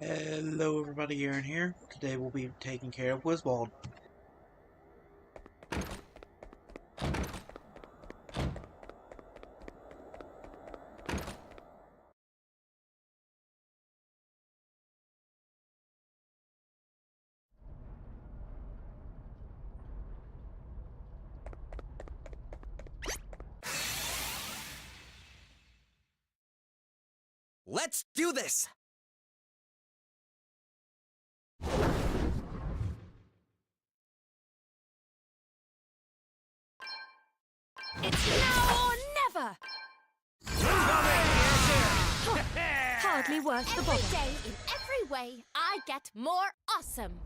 Hello everybody, Aaron here. Today we'll be taking care of Wiswald. Let's do this! It's now or never! Hardly worth the bother. Every day, in every way, I get more awesome.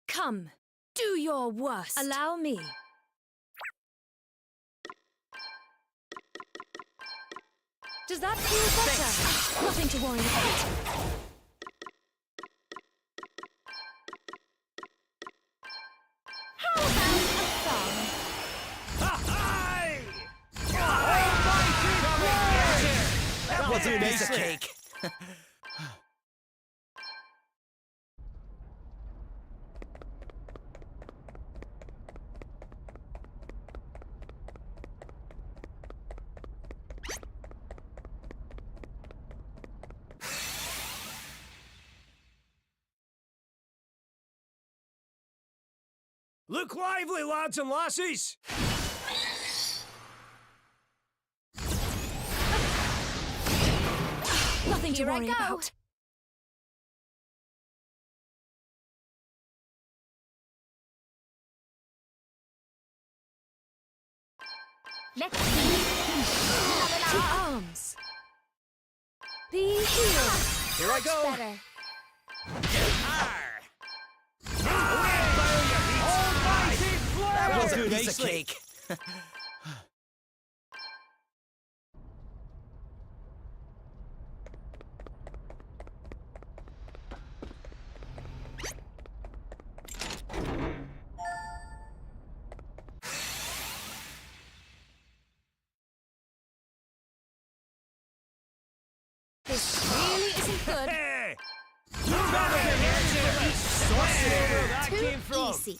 Come, do your worst. Allow me. Does that feel better? Nothing to worry about. How about a song? That was a piece of cake! Look lively, lads and lassies! Nothing to Here I worry go. about. Let's see. To arms. Be healed. Here I go! Better. That was a Almighty piece of flare! cake! This really isn't good. Hey! Look over here! Sorcery! Where that Too came from! easy.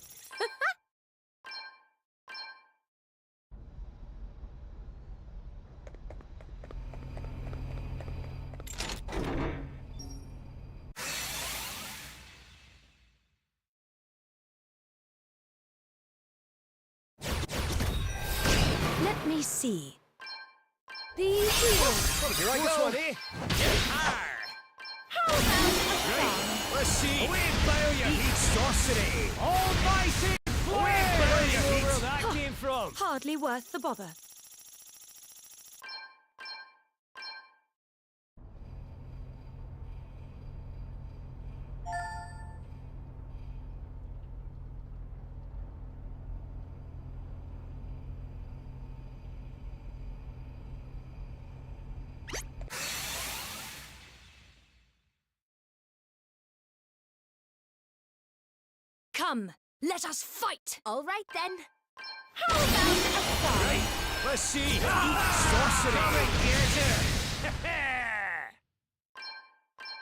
Let me see. Be healed. Here I go! One, eh? How about a song? Let's see! Away bow your heat, sorcery! Almighty flare! Away bow your heat! Where that came from! Hardly worth the bother. Come, let us fight! All right then. How about a song? Right, let's see! Heat, sorcery!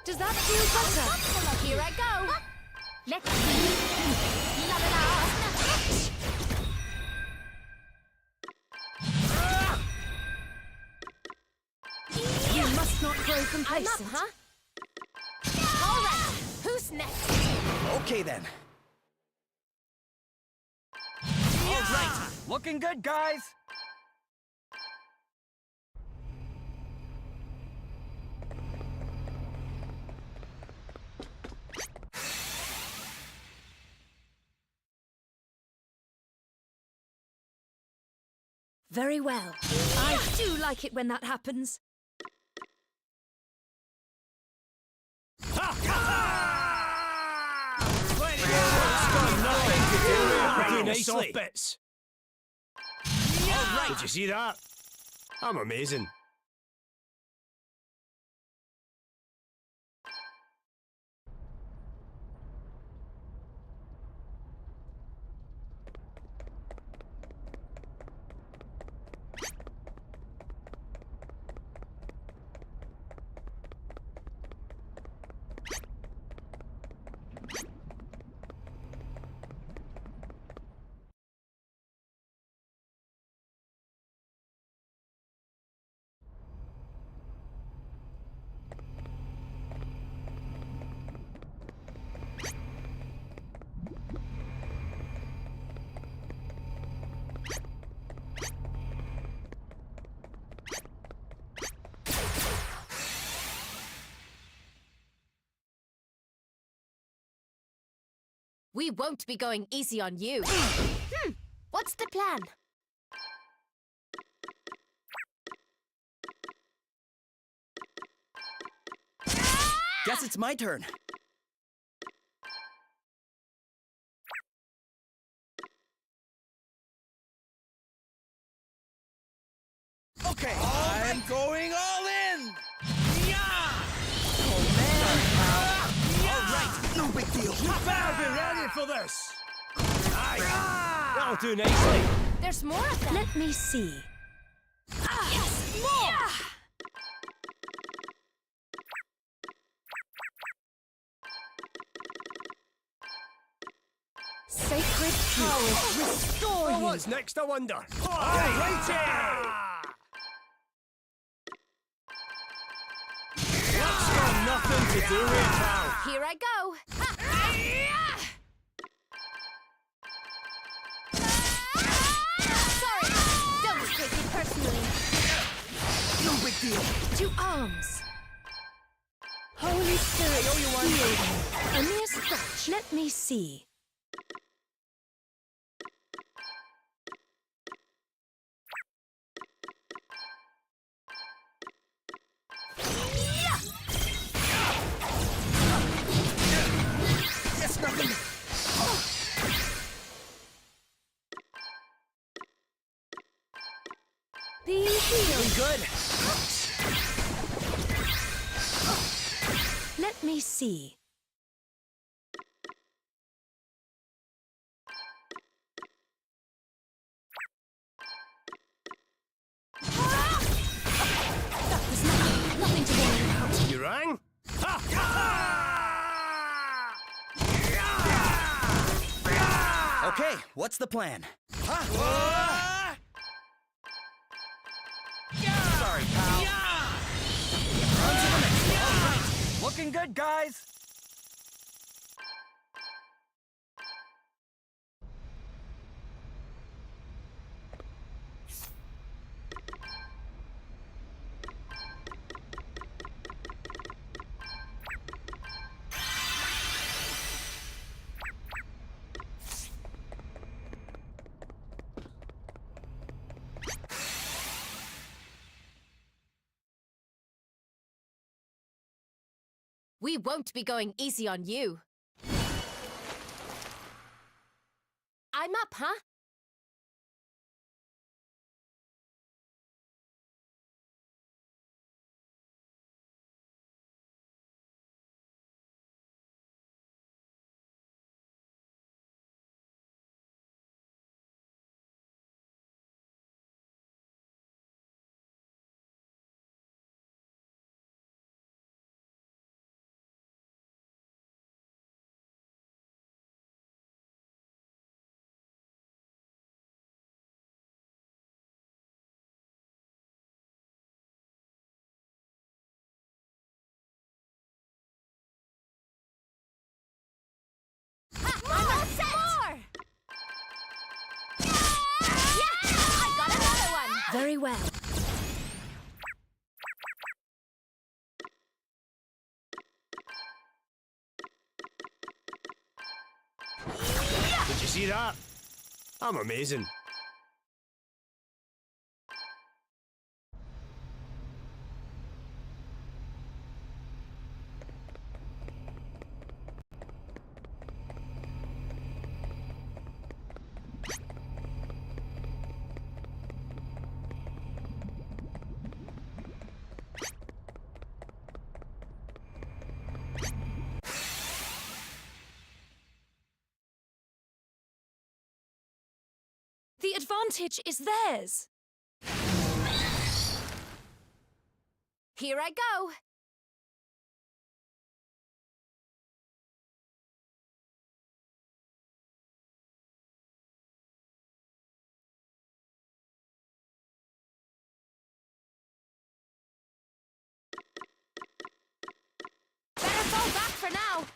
Does that feel better? Well, here I go. Let's see. La la la. You must not grow I'm up, complacent. huh? All right. next? Okay then. All right, looking good, guys. Very well. I do like it when that happens. Nice soft bits. All right. Did you see that? I'm amazing. We won't be going easy on you. What's the plan? Guess it's my turn. Okay, I'm going all in! Oh, man! All right, no big deal. You better be ready for this. Aye. That'll do nicely. There's more of them. Let me see. Yes, more! Sacred power, restore Well, you. what's next, I wonder? Alrighty! That's got nothing to do with it, pal. Here I go. Sorry, don't take it personally. No big deal. To arms. Holy Spirit, owe you one. heal them. A mere scratch. Let me see. Yes, nothing. Be healed. Good. Let me see. That was nothing to worry about. You rang? Okay, what's the plan? Sorry, pal. On to the next one. All right. Looking good, guys. We won't be going easy on you. I'm up, huh? Very well. Did you see that? I'm amazing. The advantage is theirs. Here I go. Better fall back for now.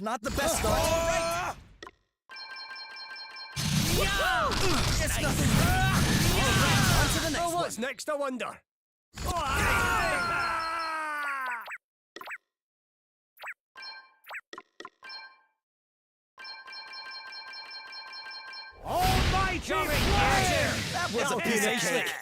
Not the best start. All right. It's nothing. All right, on to the next one. What's next, I wonder? Almighty fire! That was a piece of cake.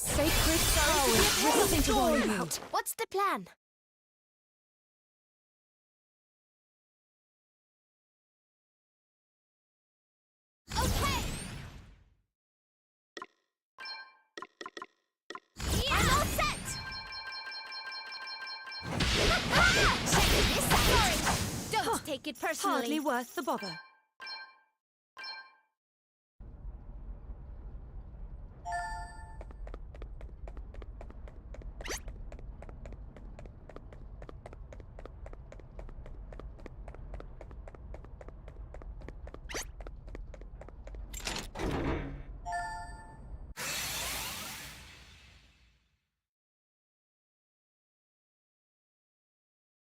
Sacred power. Nothing to worry about. What's the plan? Okay. I'm all set. Check this out. Don't take it personally. Hardly worth the bother.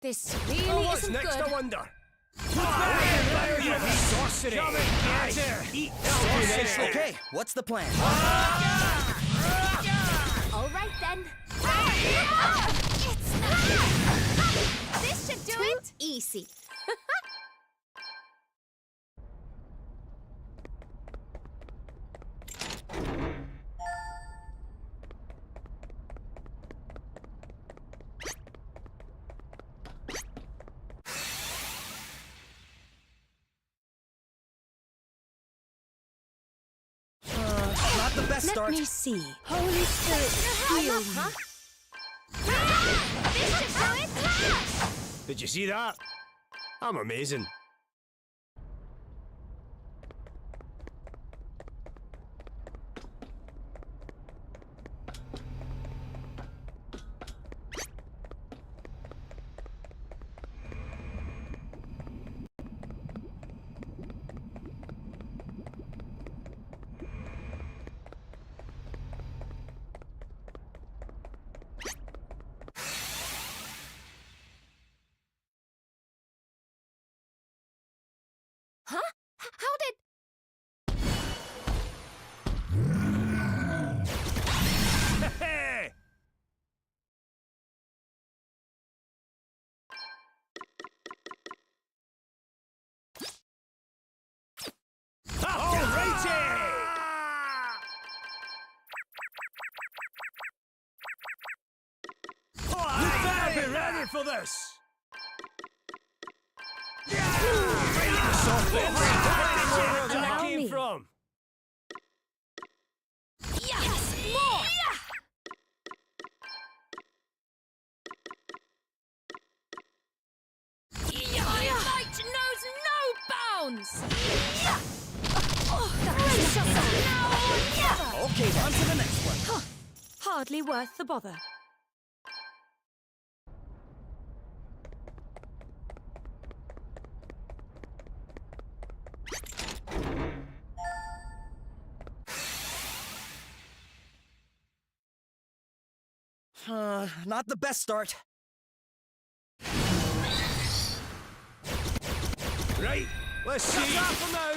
This really What's isn't next, good. I wonder? Fire you sorcery! Shove it, Aye. get her. Eat Okay, sorcery! okay, what's the plan? All right then. It's not. This should do it. Easy. Not the best Let start. me see. Holy Spirit, heal me. Huh? This should show its class. Did you see that? I'm amazing. Huh? How did... Hey! Alrighty! You better be ready for this! Where that Allow came me. from? Yes! More! My might knows no bounds! Okay, on to the next one. Hardly worth the bother. Not the best start. Right, let's see. Shut up for now.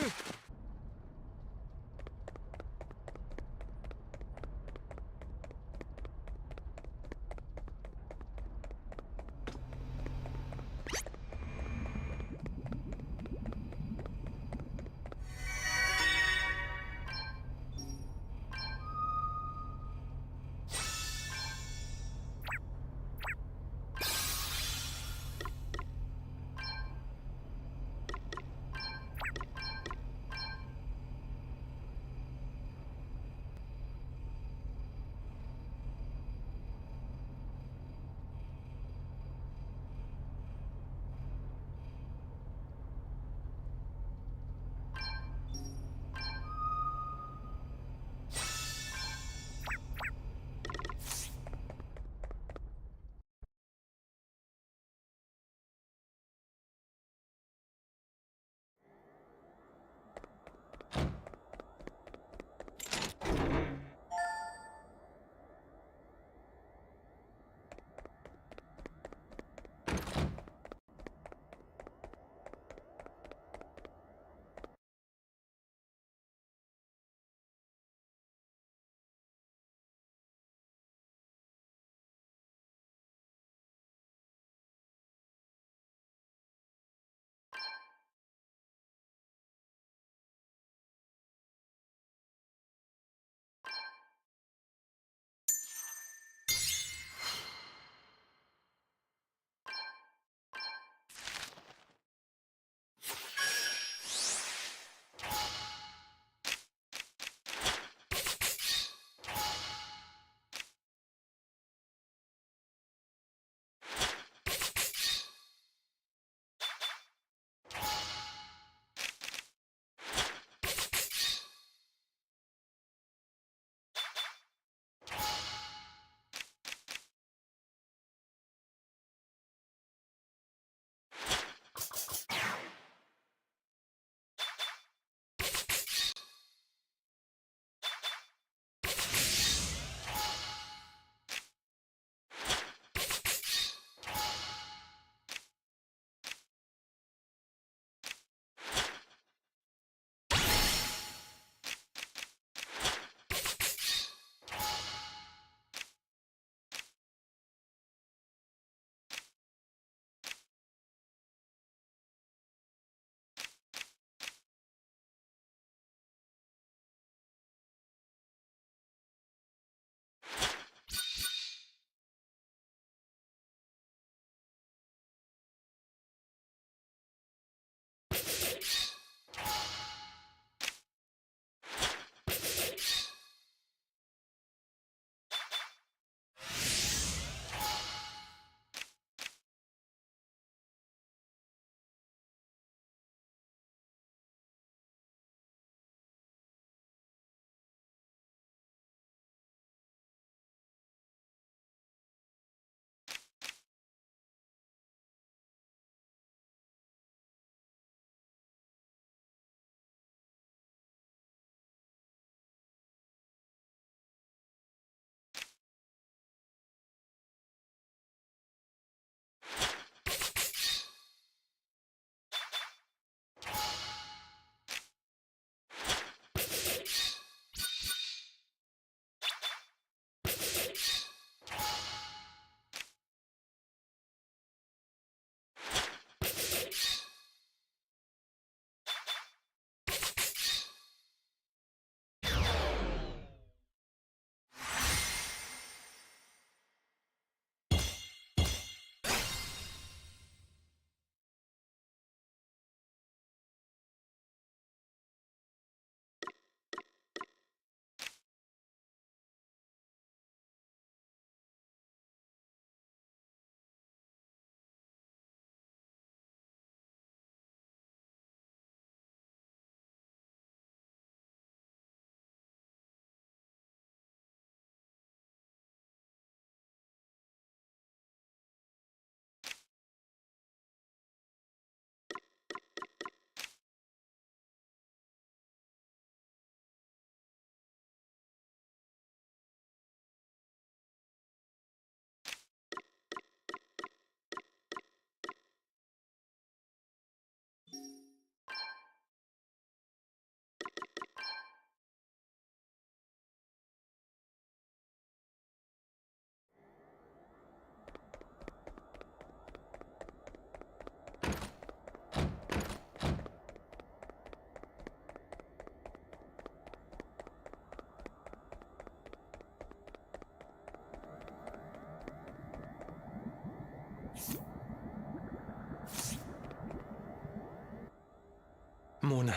Mona.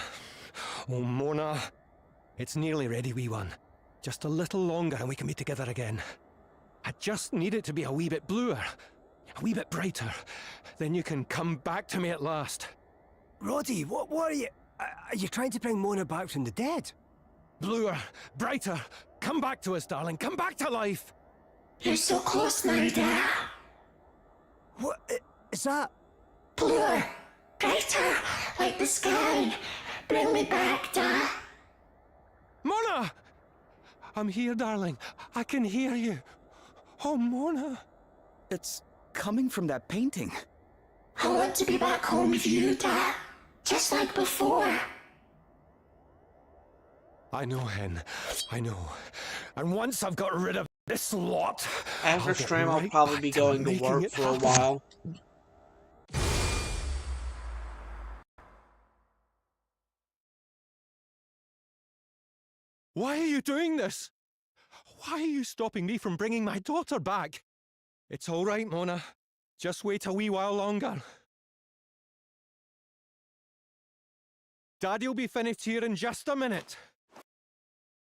Oh, Mona. It's nearly ready, wee one. Just a little longer and we can be together again. I just need it to be a wee bit bluer, a wee bit brighter. Then you can come back to me at last. Roddy, what are you... Are you trying to bring Mona back from the dead? Bluer, brighter. Come back to us, darling. Come back to life. You're so close now, Dad. What... is that... Bluer, brighter, like the sky. Bring me back, Dad. Mona! I'm here, darling. I can hear you. Oh, Mona. It's coming from that painting. I want to be back home with you, Dad. Just like before. I know, Hen. I know. And once I've got rid of this lot... After I'll get stream, I'll right probably back be going to making work it for a happen. while. Why are you doing this? Why are you stopping me from bringing my daughter back? It's all right, Mona. Just wait a wee while longer. Daddy'll be finished here in just a minute.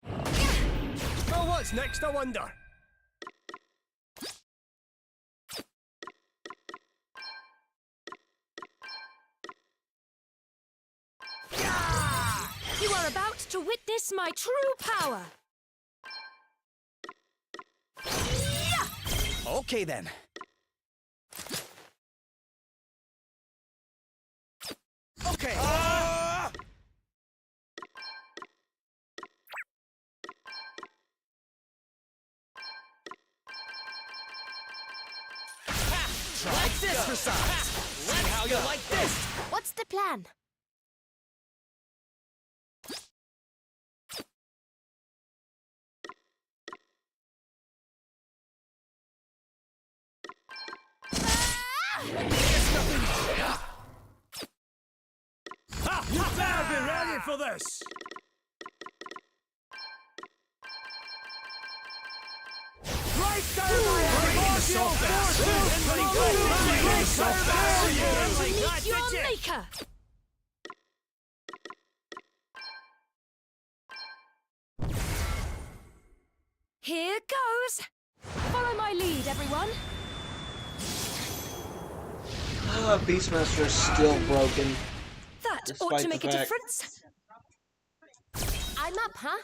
Well, what's next, I wonder? You are about to witness my true power. Okay then. Okay. Try this for size. See how you like this. What's the plan? Ha! You better be ready for this. Right down my primordial forces! To meet your maker. Here goes. Follow my lead, everyone. Beastmaster is still broken. That Despite ought to the make a fact- difference. I'm up, huh?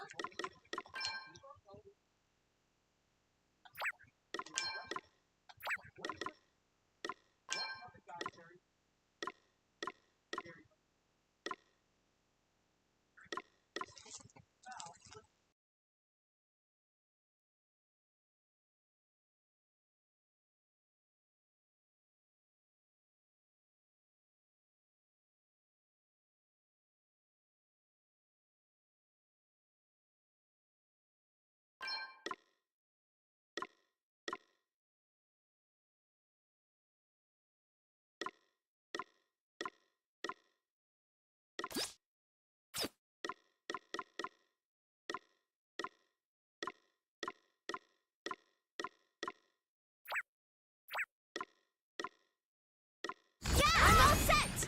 I'm all set!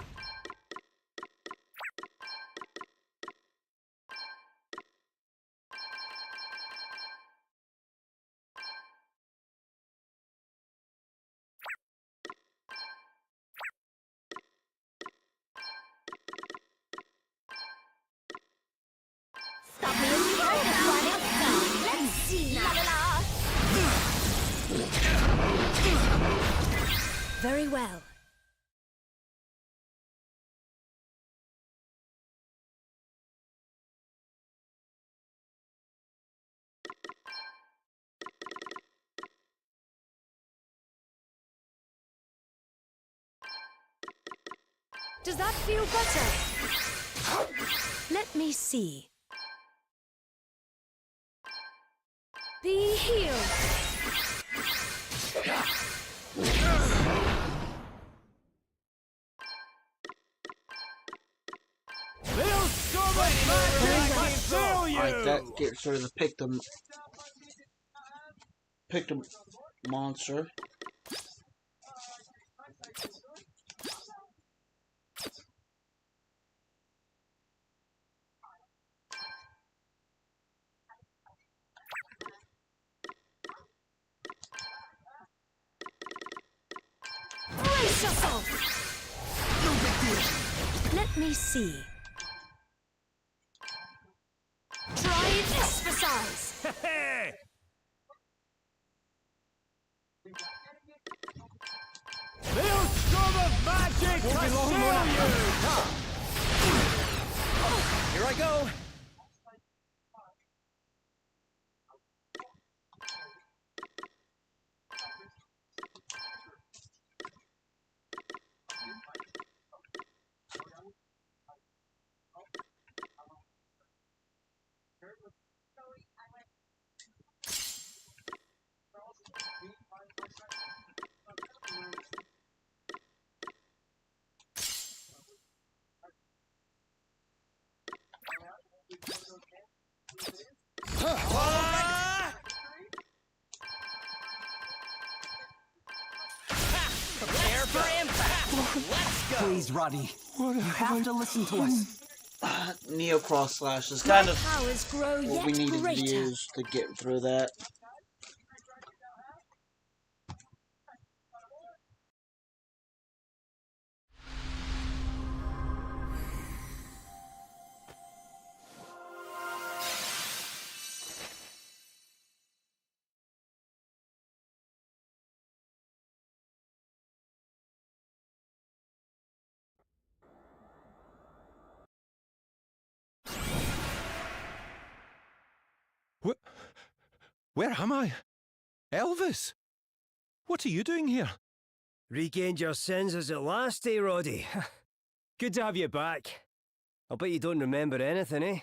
Stop me if you can, everyone. Let's see now. Very well. Does that feel better? Let me see. Be healed. There's so much magic I can feel you! Alright, that gets rid of the Pictum monster. yourself! No big deal. Let me see. Try this for size! Hey! Maelstrom of magic to sail you! Here I go. Prepare for impact! Let's go! Please, Roddy. You have to listen to us. Neo Cross Slash is My kind of powers grow what we yet needed to greater. use to get through that. Where am I? Elvis? What are you doing here? Regained your senses at last, eh, Roddy? Good to have you back. I'll bet you don't remember anything, eh?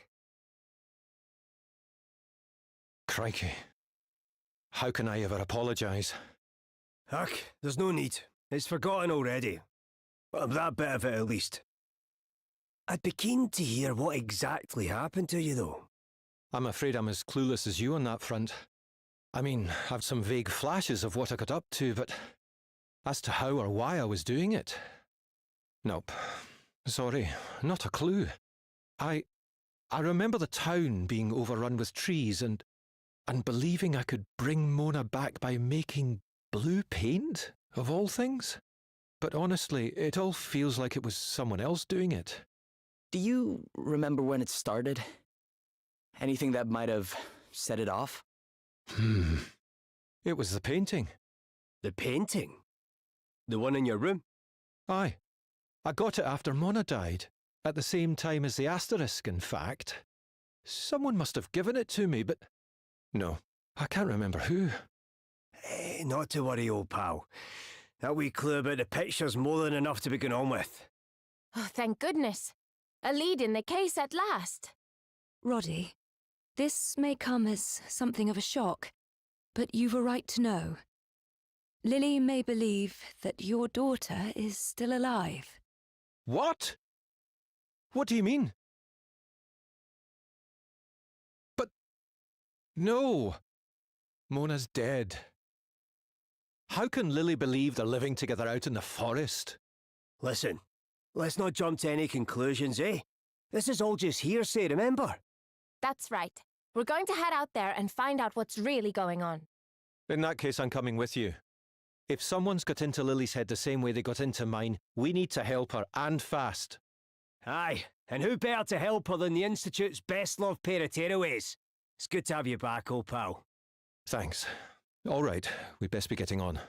Crikey. How can I ever apologise? Ugh, there's no need. It's forgotten already. Well, that bit of it, at least. I'd be keen to hear what exactly happened to you, though. I'm afraid I'm as clueless as you on that front. I mean, I've some vague flashes of what I got up to, but as to how or why I was doing it? Nope. Sorry, not a clue. I remember the town being overrun with trees and believing I could bring Mona back by making blue paint, of all things. But honestly, it all feels like it was someone else doing it. Do you remember when it started? Anything that might have set it off? It was the painting. The painting? The one in your room? Aye. I got it after Mona died. At the same time as the asterisk, in fact. Someone must have given it to me, but... No, I can't remember who. Not to worry, old pal. That wee clue about the picture's more than enough to be going on with. Oh, thank goodness. A lead in the case at last. Roddy, this may come as something of a shock, but you've a right to know. Lily may believe that your daughter is still alive. What? What do you mean? But... No! Mona's dead. How can Lily believe they're living together out in the forest? Listen, let's not jump to any conclusions, eh? This is all just hearsay, remember? That's right. We're going to head out there and find out what's really going on. In that case, I'm coming with you. If someone's got into Lily's head the same way they got into mine, we need to help her, and fast. Aye, and who better to help her than the Institute's best-loved pair of tearaways? It's good to have you back, old pal. Thanks. All right, we'd best be getting on.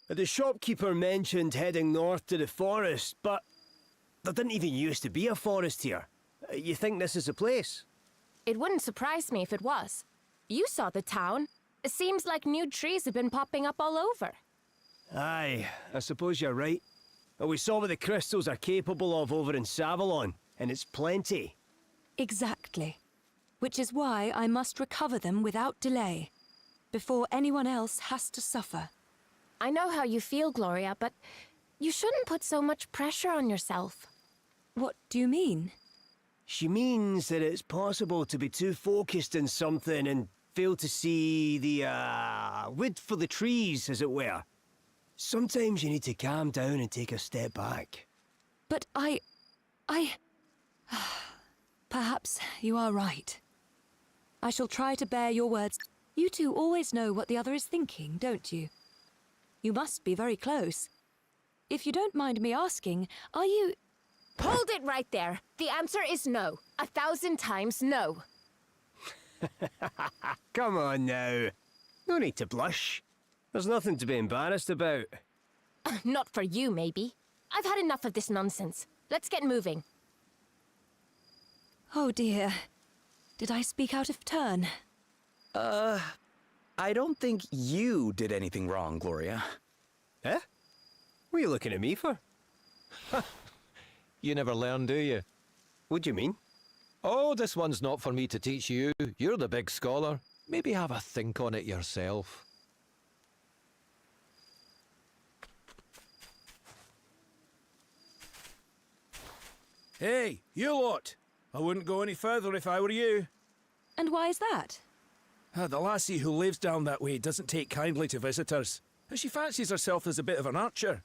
The shopkeeper mentioned heading north to the forest, but there didn't even used to be a forest here. You think this is the place? It wouldn't surprise me if it was. You saw the town. It seems like new trees have been popping up all over. Aye, I suppose you're right. We saw what the crystals are capable of over in Savalon, and it's plenty. Exactly. Which is why I must recover them without delay, before anyone else has to suffer. I know how you feel, Gloria, but you shouldn't put so much pressure on yourself. What do you mean? She means that it's possible to be too focused on something and fail to see the, wood for the trees, as it were. Sometimes you need to calm down and take a step back. But I... Perhaps you are right. I shall try to bear your words. You two always know what the other is thinking, don't you? You must be very close. If you don't mind me asking, are you... Hold it right there. The answer is no. 1,000 times no. Come on now. No need to blush. There's nothing to be embarrassed about. Not for you, maybe. I've had enough of this nonsense. Let's get moving. Oh dear. Did I speak out of turn? I don't think you did anything wrong, Gloria. Eh? What are you looking at me for? You never learn, do you? What do you mean? Oh, this one's not for me to teach you. You're the big scholar. Maybe have a think on it yourself. Hey, you lot! I wouldn't go any further if I were you. And why is that? The lassie who lives down that way doesn't take kindly to visitors. She fancies herself as a bit of an archer.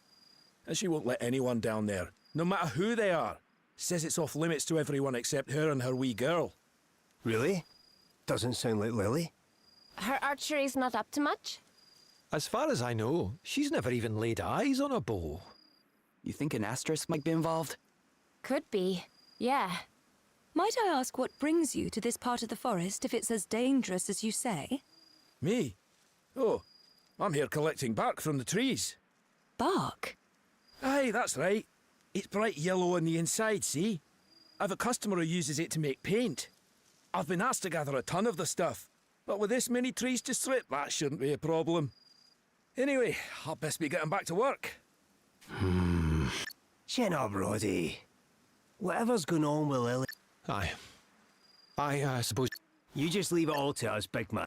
And she won't let anyone down there, no matter who they are. Says it's off limits to everyone except her and her wee girl. Really? Doesn't sound like Lily. Her archery's not up to much? As far as I know, she's never even laid eyes on a bow. You think an asterisk might be involved? Could be. Yeah. Might I ask what brings you to this part of the forest if it's as dangerous as you say? Me? Oh, I'm here collecting bark from the trees. Bark? Aye, that's right. It's bright yellow on the inside, see? I've a customer who uses it to make paint. I've been asked to gather a ton of the stuff, but with this many trees to strip, that shouldn't be a problem. Anyway, I'll best be getting back to work. Chin up, Roddy. Whatever's going on with Lily, Aye. I suppose... you just leave it all to us, big man.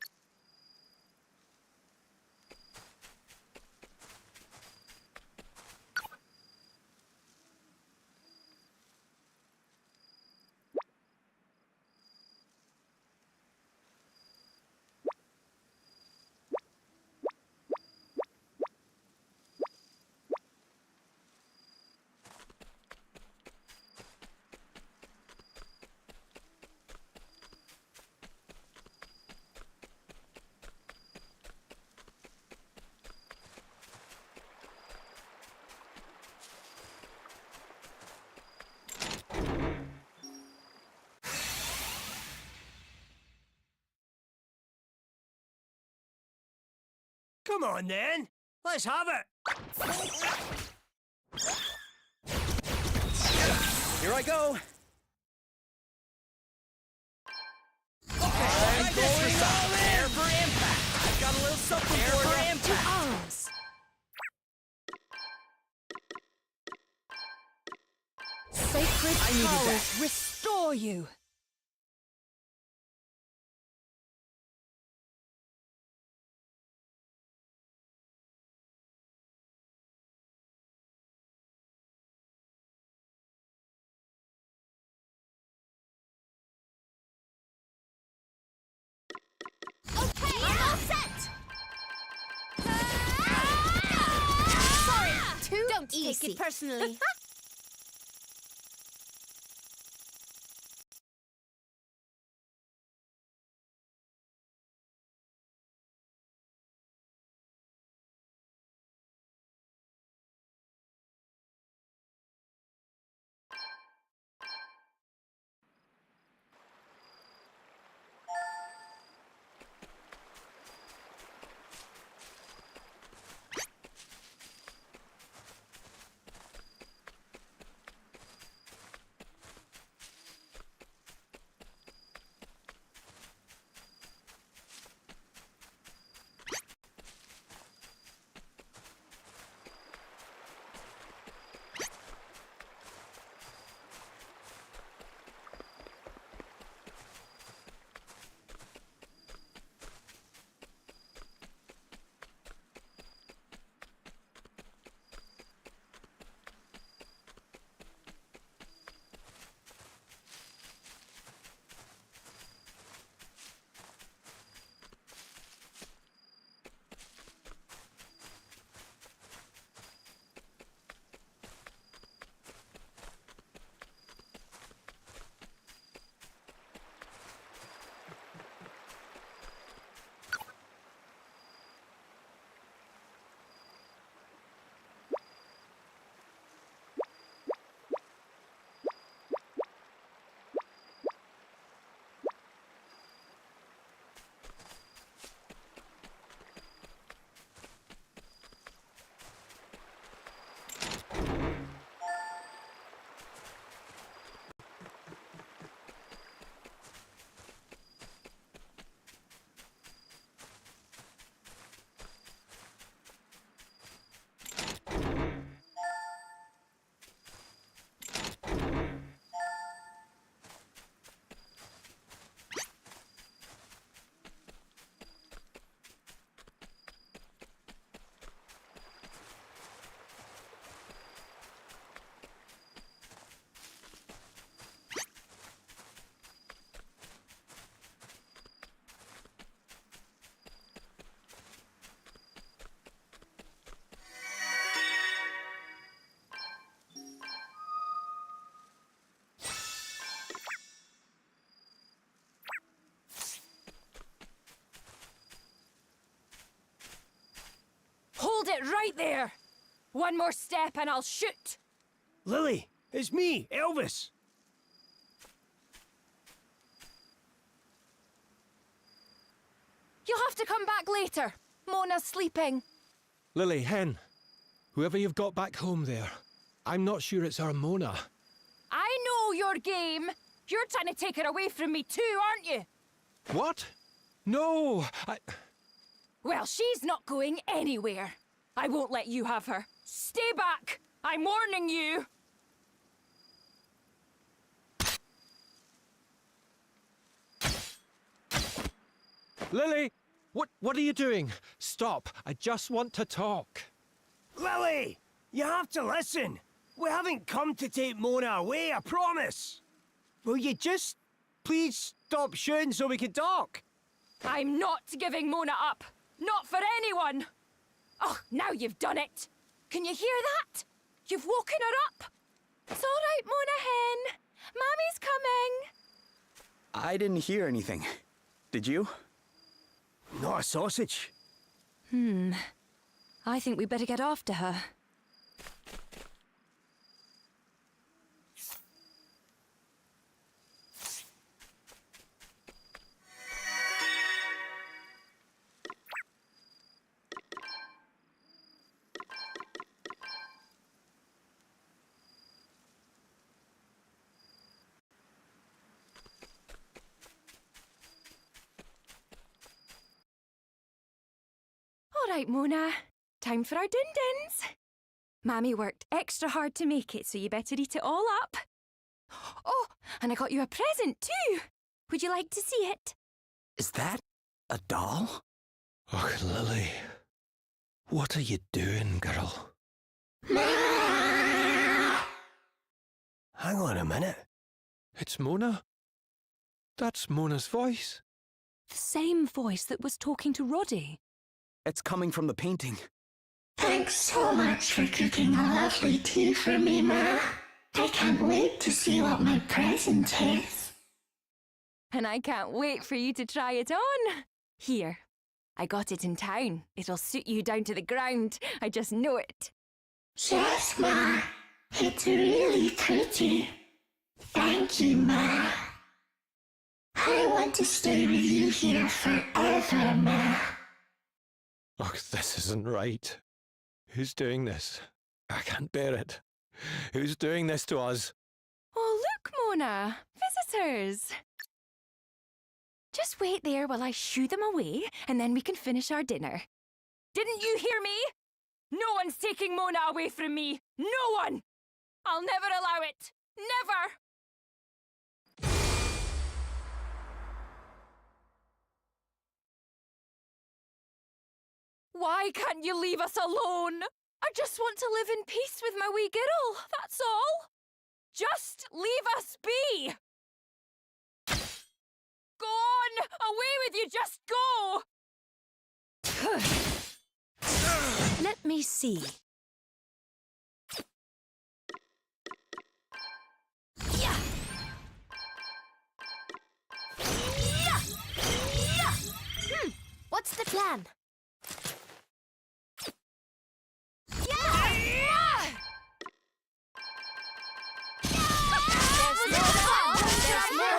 Come on, then. Let's have it. Here I go! Air for impact! I've got a little something Air for for you. impact! To arms! Sacred I needed powers that. restore you! Okay, I'm all set! Sorry, too Don't easy. take it personally. right there! One more step and I'll shoot! Lily, it's me, Elvis. You'll have to come back later. Mona's sleeping. Lily, Hen, whoever you've got back home there, I'm not sure it's our Mona. I know your game. You're trying to take her away from me too, aren't you? What? No, Well, she's not going anywhere. I won't let you have her. Stay back! I'm warning you! Lily, what are you doing? Stop, I just want to talk. Lily, you have to listen. We haven't come to take Mona away, I promise. Will you just please stop shooting so we can talk? I'm not giving Mona up. Not for anyone. Oh, now you've done it. Can you hear that? You've woken her up. It's all right, Mona Hen. Mommy's coming. I didn't hear anything. Did you? Not a sausage. I think we better get after her. All right, Mona. Time for our din-dins. Mammy worked extra hard to make it, so you better eat it all up. Oh, and I got you a present too. Would you like to see it? Is that a doll? Oh, Lily, what are you doing, girl? Hang on a minute. It's Mona? That's Mona's voice. The same voice that was talking to Roddy. It's coming from the painting. Thanks so much for cooking a lovely tea for me, Ma. I can't wait to see what my present is. And I can't wait for you to try it on. Here, I got it in town. It'll suit you down to the ground. I just know it. Yes, Ma. It's really pretty. Thank you, Ma. I want to stay with you here forever, Ma. Oh, this isn't right. Who's doing this? I can't bear it. Who's doing this to us? Oh, look, Mona. Visitors. Just wait there while I shoo them away, and then we can finish our dinner. Didn't you hear me? No one's taking Mona away from me. No one! I'll never allow it. Never! Why can't you leave us alone? I just want to live in peace with my wee girl, that's all. Just leave us be. Go on! Away with you, just go! Let me see. Yeah! Yeah! Yeah! What's the plan?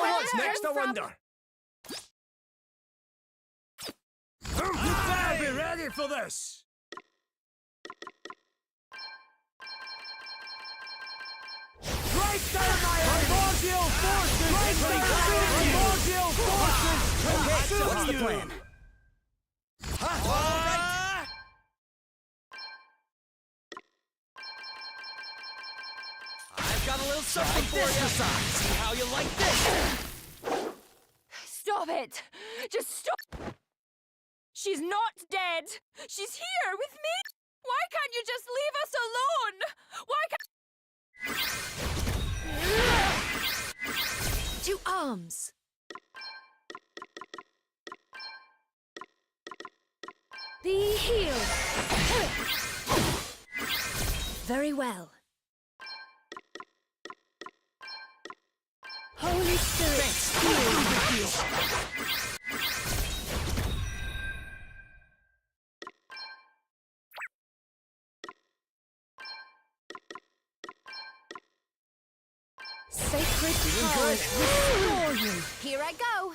What's next, I wonder? You better be ready for this! Right down my primordial forces! Right down primordial forces! What's the plan? I've got a little something for you. See how you like this? Stop it! Just stop! She's not dead! She's here with me! Why can't you just leave us alone? Why can't... To arms. Be healed. Very well. Holy Spirit, heal. Here I go.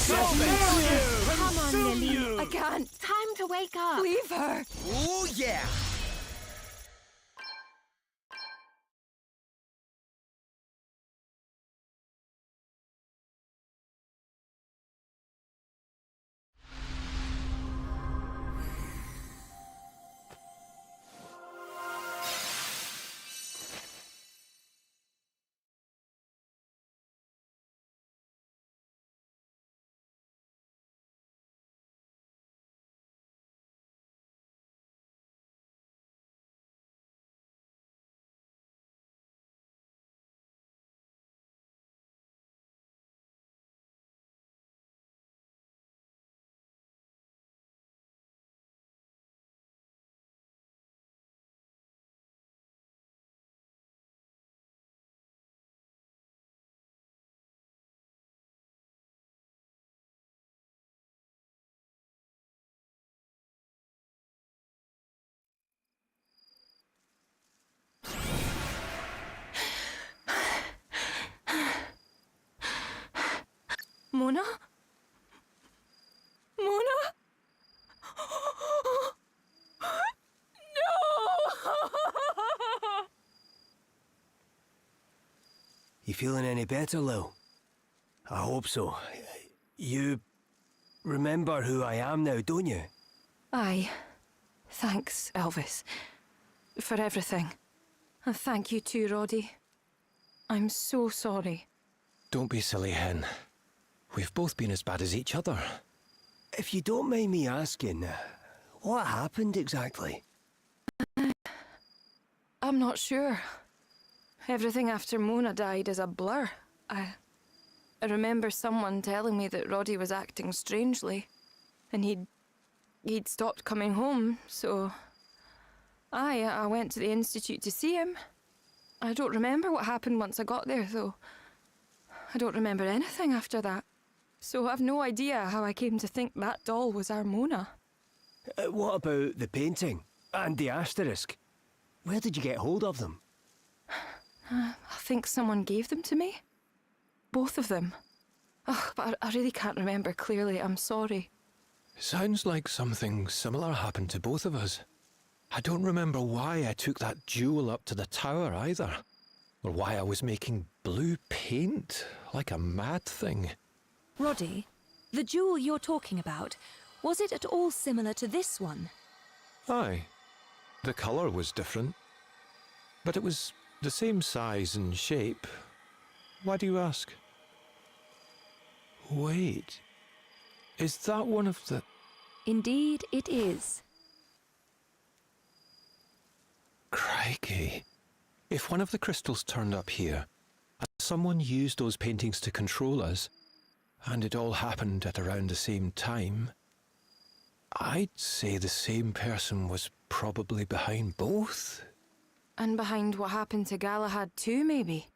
Come on, Lily. I can't. Time to wake up. Leave her. Oh, yeah! Mona? Mona? No! You feeling any better, Lil? I hope so. You remember who I am now, don't you? Aye. Thanks, Elvis. For everything. And thank you too, Roddy. I'm so sorry. Don't be silly, Hen. We've both been as bad as each other. If you don't mind me asking, what happened exactly? I'm not sure. Everything after Mona died is a blur. I remember someone telling me that Roddy was acting strangely. And he'd stopped coming home, so... I went to the Institute to see him. I don't remember what happened once I got there, though. I don't remember anything after that. So I've no idea how I came to think that doll was our Mona. What about the painting? And the asterisk? Where did you get hold of them? I think someone gave them to me. Both of them. Oh, but I really can't remember clearly. I'm sorry. Sounds like something similar happened to both of us. I don't remember why I took that jewel up to the tower either. Or why I was making blue paint like a mad thing. Roddy, the jewel you're talking about, was it at all similar to this one? Aye. The colour was different. But it was the same size and shape. Why do you ask? Wait. Is that one of the... Indeed, it is. Crikey. If one of the crystals turned up here, and someone used those paintings to control us, and it all happened at around the same time, I'd say the same person was probably behind both. And behind what happened to Galahad too, maybe?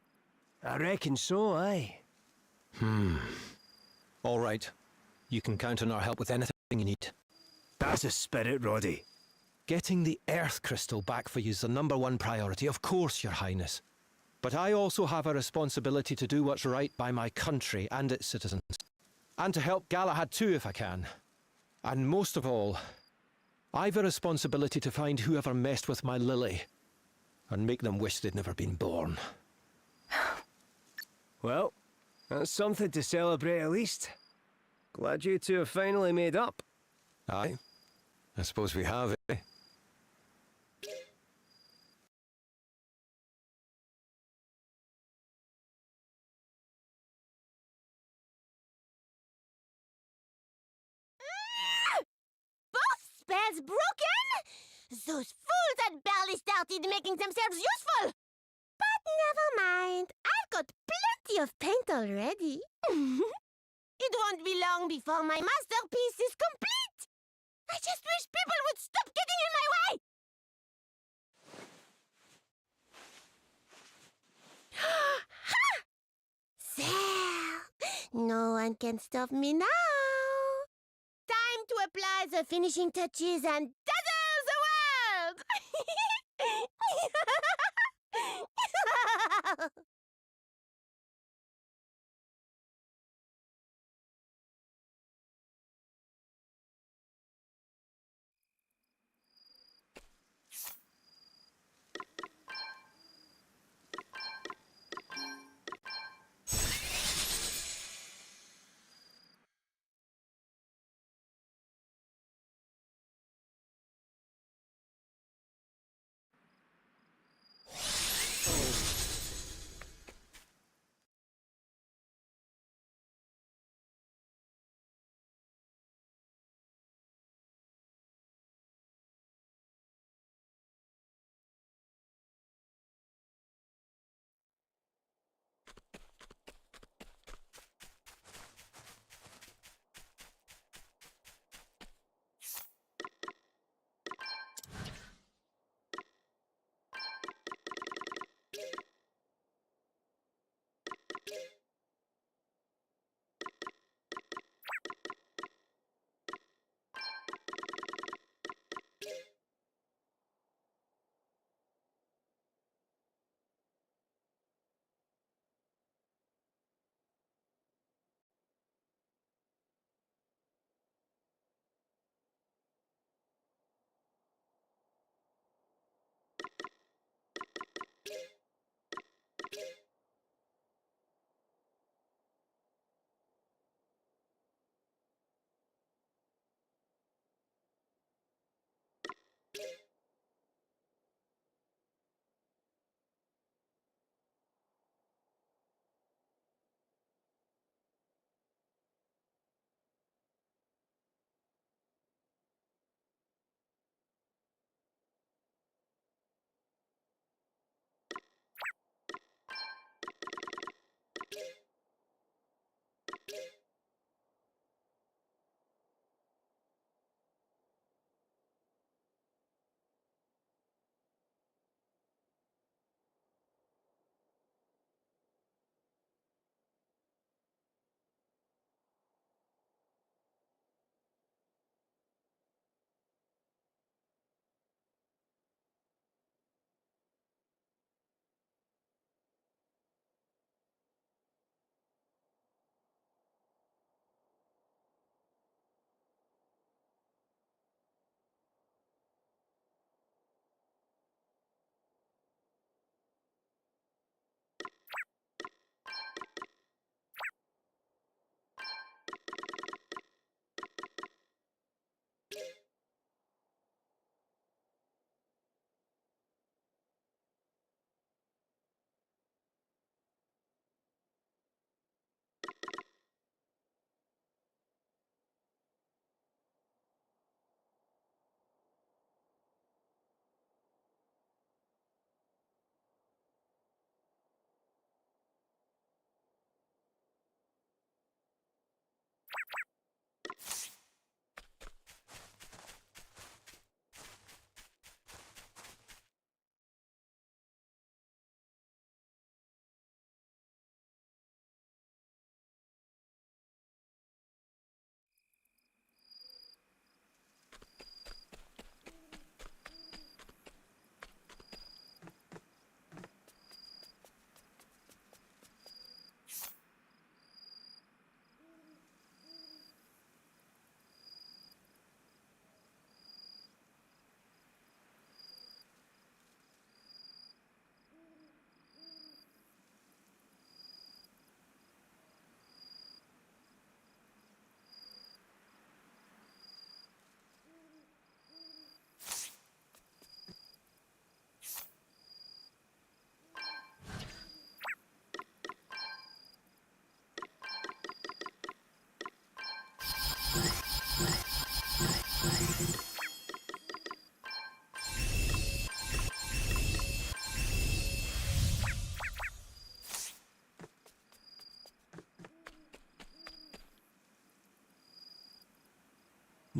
I reckon so, aye. All right. You can count on our help with anything you need. That's a spirit, Roddy. Getting the Earth Crystal back for you is the #1 priority, of course, Your Highness. But I also have a responsibility to do what's right by my country and its citizens. And to help Galahad too, if I can. And most of all, I've a responsibility to find whoever messed with my Lily and make them wish they'd never been born. Well, that's something to celebrate at least. Glad you two have finally made up. Aye. I suppose we have, eh? Both spells broken? Those fools had barely started making themselves useful. But never mind. I've got plenty of paint already. It won't be long before my masterpiece is complete. I just wish people would stop getting in my way! Ha! So, no one can stop me now. Time to apply the finishing touches and dazzle the world!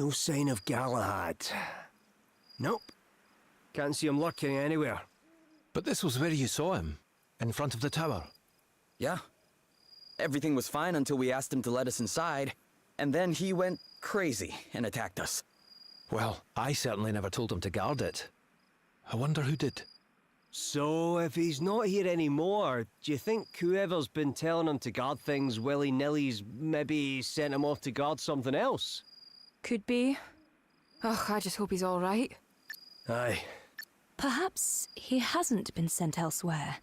No sign of Galahad. Nope. Can't see him lurking anywhere. But this was where you saw him, in front of the tower. Yeah. Everything was fine until we asked him to let us inside, and then he went crazy and attacked us. Well, I certainly never told him to guard it. I wonder who did. So, if he's not here anymore, do you think whoever's been telling him to guard things willy-nilly's maybe sent him off to guard something else? Could be. Ugh, I just hope he's all right. Aye. Perhaps he hasn't been sent elsewhere.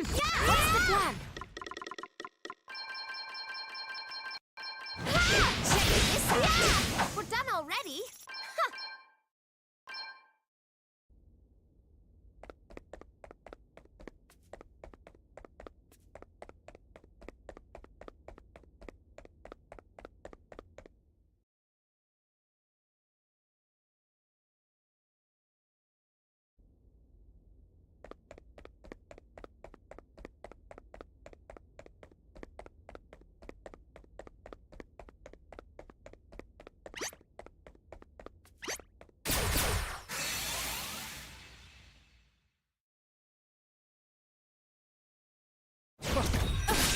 What's the plan? Check this out! Yeah! We're done already!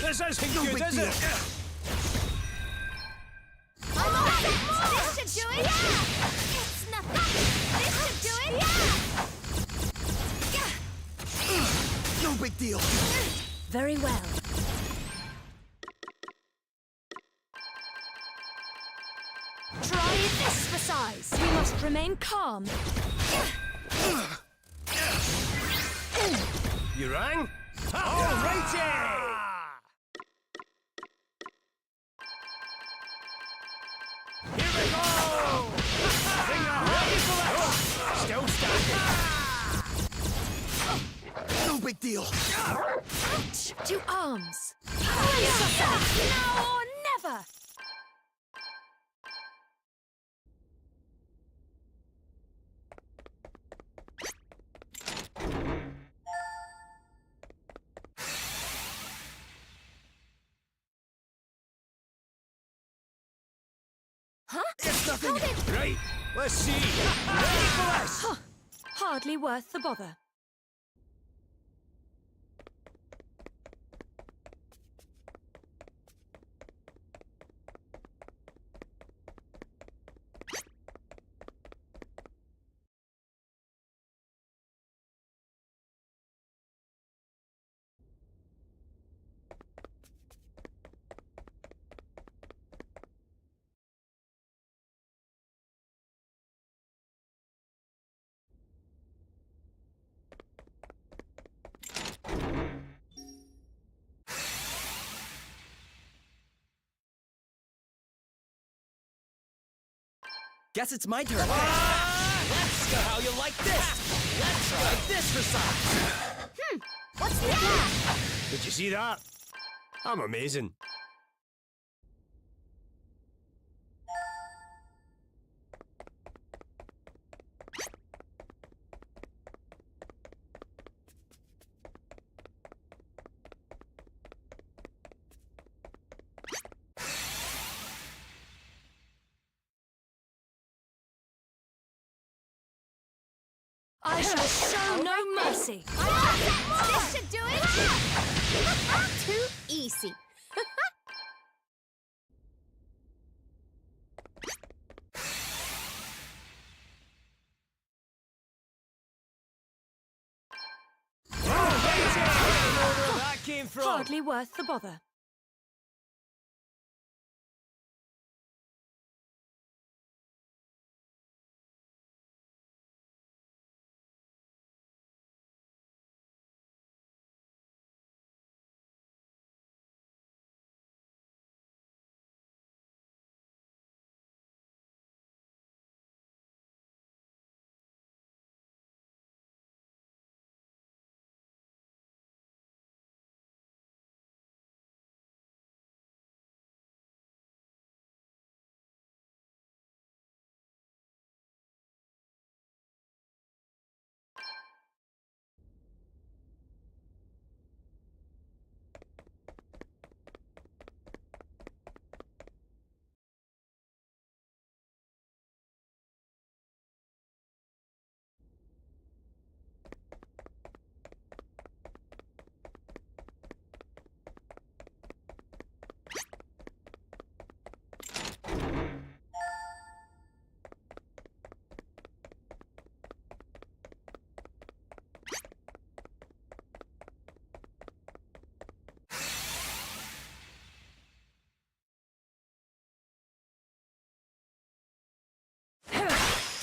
This isn't good, is it? This should do it! Yeah! It's nothing! This should do it! No big deal. Very well. Try this for size! We must remain calm. You rang? All righty! Here we go! Ready for that! Still standing. No big deal. Ouch! To arms. Now or never! Huh? It's nothing. Right, let's see. Ready for this? Huh. Hardly worth the bother. Guess it's my turn. Let's go how you like this. Let's try this for size. What's the plan? Did you see that? I'm amazing. I shall show no mercy. This should do it! Too easy. That came from. Hardly worth the bother.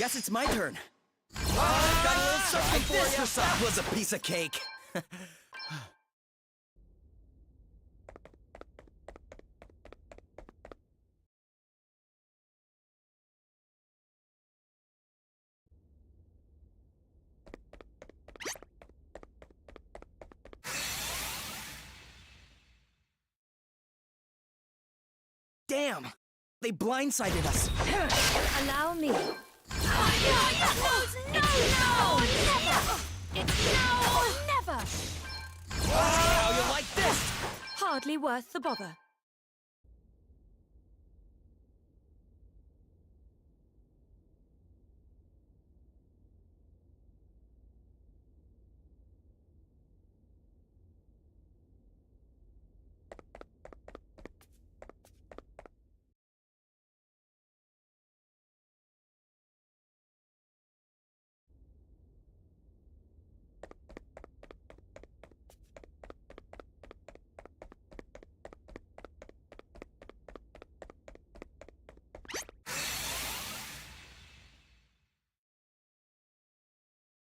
Guess it's my turn. Oh, got a little something for you. That was a piece of cake. Damn! They blindsided us. Allow me. No! Never! It's now or never! How you like this? Hardly worth the bother.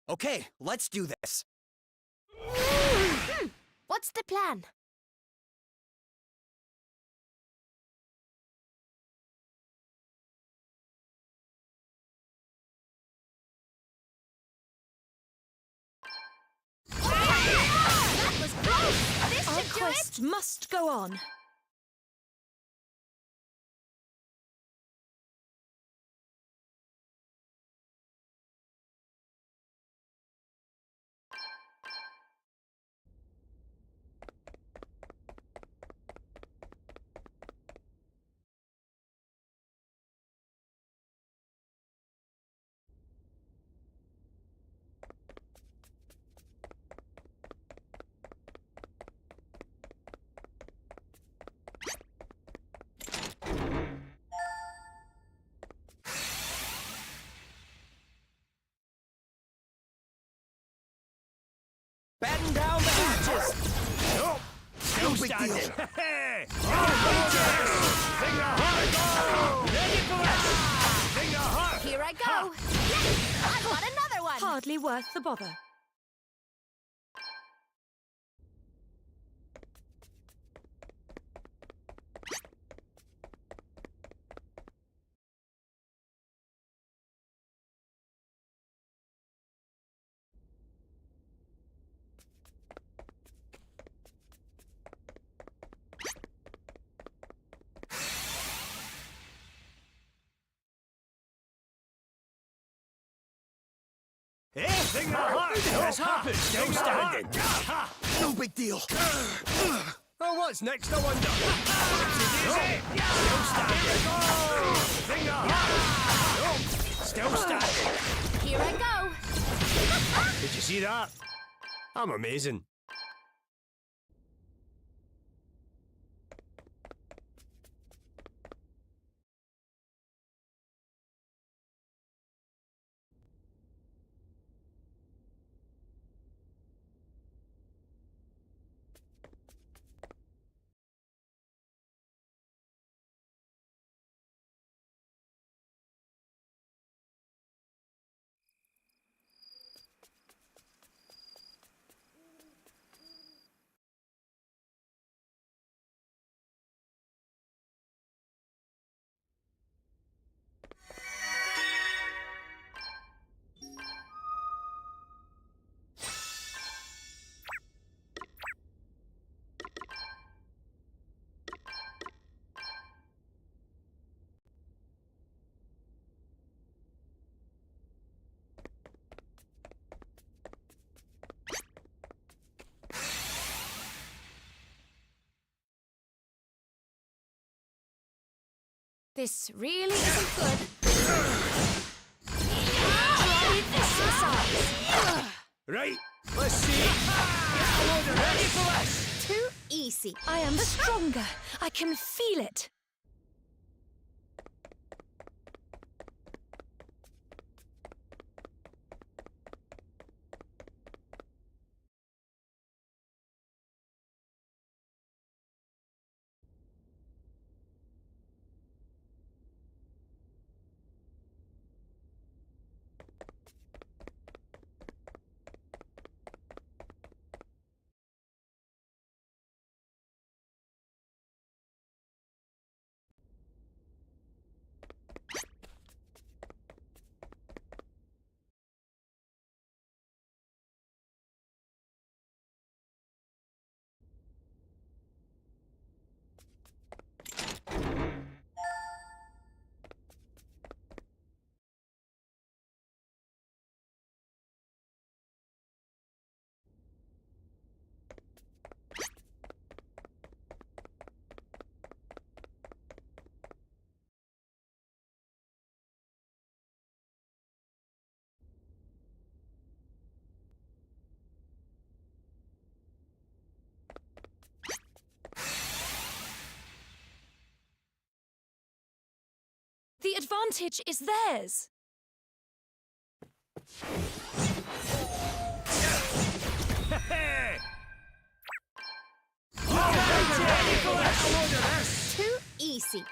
Okay, let's do this. What's the plan? That was close! This Our should do quest must go on. Batten down the hatches! Still standing. Here I go! Yes! I want another one! Hardly worth the bother. What's happened? Still standing. No big deal. Oh, what's next, I wonder? Still standing. Here I go! Did you see that? I'm amazing. This really isn't good. Try this size. Right, let's see. Ready for this? Too easy. I am stronger. I can feel it. advantage is theirs. Too easy.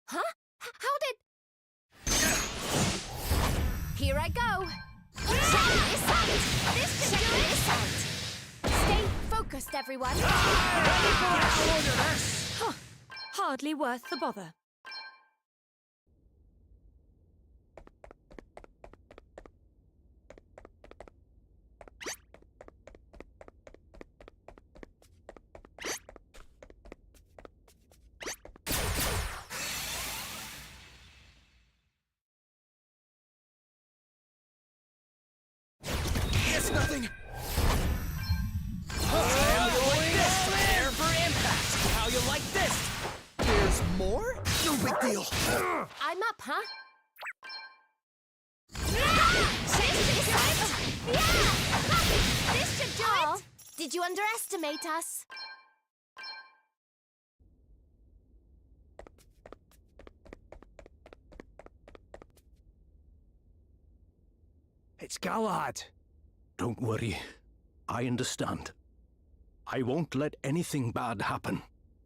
Huh? How did... Here I go. Check this out. This should do it. Stay focused, everyone. Huh. Hardly worth the bother. It's nothing! Prepare for impact! How you like this? There's more? No big deal. I'm up, huh? This should do it. Did you underestimate us? It's Galahad. Don't worry. I understand. I won't let anything bad happen.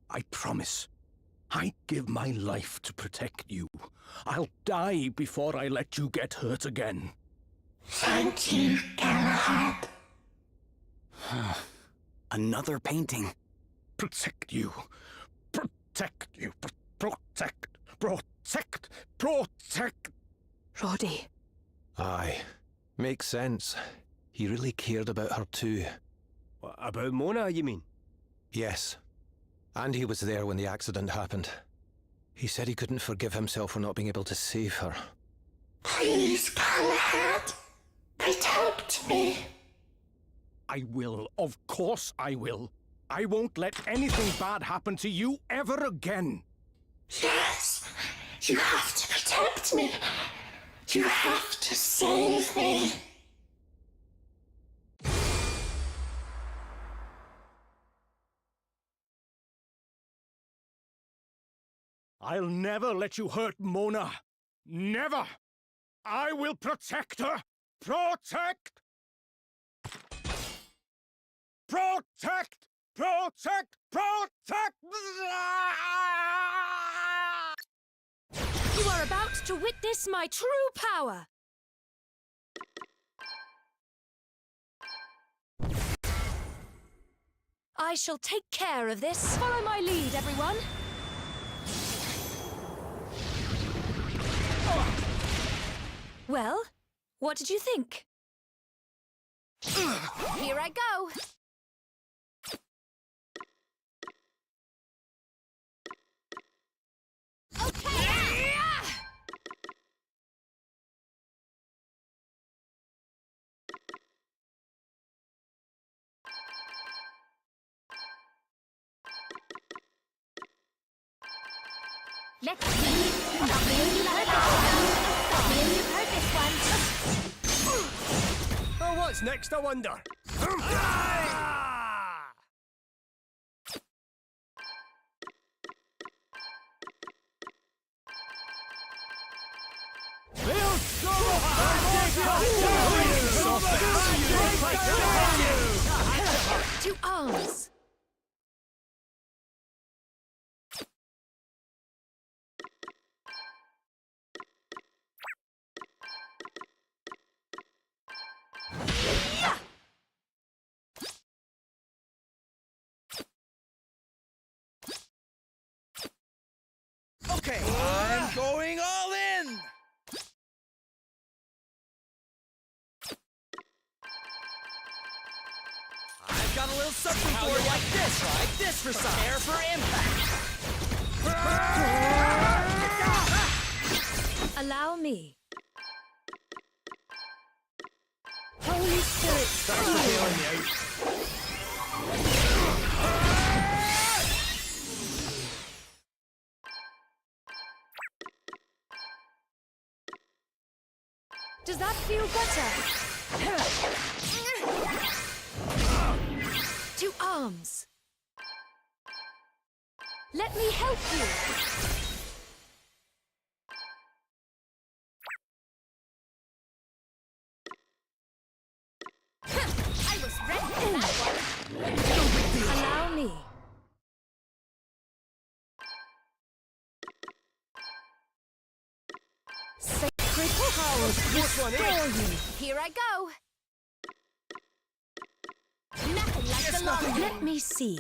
I promise. I give my life to protect you. I'll die before I let you get hurt again. Thank you, Galahad. Another painting. Protect you. Protect you. Protect. Protect. Protect. Roddy. Aye. Makes sense. He really cared about her too. What, about Mona, you mean? Yes. And he was there when the accident happened. He said he couldn't forgive himself for not being able to save her. Please, Galahad. Protect me. I will. Of course I will. I won't let anything bad happen to you ever again. Yes. You have to protect me. You have to save me. I'll never let you hurt Mona. Never! I will protect her! Protect! Protect! Protect! Protect! You are about to witness my true power. I shall take care of this. Follow my lead, everyone. Well, what did you think? Here I go. Okay. Let's see. Stop me if you've heard this one. Stop me if you've heard this one. Oh, what's next, I wonder? To arms! Okay, I'm going all in! I've got a little something for you like this. Try this for size. Prepare for impact. Allow me. Holy Spirit, does that feel better? To arms! Let me help you! I was ready for that one. Allow me. Sacred powers restore you! Here I go. Nothing like the long Let me see.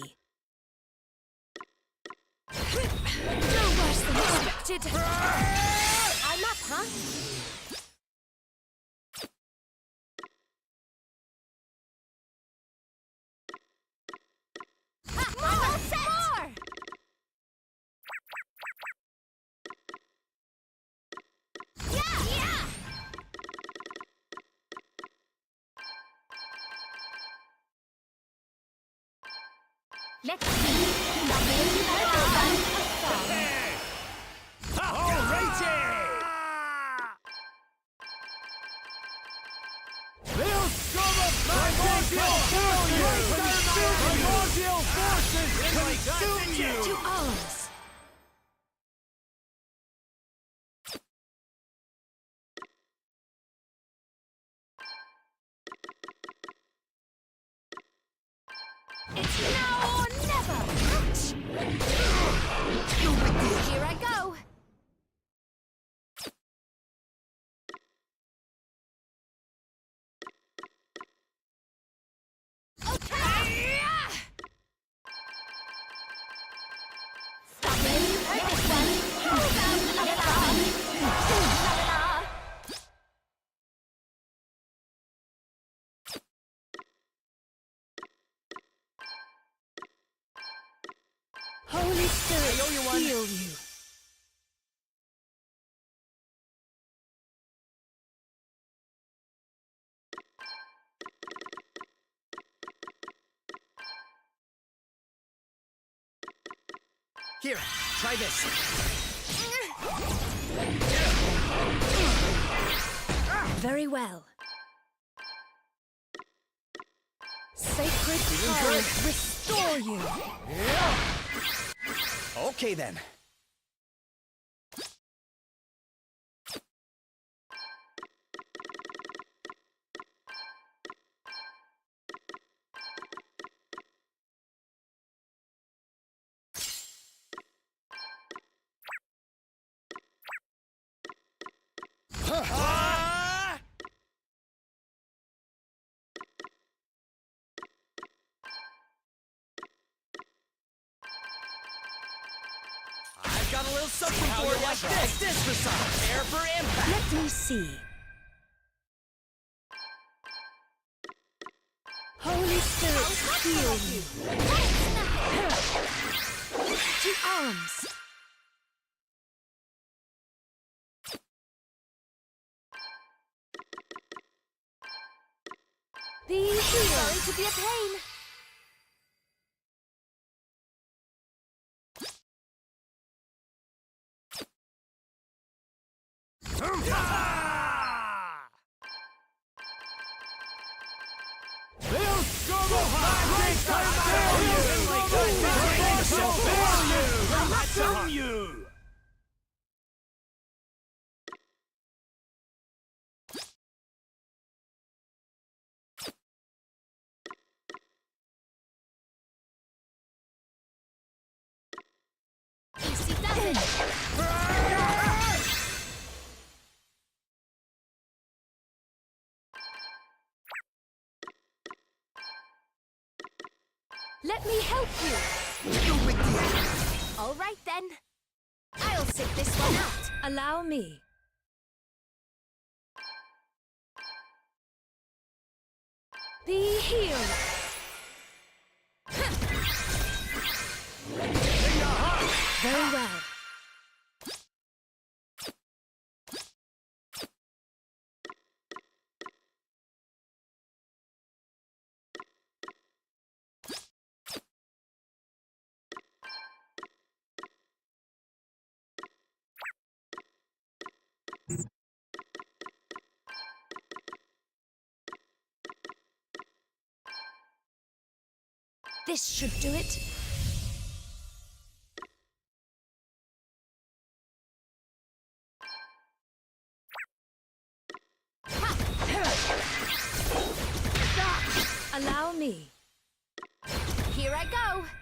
No worse than expected. I'm up, huh? Ha! I'm all set! More! Yeah! Let's see. To arms! It's now or never! Here I go! Okay! Stop it! This one! Hold up! Holy Spirit, heal you. Here, try this. Very well. Sacred powers restore you. Okay then. I've got a little something for you like this. This for size. Prepare for impact. Let me see. Holy Spirit, heal you. To arms. Be healed. Sorry to be a pain. Easy does it. Let me help you. All right then. I'll sit this one out. Allow me. Be healed. Very well. This should do it. Allow me. Here I go. Ha!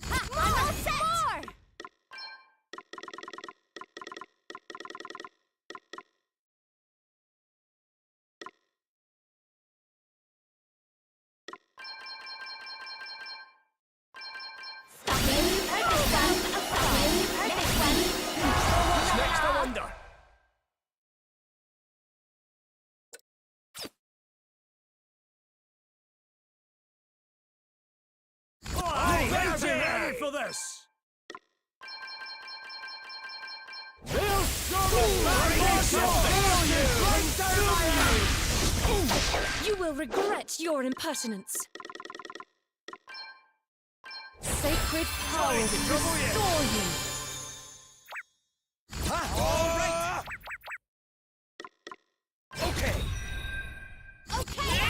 I'm all set. More. Next, I wonder. I'm ready for this. You will regret your impertinence. Sacred power restore you. All right. Okay. Okay.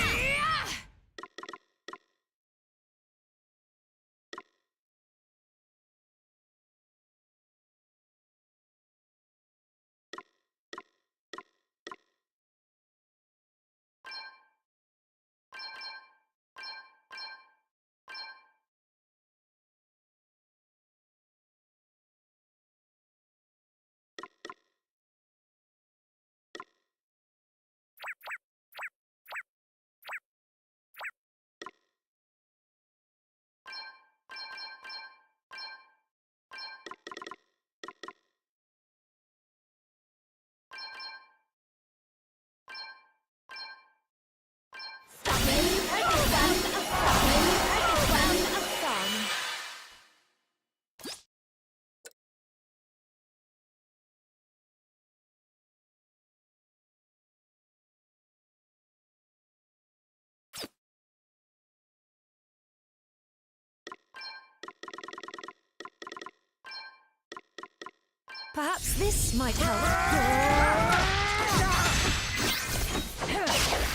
Perhaps this might help.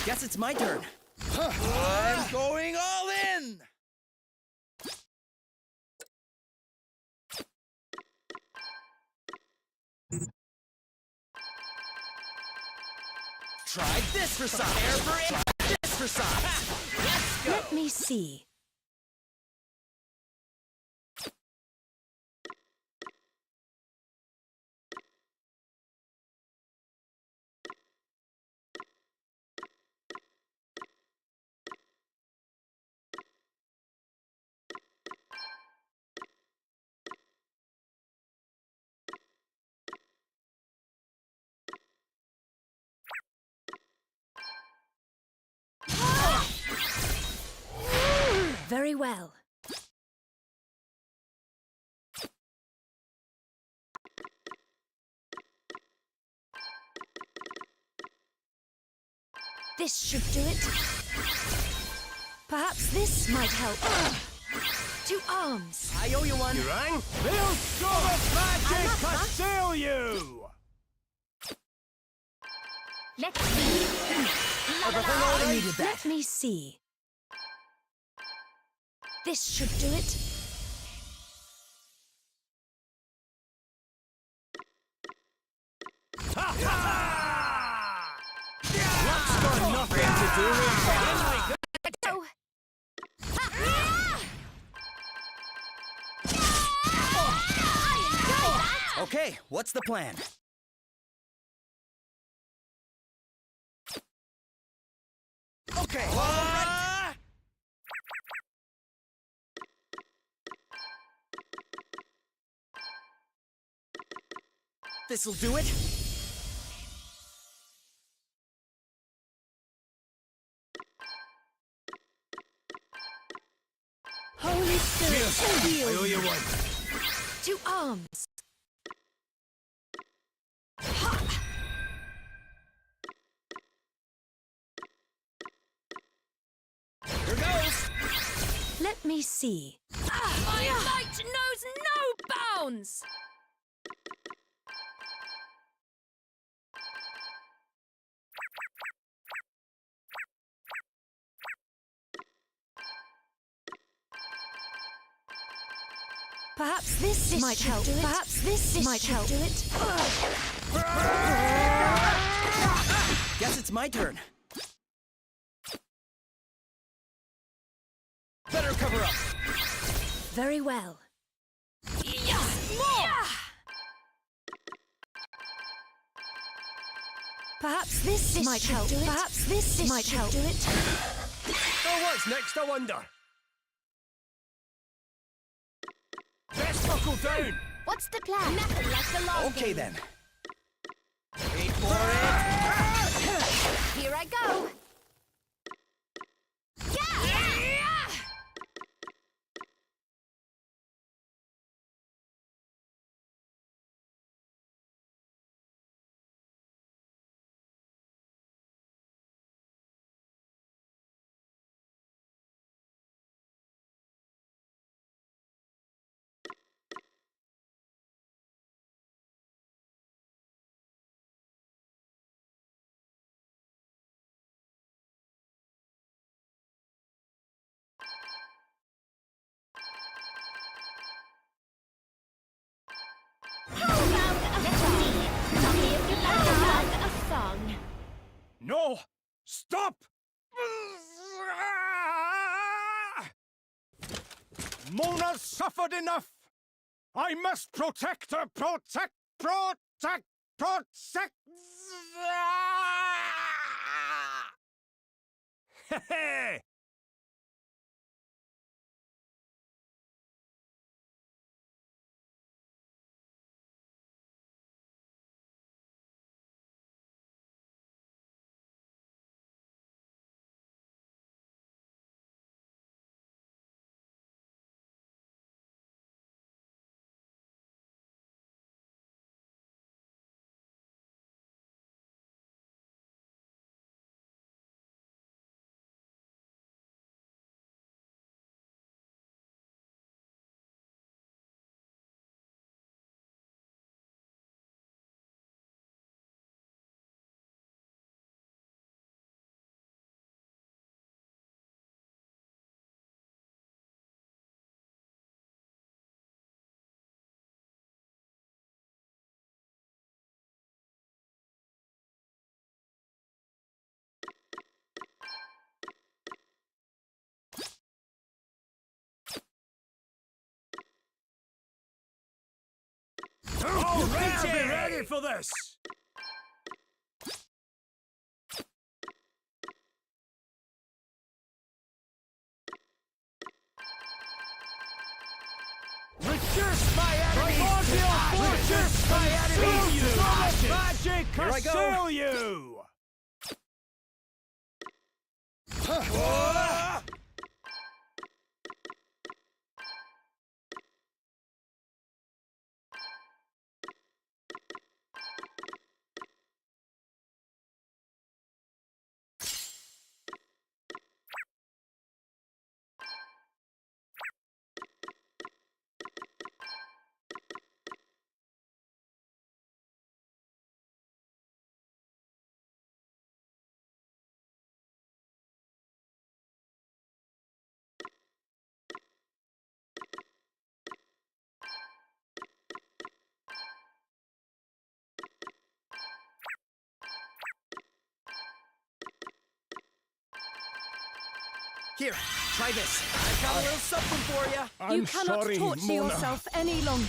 Guess it's my turn. I'm going all in. Try this for size. Try this for size. Let's go. Let me see. Very well. This should do it. Perhaps this might help. To arms. I owe you one. You rang? They'll show of magic assail you! Let's see. I needed that. Let me see. This should do it. Ha ha! That's got nothing to do with that. Go. Okay, what's the plan? Okay. This'll do it. Holy Spirit, heal. I owe you one. To arms. Here goes. Let me see. My might knows no bounds. Perhaps this might help. Perhaps this might help. Do it. Guess it's my turn. Better cover up. Very well. Perhaps this might help. Perhaps this might help. Do it. Oh, what's next, I wonder? Best buckle down! What's the plan? Nothing like the long Okay game. then. Wait for it! Here I go. A song. No! Stop! Mona's suffered enough! I must protect her! Protect! Hey! Oh, be ready for this! Reduce my enemy! Primordial forces! My enemy! Magic Here I go. assail you! Here, try this. I've got a little something for you. You I'm cannot sorry, torture Mona. yourself any longer.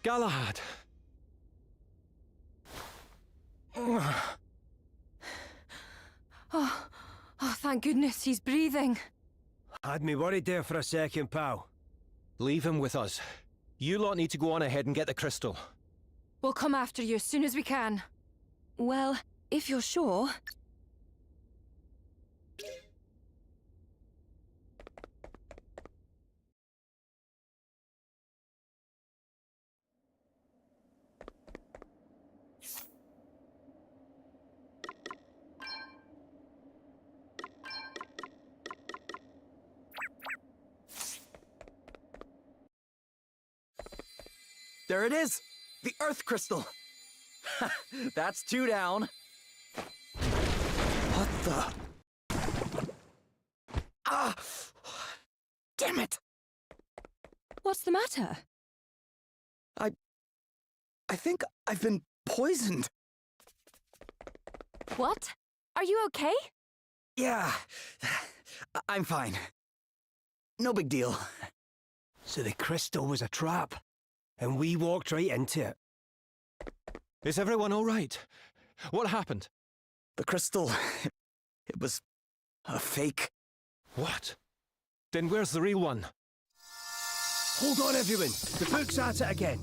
Galahad! Oh, thank goodness he's breathing. Had me worried there for a second, pal. Leave him with us. You lot need to go on ahead and get the crystal. We'll come after you as soon as we can. Well, if you're sure. There it is! The Earth Crystal! That's 2 down. What the? Ah! Damn it! What's the matter? I think I've been poisoned. What? Are you okay? Yeah, I'm fine. No big deal. So the crystal was a trap, and we walked right into it. Is everyone all right? What happened? The crystal, it was a fake. What? Then where's the real one? Hold on, everyone. The book's at it again.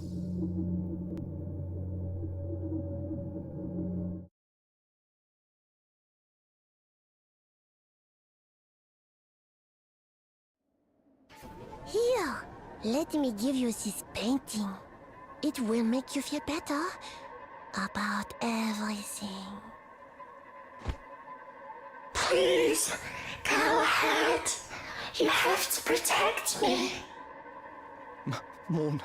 Here, let me give you this painting. It will make you feel better about everything. Please, go ahead. You have to protect me. Mona,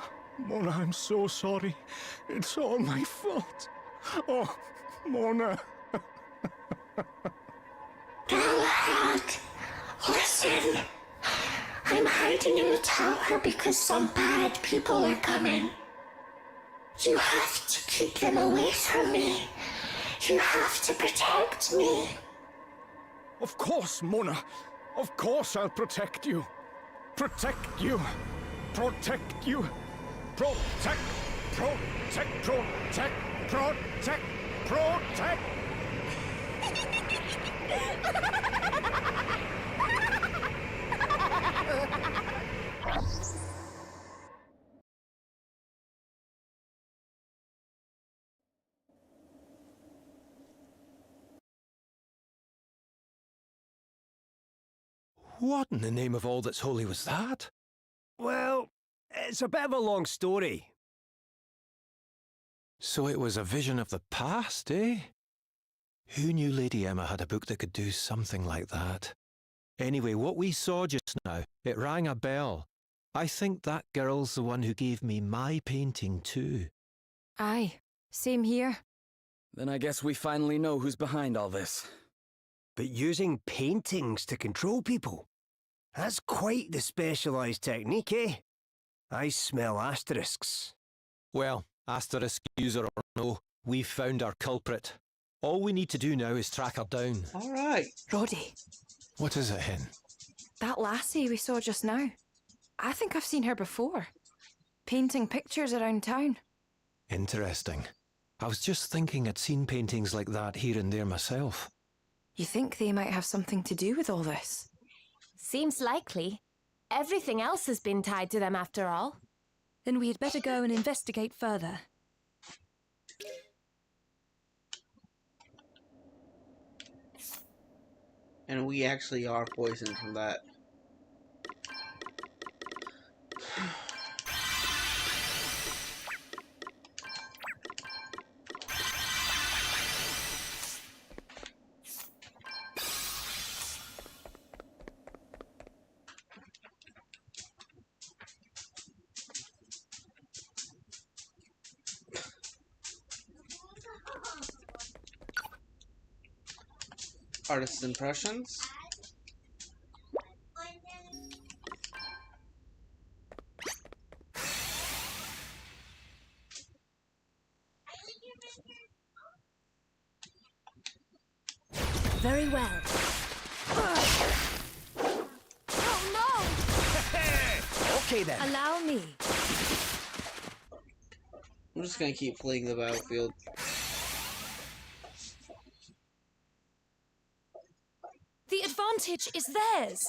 I'm so sorry. It's all my fault. Oh, Mona. Go ahead. Listen. I'm hiding in the tower because some bad people are coming. You have to keep them away from me. You have to protect me. Of course, Mona. Of course I'll protect you. Protect you. Protect you. Protect. Protect. Protect. Protect. Protect. What in the name of all that's holy was that? Well, it's a bit of a long story. So it was a vision of the past, eh? Who knew Lady Emma had a book that could do something like that? Anyway, what we saw just now, it rang a bell. I think that girl's the one who gave me my painting too. Aye, same here. Then I guess we finally know who's behind all this. But using paintings to control people? That's quite the specialised technique, eh? I smell asterisks. Well, asterisk user or no, we've found our culprit. All we need to do now is track her down. All right. Roddy, What is it, Hen? that lassie we saw just now. I think I've seen her before. Painting pictures around town. Interesting. I was just thinking I'd seen paintings like that here and there myself. You think they might have something to do with all this? Seems likely. Everything else has been tied to them after all. Then we had better go and investigate further. And we actually are poisoned from that. Artist's impressions. Very well. Oh no! Okay then. Allow me. I'm just gonna keep fleeing the battlefield. The advantage is theirs.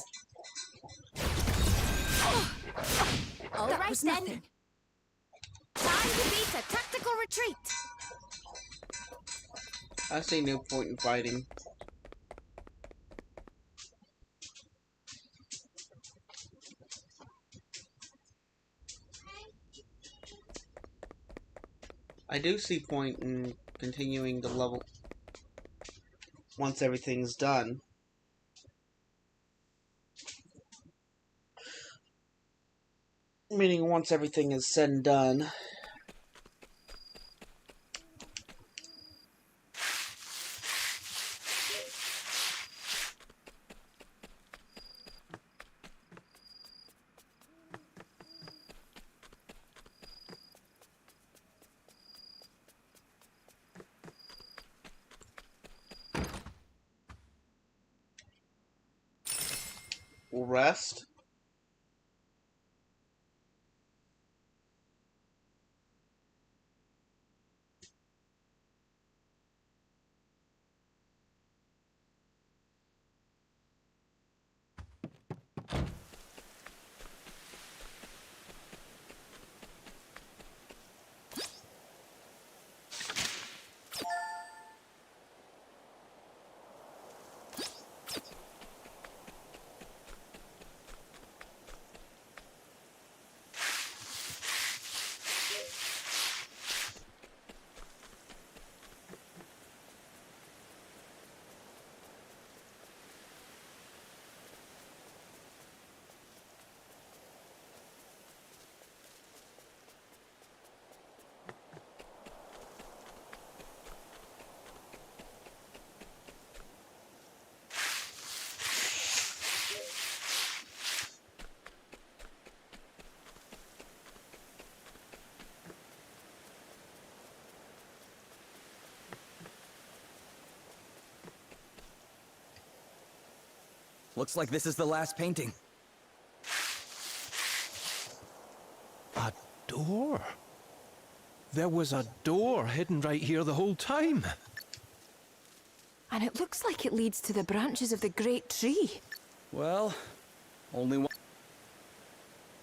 All That right was then. nothing. Time to beat a tactical retreat. I see no point in fighting. I do see point in continuing the level once everything's done. Meaning once everything is said and done. We'll rest. Looks like this is the last painting. A door? There was a door hidden right here the whole time. And it looks like it leads to the branches of the great tree. Well, only one.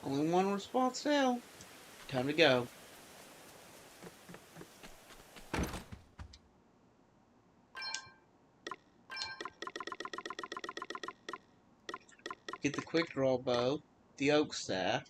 Only one response now. Time to go. Get the quick draw bow, the oak staff.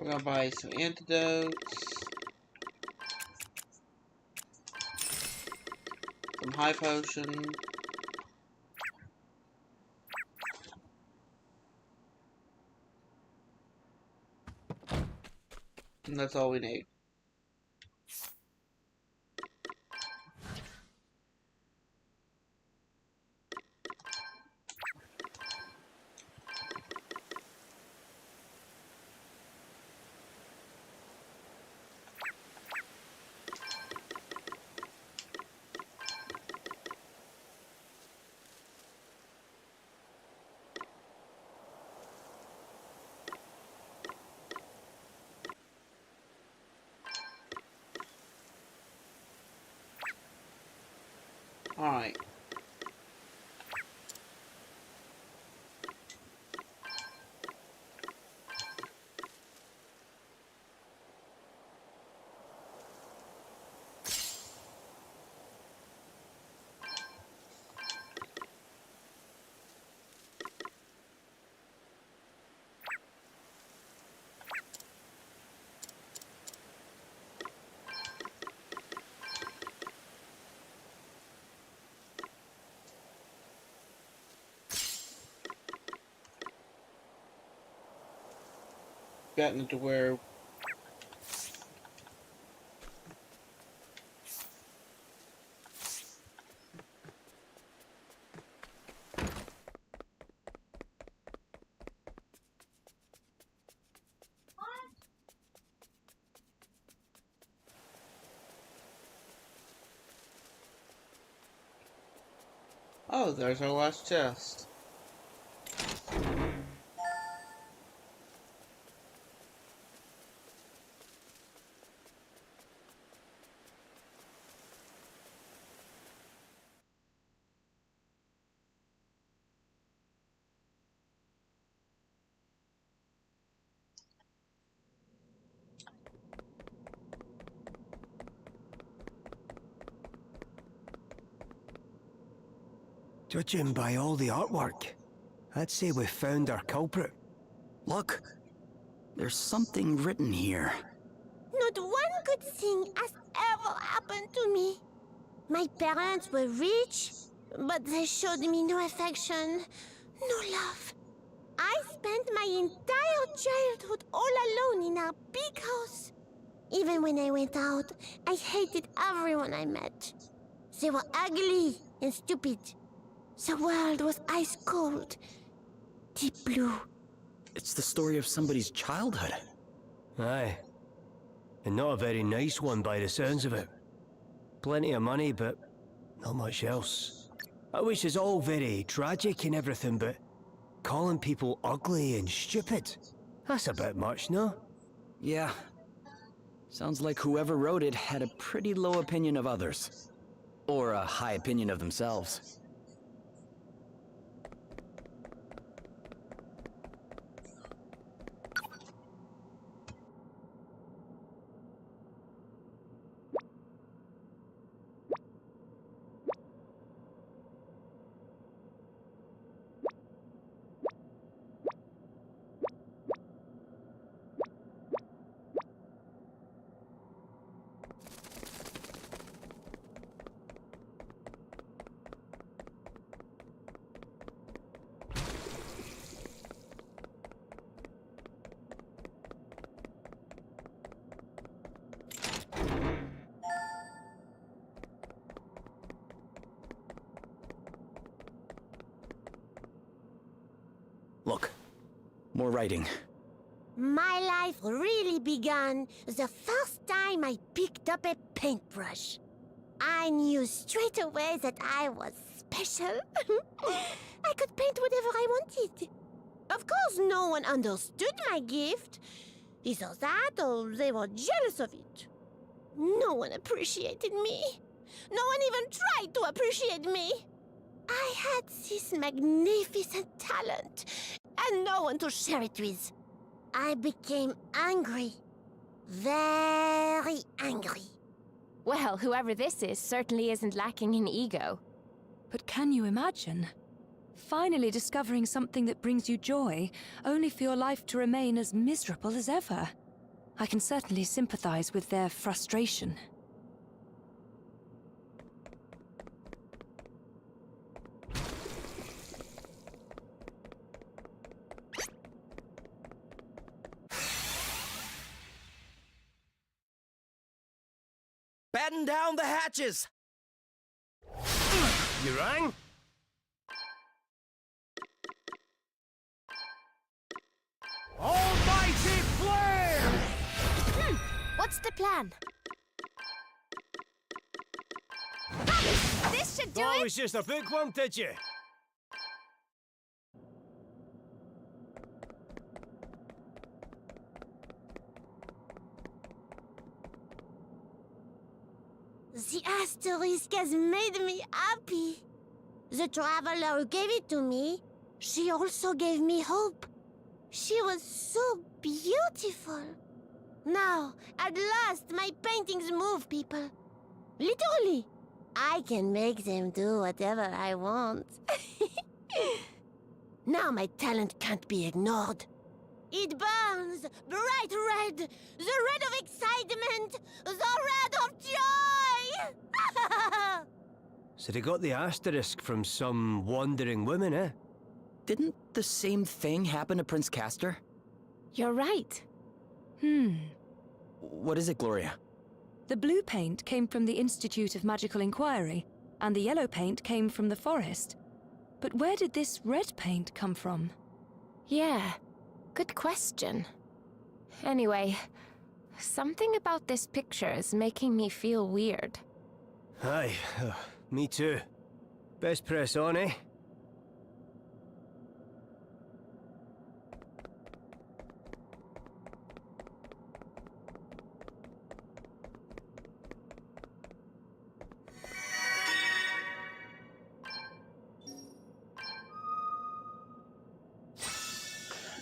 We're gonna buy some antidotes. Some high potion. And that's all we need. Alright. Gotten to where oh, there's our last chest. Judging by all the artwork, I'd say we've found our culprit. Look, there's something written here. Not one good thing has ever happened to me. My parents were rich, but they showed me no affection, no love. I spent my entire childhood all alone in our big house. Even when I went out, I hated everyone I met. They were ugly and stupid. The world was ice cold, deep blue. It's the story of somebody's childhood. Aye. And not a very nice one by the sounds of it. Plenty of money, but not much else. Which is all very tragic and everything, but calling people ugly and stupid, that's a bit much, no? Yeah. Sounds like whoever wrote it had a pretty low opinion of others. Or a high opinion of themselves. Look, more writing. My life really began the first time I picked up a paintbrush. I knew straight away that I was special. I could paint whatever I wanted. Of course, no one understood my gift. Either that or they were jealous of it. No one appreciated me. No one even tried to appreciate me. I had this magnificent talent, and no one to share it with. I became angry. Very angry. Well, whoever this is certainly isn't lacking in ego. But can you imagine? Finally discovering something that brings you joy, only for your life to remain as miserable as ever. I can certainly sympathize with their frustration. Batten down the hatches! You rang? Almighty flame! What's the plan? This should do Thought it it! was just a bookworm, did you? The asterisk has made me happy. The traveler gave it to me. She also gave me hope. She was so beautiful. Now, at last, my paintings move people. Literally. I can make them do whatever I want. Now my talent can't be ignored. It burns bright red, the red of excitement, the red of joy! So they got the asterisk from some wandering woman, eh? Didn't the same thing happen to Prince Castor? You're right. What is it, Gloria? The blue paint came from the Institute of Magical Inquiry, and the yellow paint came from the forest. But where did this red paint come from? Yeah, good question. Anyway, something about this picture is making me feel weird. Aye, me too. Best press on, eh?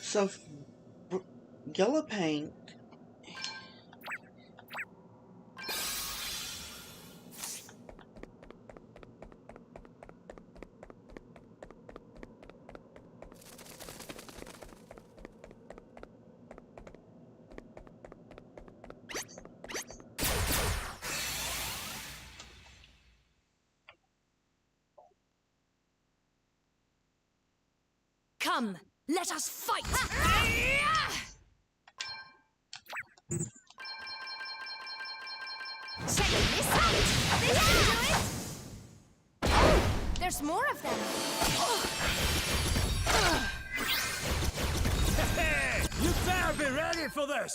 So, yellow paint. Come, let us fight! Check this out! This should do it! Oh, there's more of them! You better be ready for this!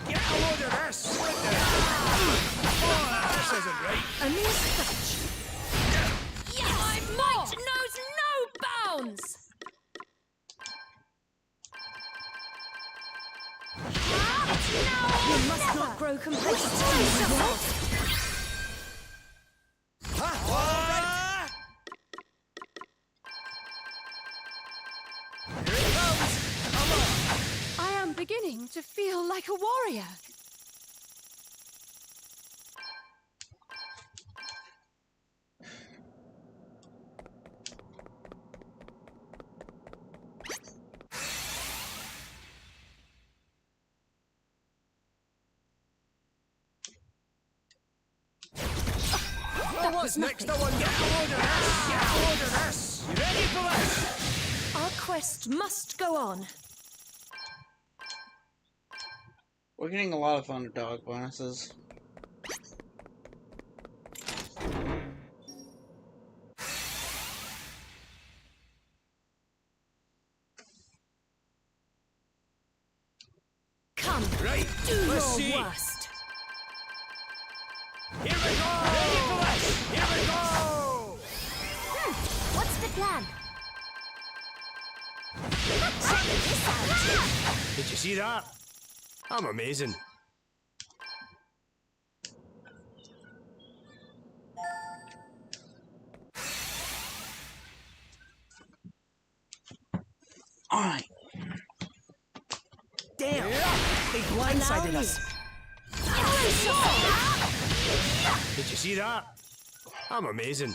Get a load of this! Oh, this isn't right. A mere scratch. My might knows no bounds! You must not grow complacent. I am beginning to feel like a warrior. What's next? I want to get a load of this! Get a load of this! You ready for this? Our quest must go on. We're getting a lot of underdog bonuses. Come, Right, do let's your see. worst. Here we go! Ready for this? Here we go! What's the plan? Did you see that? I'm amazing. Alright. Damn! They blindsided us. Did you see that? I'm amazing.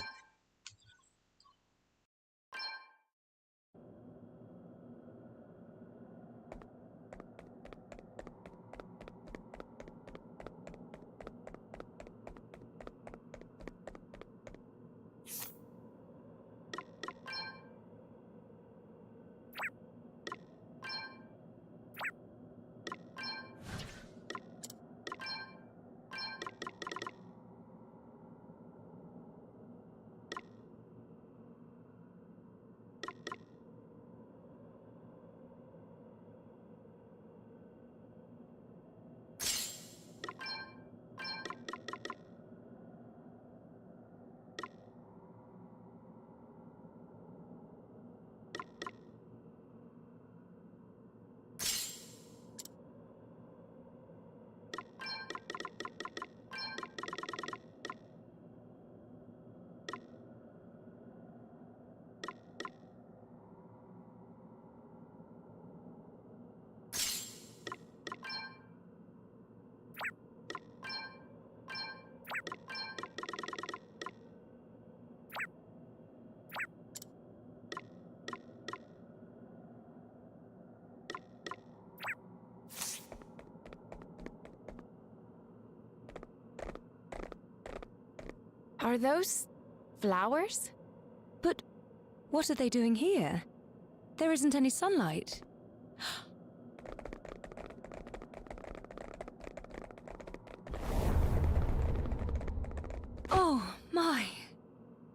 Are those flowers? But what are they doing here? There isn't any sunlight. Oh, my.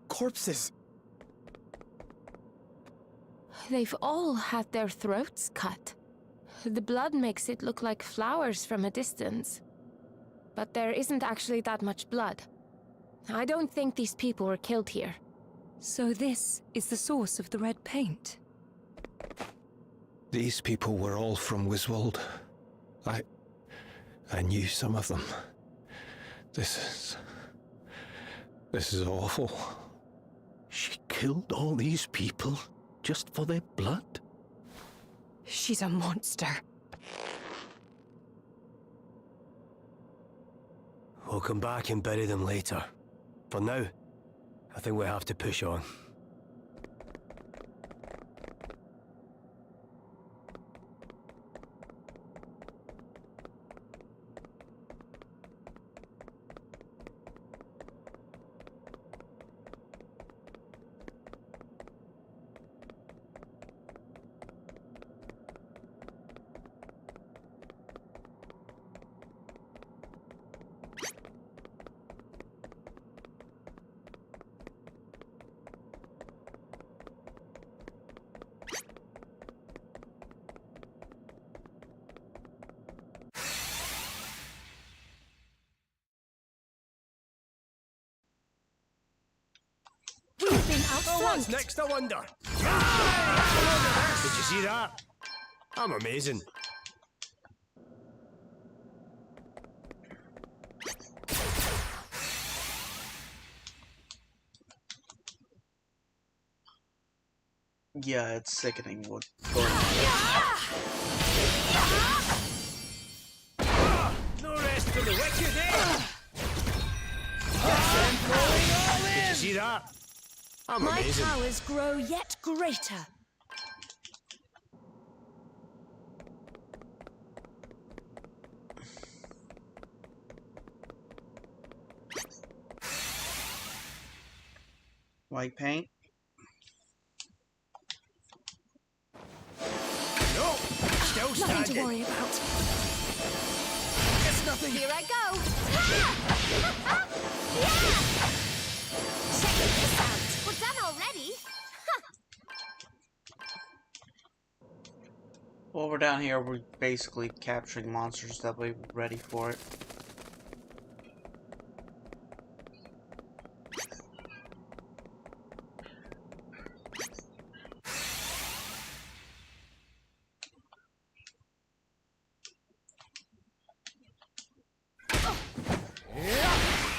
Corpses. They've all had their throats cut. The blood makes it look like flowers from a distance. But there isn't actually that much blood. I don't think these people were killed here. So this is the source of the red paint. These people were all from Wiswald. I knew some of them. This is awful. She killed all these people just for their blood? She's a monster. We'll come back and bury them later. For now, I think we have to push on. Out What's next, I wonder? Did you see that? I'm amazing. Yeah, it's sickening what's going on. No rest for the wicked, eh? Did you see that? I'm My amazing. powers grow yet greater. White paint. No, still Nothing standing. to worry about. It's nothing. Here I go! Yeah! Check this out! We're done already? While we're down here, we're basically capturing monsters that we're ready for it.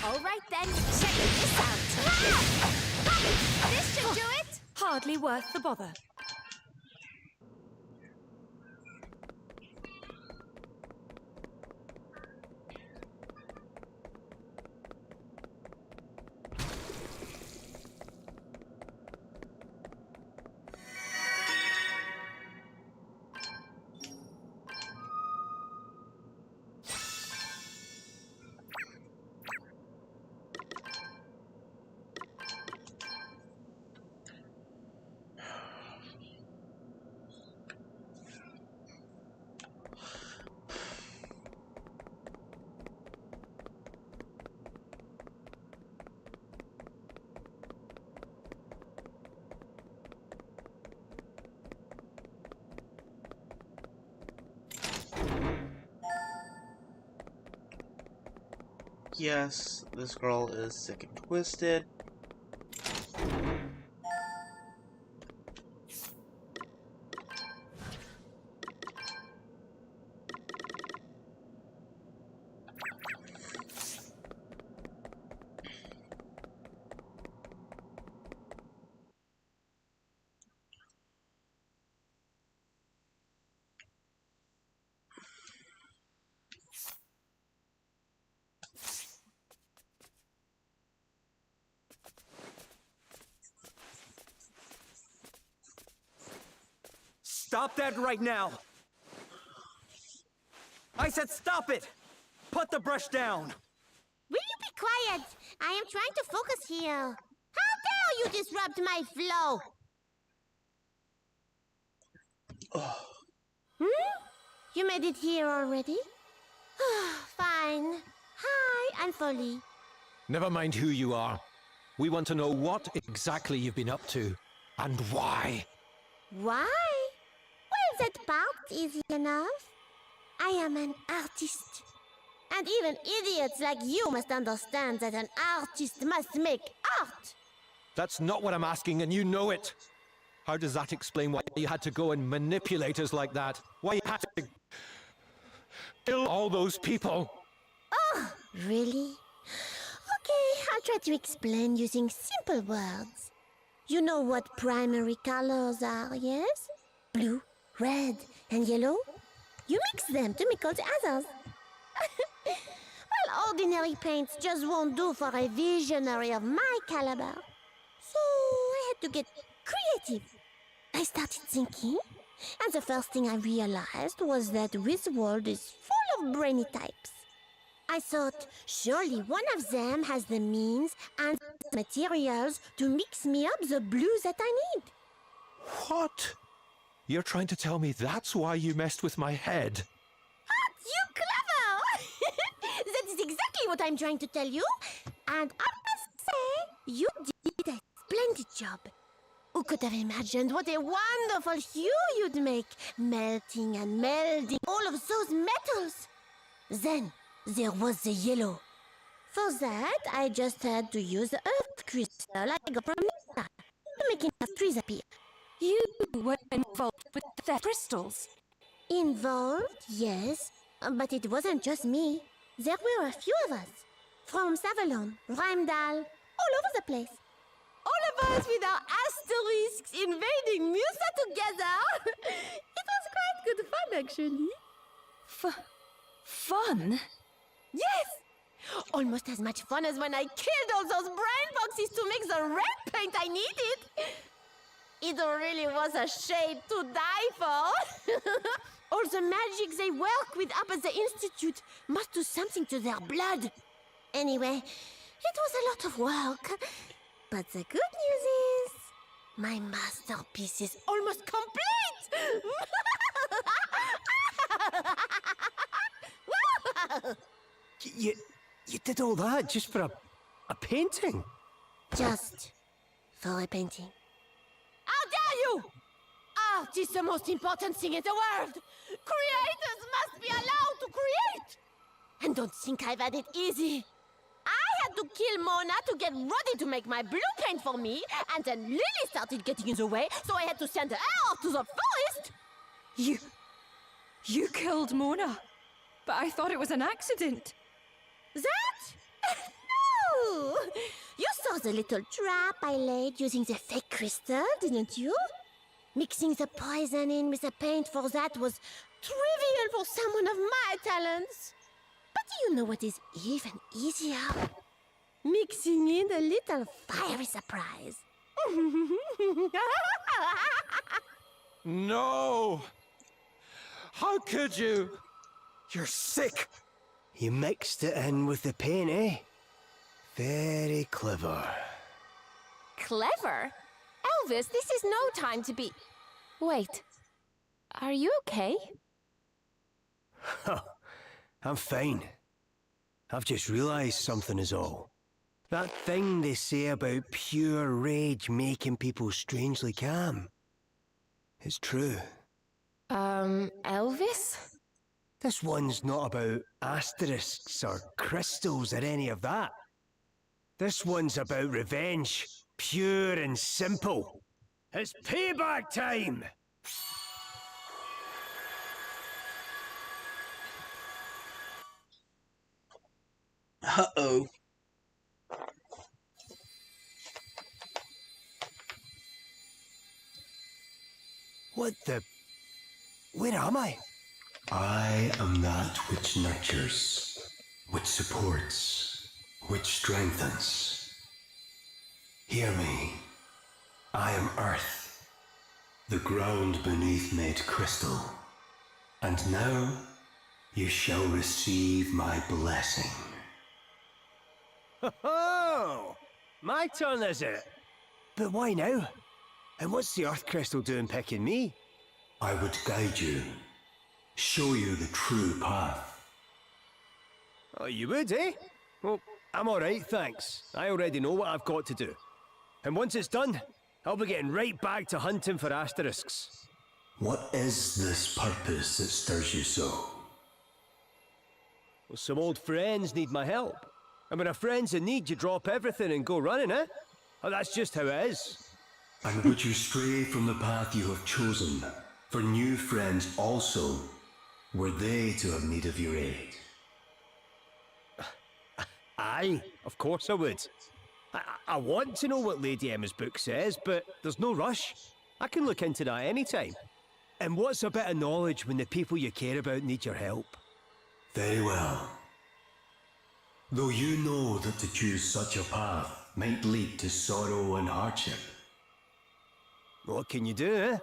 Alright then, check this out! This should do it! Hardly worth the bother. Yes, this girl is sick and twisted. Stop that right now! I said stop it! Put the brush down! Will you be quiet? I am trying to focus here. How dare you disrupt my flow? You made it here already? Fine. Hi, I'm Folly. Never mind who you are. We want to know what exactly you've been up to, and why. Why? Well, that part's easy enough. I am an artist. And even idiots like you must understand that an artist must make art. That's not what I'm asking, and you know it. How does that explain why you had to go and manipulate us like that? Why you had to kill all those people? Oh, really? Okay, I'll try to explain using simple words. You know what primary colors are, yes? Blue, red, and yellow? You mix them to make all the others. Well, ordinary paints just won't do for a visionary of my caliber. So I had to get creative. I started thinking, and the first thing I realized was that Wiswald is full of brainy types. I thought, surely one of them has the means and the materials to mix me up the blues that I need. What? You're trying to tell me that's why you messed with my head? You clever! That is exactly what I'm trying to tell you. And I must say, you did a splendid job. Who could have imagined what a wonderful hue you'd make, melting and melding all of those metals? Then there was the yellow. For that, I just had to use the earth crystal I got from Nina to make enough trees appear. You were involved with their crystals. Involved, yes, but it wasn't just me. There were a few of us. From Savalon, Rheimdall, all over the place. All of us with our asterisks invading Musa together. It was quite good fun, actually. Fun? Yes! Almost as much fun as when I killed all those brain boxes to make the red paint I needed. It really was a shade to die for. All the magic they work with up at the Institute must do something to their blood. Anyway, it was a lot of work. But the good news is, my masterpiece is almost complete! You did all that just for a painting? Just for a painting. How dare you! Art is the most important thing in the world! Creators must be allowed to create! And don't think I've had it easy. I had to kill Mona to get ready to make my blue paint for me, and then Lily started getting in the way, so I had to send her out to the forest! You killed Mona, but I thought it was an accident. That? No! You saw the little trap I laid using the fake crystal, didn't you? Mixing the poison in with the paint for that was trivial for someone of my talents. But do you know what is even easier? Mixing in a little fiery surprise. No! How could you? You're sick! You mixed it in with the paint, eh? Very clever. Clever? Elvis, this is no time to be... Wait. Are you okay? I'm fine. I've just realised something is all. That thing they say about pure rage making people strangely calm. It's true. Elvis? This one's not about asterisks or crystals or any of that. This one's about revenge, pure and simple. It's payback time! Uh-oh. What the... Where am I? I am that which nurtures, which supports, which strengthens. Hear me. I am earth, the ground beneath made crystal. And now you shall receive my blessing. Oh, my turn, is it? But why now? And what's the Earth Crystal doing picking me? I would guide you, show you the true path. Oh, you would, eh? Well, I'm alright, thanks. I already know what I've got to do. And once it's done, I'll be getting right back to hunting for asterisks. What is this purpose that stirs you so? Well, some old friends need my help. And when a friend's in need, you drop everything and go running, eh? Oh, that's just how it is. And would you stray from the path you have chosen for new friends also, were they to have need of your aid? Aye, of course I would. I want to know what Lady Emma's book says, but there's no rush. I can look into that any time. And what's a bit of knowledge when the people you care about need your help? Very well. Though you know that to choose such a path might lead to sorrow and hardship. What can you do, eh?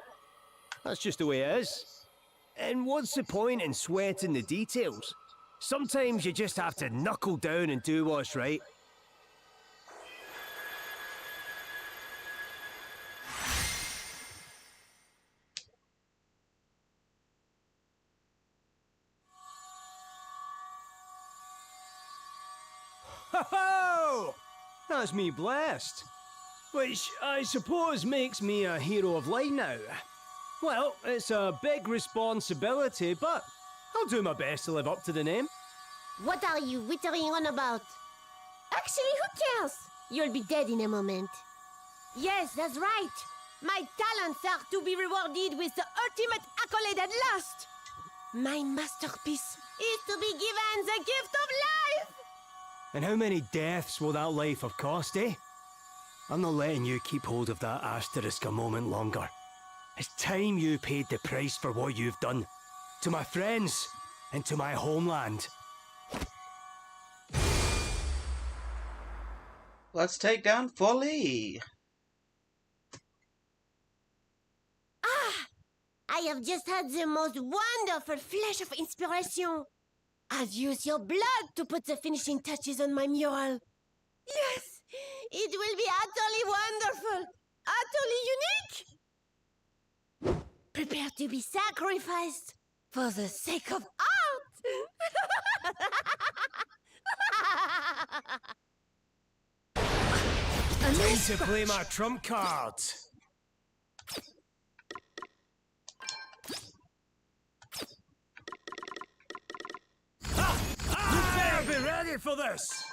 That's just the way it is. And what's the point in sweating the details? Sometimes you just have to knuckle down and do what's right. Ho-ho! That's me blessed. Which I suppose makes me a hero of light now. Well, it's a big responsibility, but I'll do my best to live up to the name. What are you wittering on about? Actually, who cares? You'll be dead in a moment. Yes, that's right. My talents are to be rewarded with the ultimate accolade at last. My masterpiece is to be given the gift of life. And how many deaths will that life have cost, eh? I'm not letting you keep hold of that asterisk a moment longer. It's time you paid the price for what you've done. To my friends and to my homeland. Let's take down Folly. I have just had the most wonderful flash of inspiration. I've used your blood to put the finishing touches on my mural. Yes, it will be utterly wonderful, utterly unique. Prepare to be sacrificed for the sake of art. Time to play my trump card. You better be ready for this!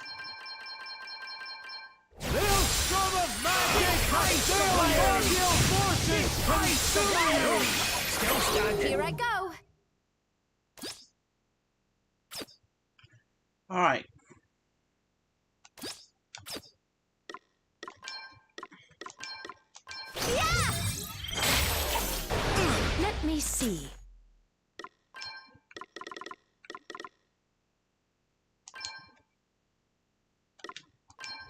Maelstrom of magic! Primordial forces! Consume! Still standing. Here I go. Alright. Let me see.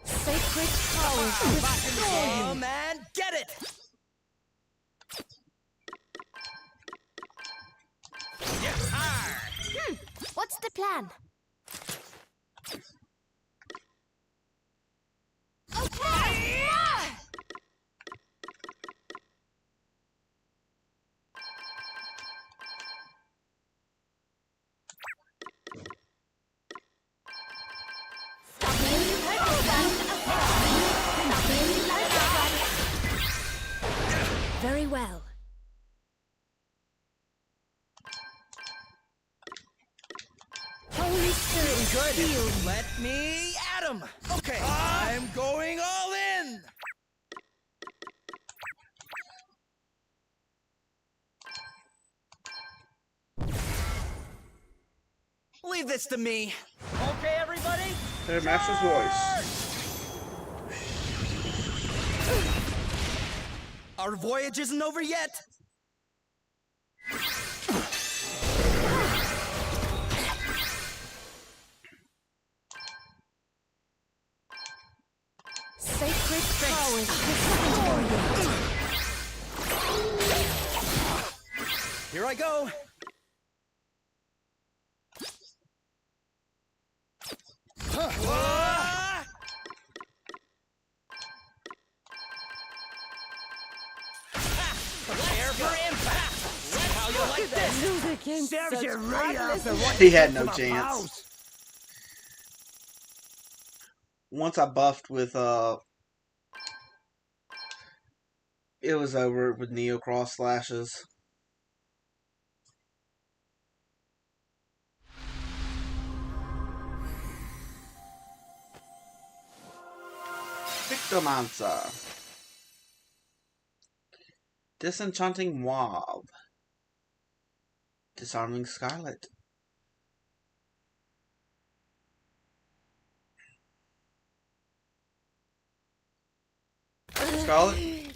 Sacred powers restore you. man, get it! What's the plan? Okay! Very well. Holy Spirit, heal. Let me at him! Okay, I'm going all in! Leave this to me. Okay, everybody? Their master's voice. Our voyage isn't over yet. Sacred powers restore you. Here I go. lose against serves you right after what He had you did no to my chance. pals. Once I buffed with it was over with Neo Cross Slashes. Victomancer. Disenchanting Mob. Disarming Scarlet.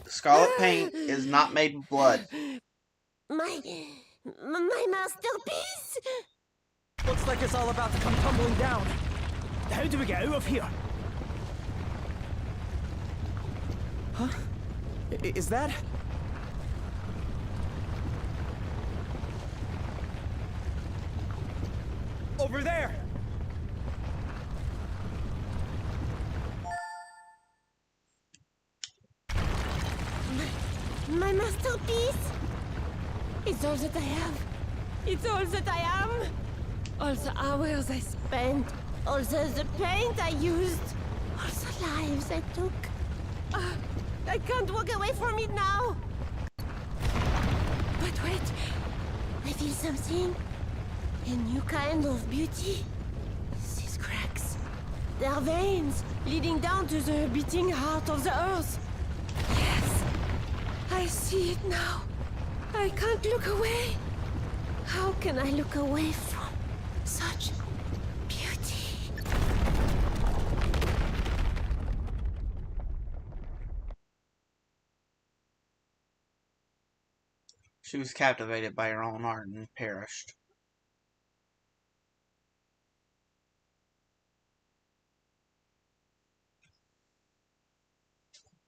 Scarlet paint is not made with blood. My masterpiece! Looks like it's all about to come tumbling down. How do we get out of here? Huh? Is that? Over there! My masterpiece! It's all that I have. It's all that I am. All the hours I spent. All the paint I used. All the lives I took. I can't walk away from it now. But wait. I feel something. A new kind of beauty. These cracks. They're veins leading down to the beating heart of the earth. Yes. I see it now. I can't look away. How can I look away from such beauty? She was captivated by her own art and perished.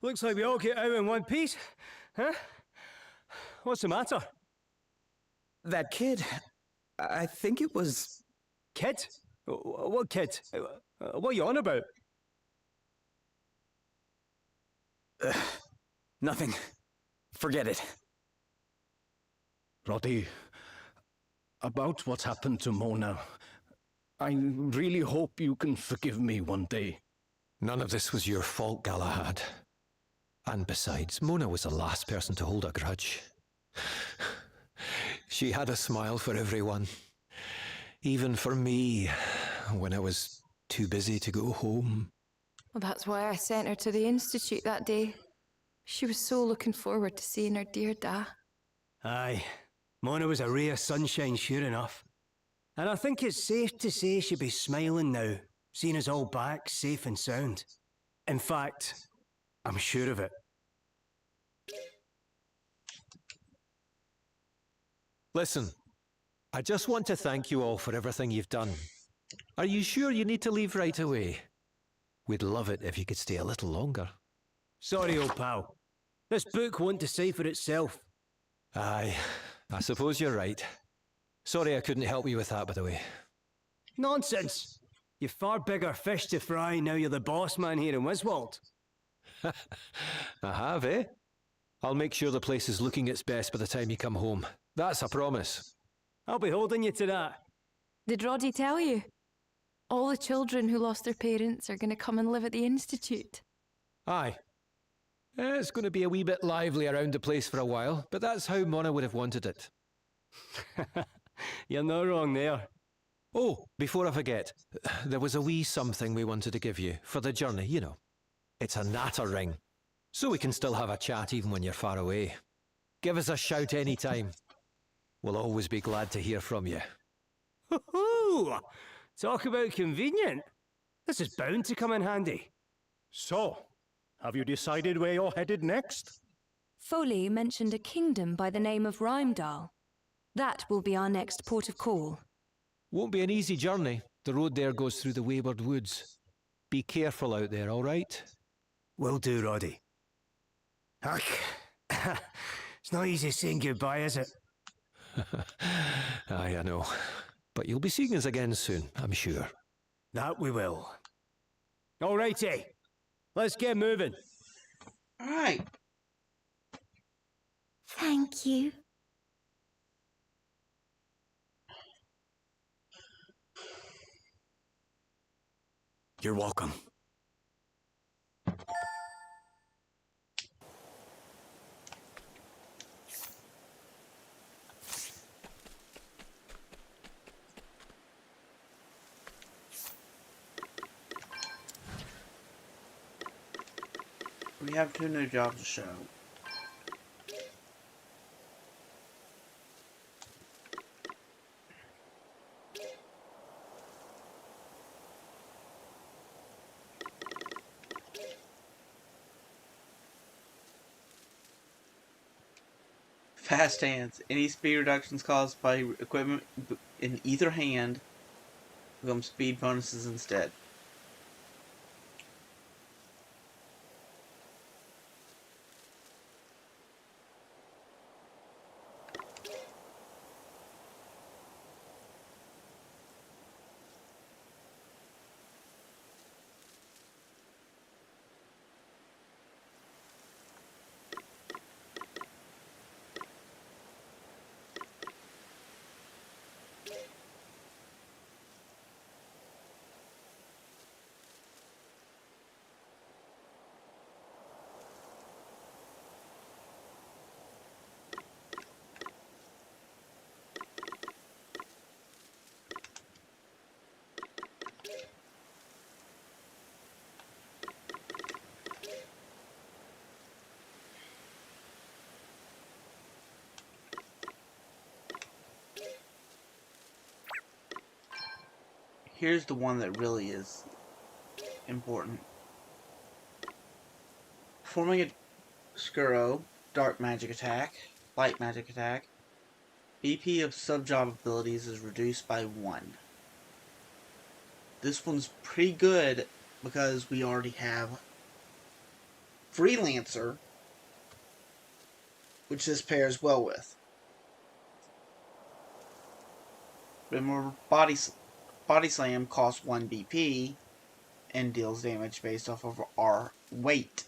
Looks like we all get out in one piece. Huh? What's the matter? That kid. I think it was. Kid? What kid? What are you on about? Nothing. Forget it. Roddy, about what happened to Mona, I really hope you can forgive me one day. None of this was your fault, Galahad. And besides, Mona was the last person to hold a grudge. She had a smile for everyone. Even for me, when I was too busy to go home. Well, that's why I sent her to the Institute that day. She was so looking forward to seeing her dear Da. Aye, Mona was a ray of sunshine, sure enough. And I think it's safe to say she'd be smiling now, seeing us all back, safe and sound. In fact, I'm sure of it. Listen, I just want to thank you all for everything you've done. Are you sure you need to leave right away? We'd love it if you could stay a little longer. Sorry, old pal. This book won't decipher itself. Aye, I suppose you're right. Sorry I couldn't help you with that, by the way. Nonsense! You've far bigger fish to fry now you're the boss man here in Wiswald. I have, eh? I'll make sure the place is looking its best by the time you come home. That's a promise. I'll be holding you to that. Did Roddy tell you? All the children who lost their parents are going to come and live at the Institute. Aye. It's going to be a wee bit lively around the place for a while, but that's how Mona would have wanted it. You're not wrong there. Oh, before I forget, there was a wee something we wanted to give you for the journey, you know. It's a natter ring, so we can still have a chat even when you're far away. Give us a shout any time. We'll always be glad to hear from you. Hoo-hoo! Talk about convenient. This is bound to come in handy. So, have you decided where you're headed next? Foley mentioned a kingdom by the name of Rymdal. That will be our next port of call. Won't be an easy journey. The road there goes through the wayward woods. Be careful out there, all right? Will do, Roddy. Ugh. It's not easy saying goodbye, is it? Aye, I know. But you'll be seeing us again soon, I'm sure. That we will. All righty. Let's get moving. All right. Thank you. You're welcome. We have 2 new jobs to show. Fast hands. Any speed reductions caused by equipment in either hand become speed bonuses instead. Here's the one that really is important. Performing a Skuro, dark magic attack, light magic attack, BP of sub-job abilities is reduced by 1. This one's pretty good because we already have Freelancer, which this pairs well with. Remember, Body Slam costs 1 BP and deals damage based off of our weight.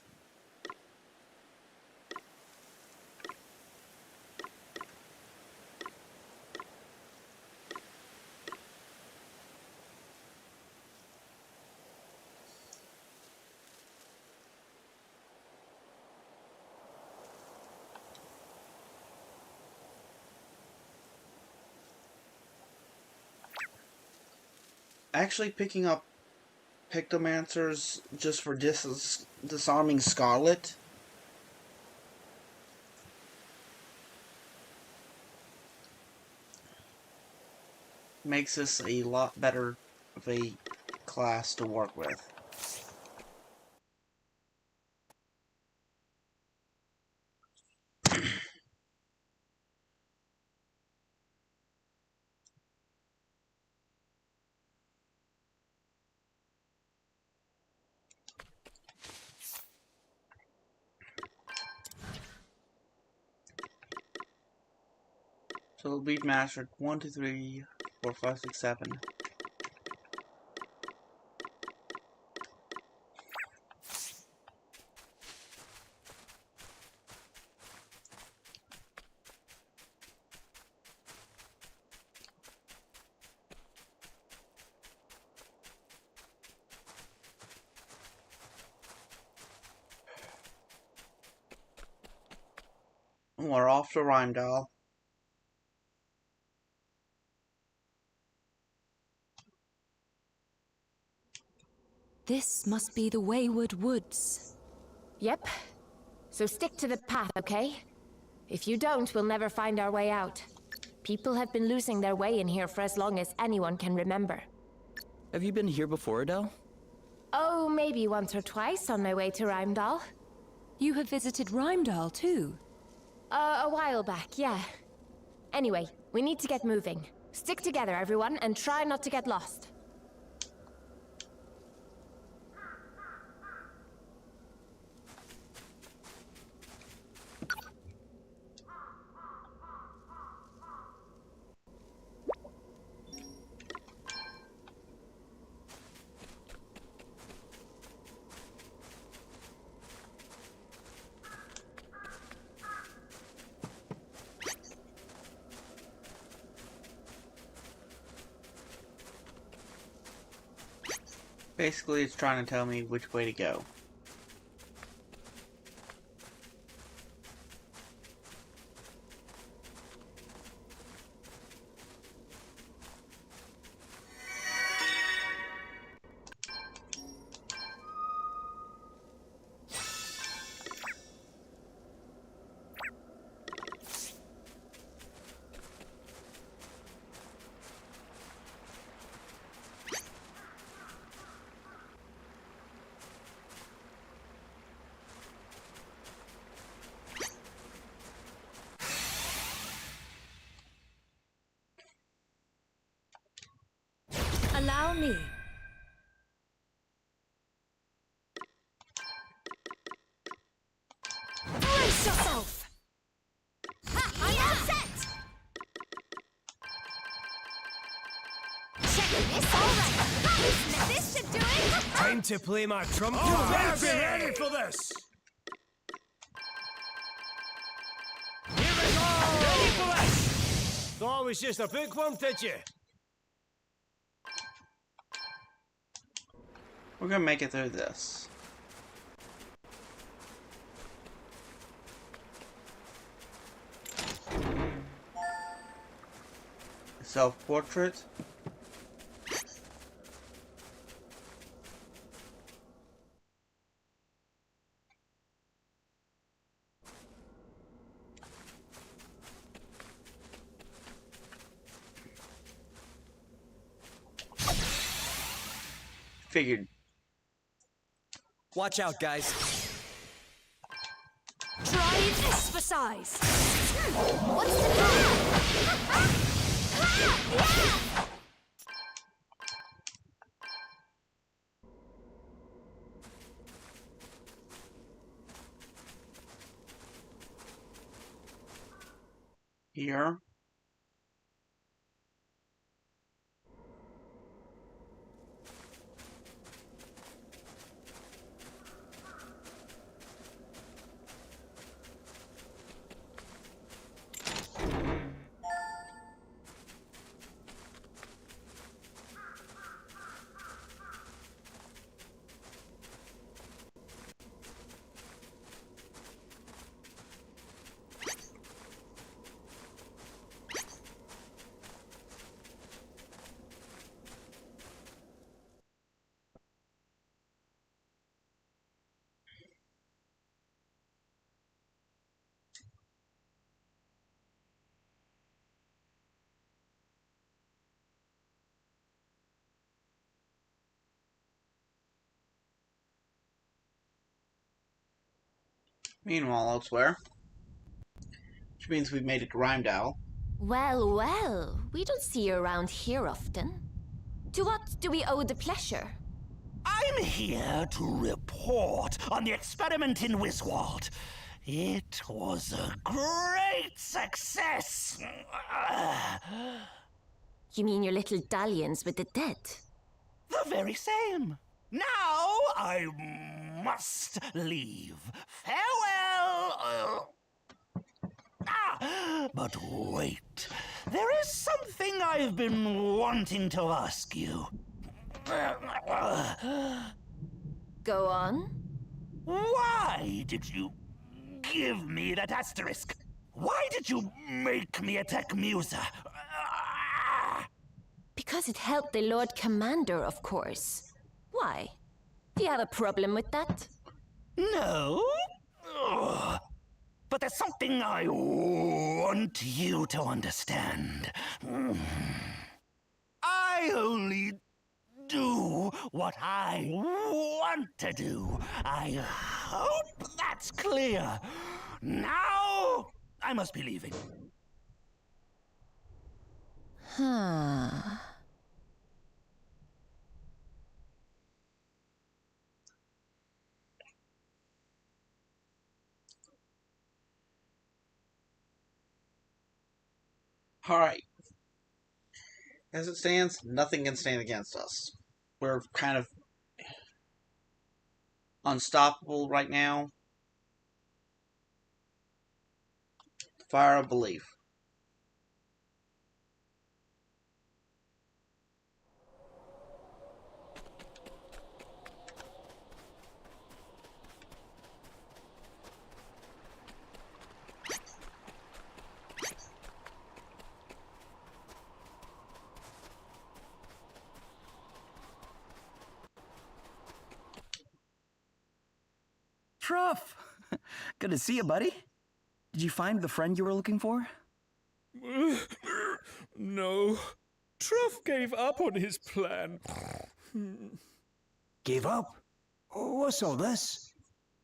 Actually, picking up Pictomancers just for disarming Scarlet makes this a lot better of a class to work with. So we've mastered 1, 2, 3, 4, 5, 6, 7. We're off to Rheimdall. This must be the Wayward Woods. Yep. So stick to the path, okay? If you don't, we'll never find our way out. People have been losing their way in here for as long as anyone can remember. Have you been here before, Adele? Oh, maybe once or twice on my way to Rheimdall. You have visited Rheimdall too? A while back, yeah. Anyway, we need to get moving. Stick together, everyone, and try not to get lost. Basically, it's trying to tell me which way to go. Allow me. Brace yourself! I'm all set! Check this, all right. This should do it! Time to play my trump Be card. ready for this! Here we go! Ready for this! Thought it was just a bookworm, did you? We're gonna make it through this. Self-portrait. Figured. Watch out, guys. Try this for size. What's the plan? Here. Meanwhile, elsewhere. Which means we've made it to Rymedale. Well, well, we don't see you around here often. To what do we owe the pleasure? I'm here to report on the experiment in Wiswald. It was a great success. You mean your little dalliance with the dead? The very same. Now I must leave. Farewell. But wait. There is something I've been wanting to ask you. Go on. Why did you give me that asterisk? Why did you make me attack Musa? Because it helped the Lord Commander, of course. Why? Do you have a problem with that? No. Ugh. But there's something I want you to understand. I only do what I want to do. I hope that's clear. Now, I must be leaving. Huh. Alright. As it stands, nothing can stand against us. We're kind of unstoppable right now. Fire of belief. Truff! Good to see you, buddy. Did you find the friend you were looking for? No. Truff gave up on his plan. Gave up? Oh, what's all this?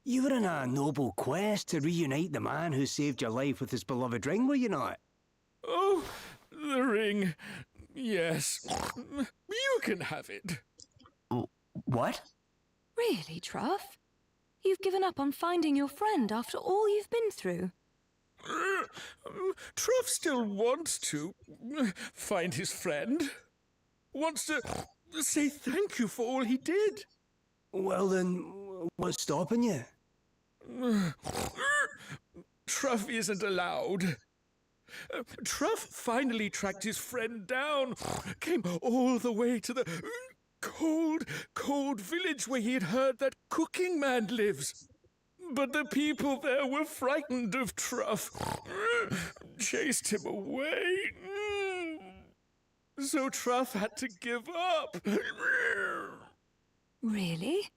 You were on a noble quest to reunite the man who saved your life with his beloved ring, were you not? Oh, the ring. Yes. You can have it. What? Really, Truff? You've given up on finding your friend after all you've been through? Truff still wants to find his friend. Wants to say thank you for all he did. Well then, what's stopping you? Truff isn't allowed. Truff finally tracked his friend down, came all the way to the cold village where he had heard that cooking man lives. But the people there were frightened of Truff, chased him away. So Truff had to give up. Really?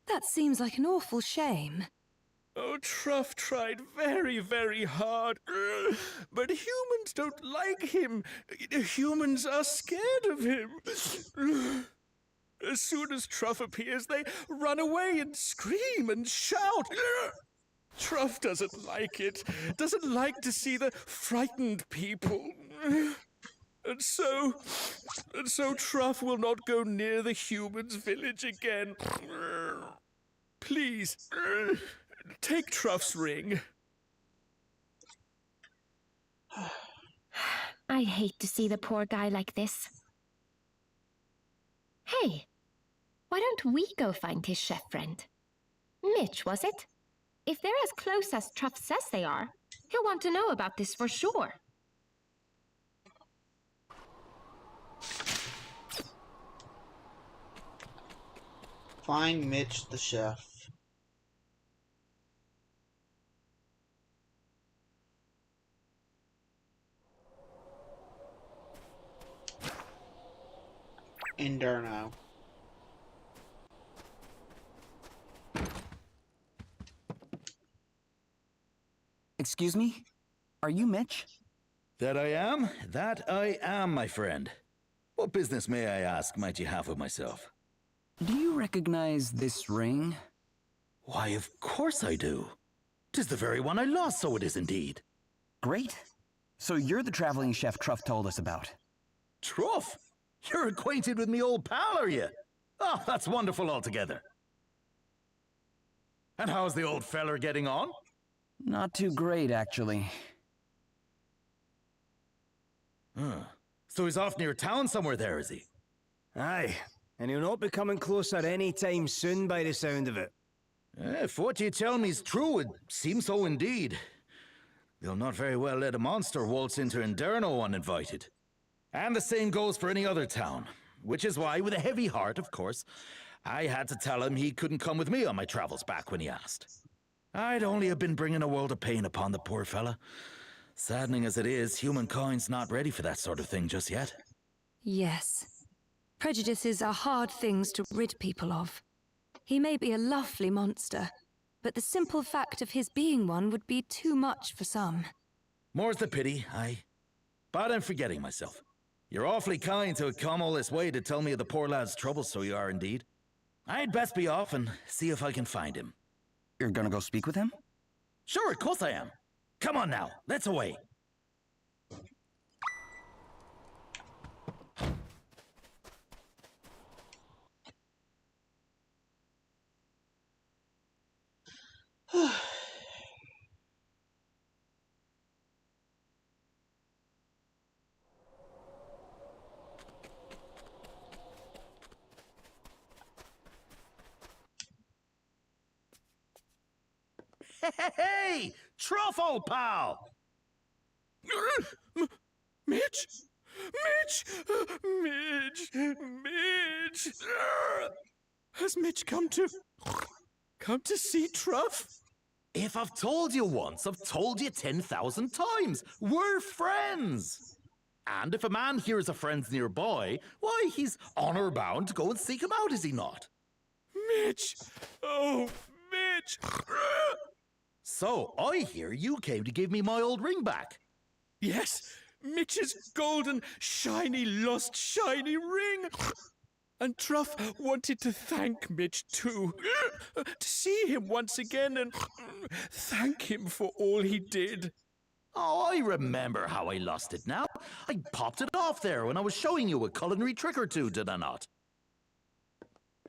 That seems like an awful shame. Oh, Truff tried very, very hard. But humans don't like him. Humans are scared of him. As soon as Truff appears, they run away and scream and shout. Truff doesn't like it. Doesn't like to see the frightened people. And so Truff will not go near the humans' village again. Please, take Truff's ring. I hate to see the poor guy like this. Hey, why don't we go find his chef friend? Mitch, was it? If they're as close as Truff says they are, he'll want to know about this for sure. Find Mitch the chef. In Durno. Excuse me? Are you Mitch? That I am? That I am, my friend. What business, may I ask, might you have with myself? Do you recognize this ring? Why, of course I do. 'Tis the very one I lost, so it is indeed. Great. So you're the traveling chef Truff told us about. Truff? You're acquainted with me old pal, are you? Oh, that's wonderful altogether. And how's the old feller getting on? Not too great, actually. So he's off near town somewhere there, is he? Aye, and he'll not be coming closer any time soon by the sound of it. If what you tell me's true, it seems so indeed. They'll not very well let a monster waltz into Inderno uninvited. And the same goes for any other town. Which is why, with a heavy heart, of course, I had to tell him he couldn't come with me on my travels back when he asked. I'd only have been bringing a world of pain upon the poor fella. Saddening as it is, humankind's not ready for that sort of thing just yet. Yes. Prejudices are hard things to rid people of. He may be a lovely monster, but the simple fact of his being one would be too much for some. More's the pity, aye. But I'm forgetting myself. You're awfully kind to have come all this way to tell me of the poor lad's troubles, so you are indeed. I'd best be off and see if I can find him. You're gonna go speak with him? Sure, of course I am. Come on now, let's away. Hey! Truffle, pal! Mitch! Mitch! Mitch! Has Mitch come to see Truff? If I've told you once, I've told you 10,000 times. We're friends! And if a man hears a friend's nearby, why, he's honor bound to go and seek him out, is he not? Mitch! Oh, Mitch! So, I hear you came to give me my old ring back. Yes, Mitch's golden, shiny, lost shiny ring. And Truff wanted to thank Mitch too. To see him once again and thank him for all he did. Oh, I remember how I lost it now. I popped it off there when I was showing you a culinary trick or two, did I not?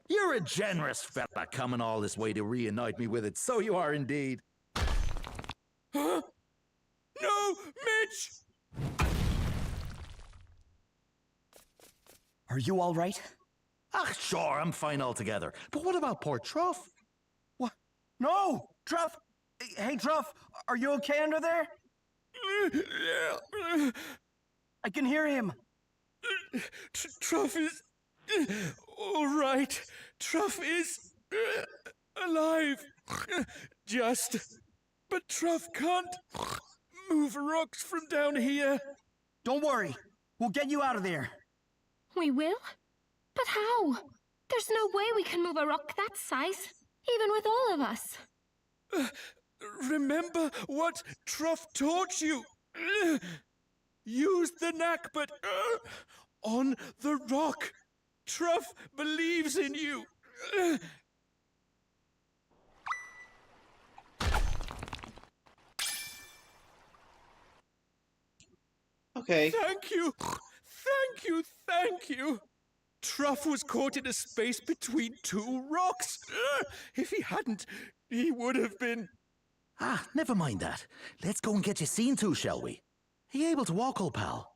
You're a generous fella coming all this way to reunite me with it, so you are indeed. Huh? No, Mitch! Are you all right? Ah, sure, I'm fine altogether. But what about poor Truff? What? No! Truff! Hey, Truff, are you okay under there? I can hear him. Truff is all right. Truff is alive. Just. But Truff can't move rocks from down here. Don't worry. We'll get you out of there. We will? But how? There's no way we can move a rock that size, even with all of us. Remember what Truff taught you. Use the knack, but on the rock. Truff believes in you. Okay. Thank you. Thank you. Thank you. Truff was caught in a space between two rocks. If he hadn't, he would have been... Ah, never mind that. Let's go and get you seen to, shall we? Are you able to walk, old pal?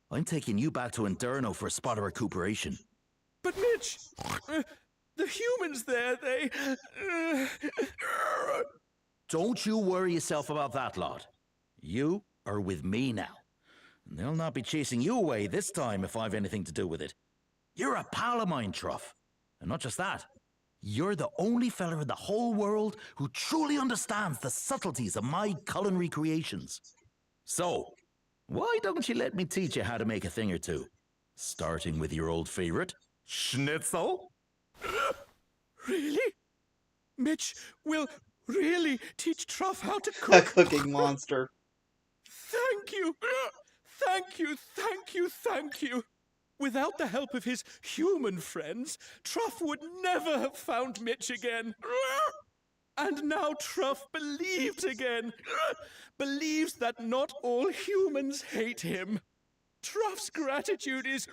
I'm taking you back to Inderno for a spot of recuperation. But Mitch, the humans there, they... Don't you worry yourself about that, lad. You are with me now. And they'll not be chasing you away this time if I've anything to do with it. You're a pal of mine, Truff. And not just that. You're the only fella in the whole world who truly understands the subtleties of my culinary creations. So, why don't you let me teach you how to make a thing or two? Starting with your old favorite, schnitzel. Really? Mitch will really teach Truff how to A cook? cooking monster. Thank you! Thank you, thank you, thank you! Without the help of his human friends, Truff would never have found Mitch again. And now Truff believes again. Believes that not all humans hate him. Truff's gratitude is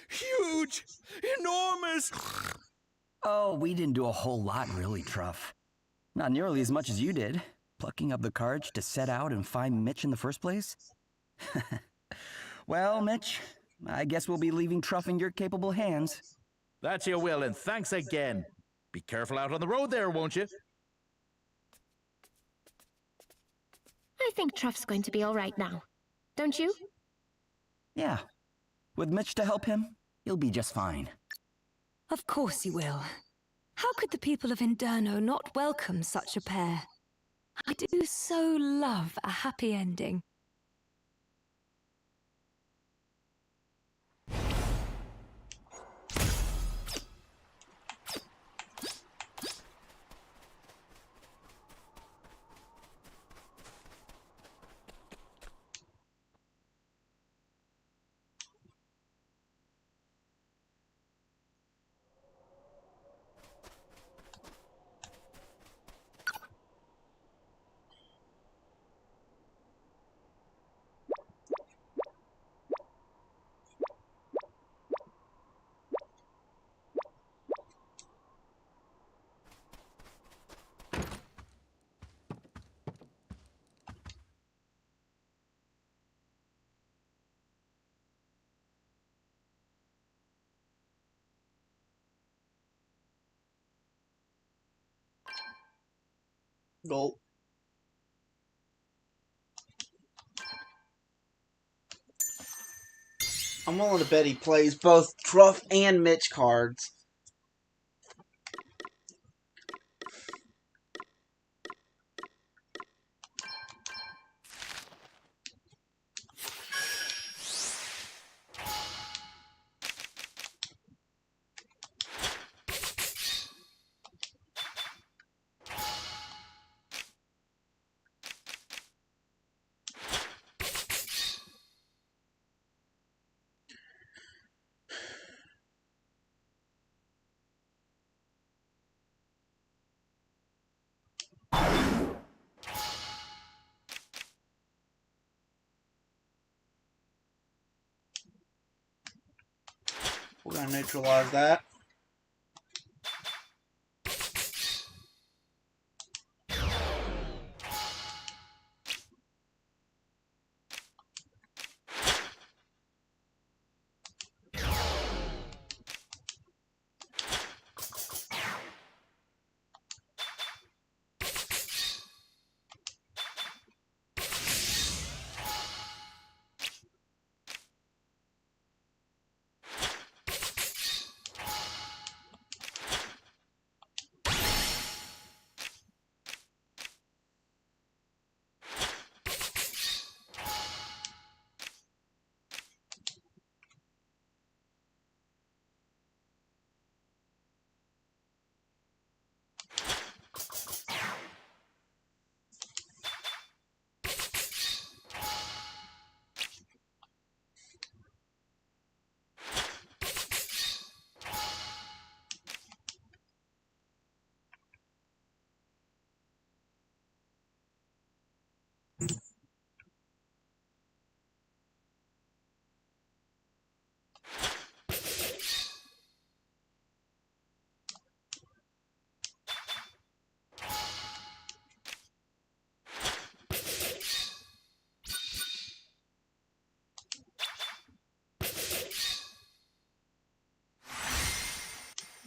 huge, enormous. Oh, we didn't do a whole lot, really, Truff. Not nearly as much as you did, plucking up the courage to set out and find Mitch in the first place. Well, Mitch, I guess we'll be leaving Truff in your capable hands. That you will, and thanks again. Be careful out on the road there, won't you? I think Truff's going to be all right now. Don't you? Yeah. With Mitch to help him, he'll be just fine. Of course he will. How could the people of Inderno not welcome such a pair? I do so love a happy ending. Gulp. I'm willing to bet he plays both Truff and Mitch cards. We're gonna neutralize that.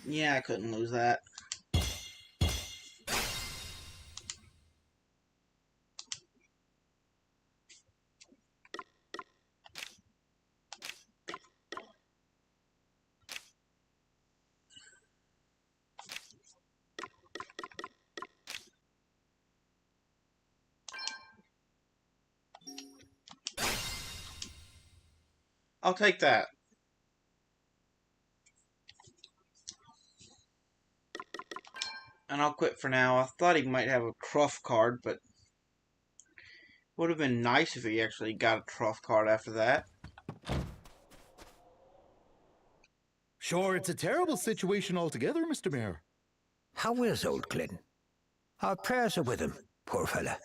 Yeah, I couldn't lose that. I'll take that. And I'll quit for now. I thought he might have a truff card, but would have been nice if he actually got a truff card after that. Sure, it's a terrible situation altogether, Mr. Mayor. How is old Glynn? Our prayers are with him, poor fella.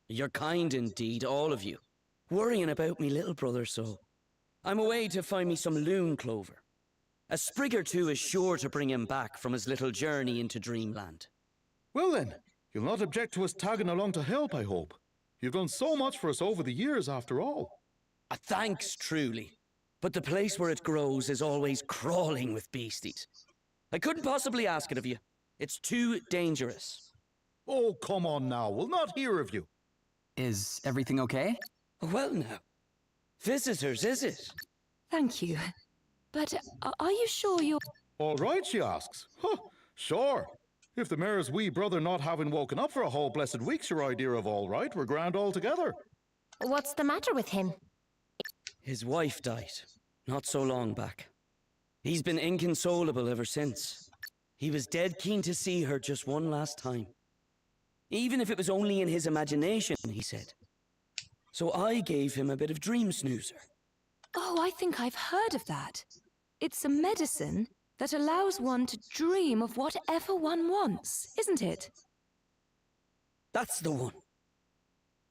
You're kind indeed, all of you. Worrying about me little brother so. I'm away to find me some loon clover. A sprig or two is sure to bring him back from his little journey into Dreamland. Well then, you'll not object to us tagging along to help, I hope. You've done so much for us over the years, after all. Thanks, truly. But the place where it grows is always crawling with beasties. I couldn't possibly ask it of you. It's too dangerous. Oh, come on now. We'll not hear of you. Is everything okay? Well now. Visitors, is it? Thank you. But are you sure you're... All right, she asks. Huh, sure. If the mayor's wee brother not having woken up for a whole blessed week's your idea of all right, we're grand altogether. What's the matter with him? His wife died, not so long back. He's been inconsolable ever since. He was dead keen to see her just one last time. Even if it was only in his imagination, he said. So I gave him a bit of dream snoozer. Oh, I think I've heard of that. It's a medicine that allows one to dream of whatever one wants, isn't it? That's the one.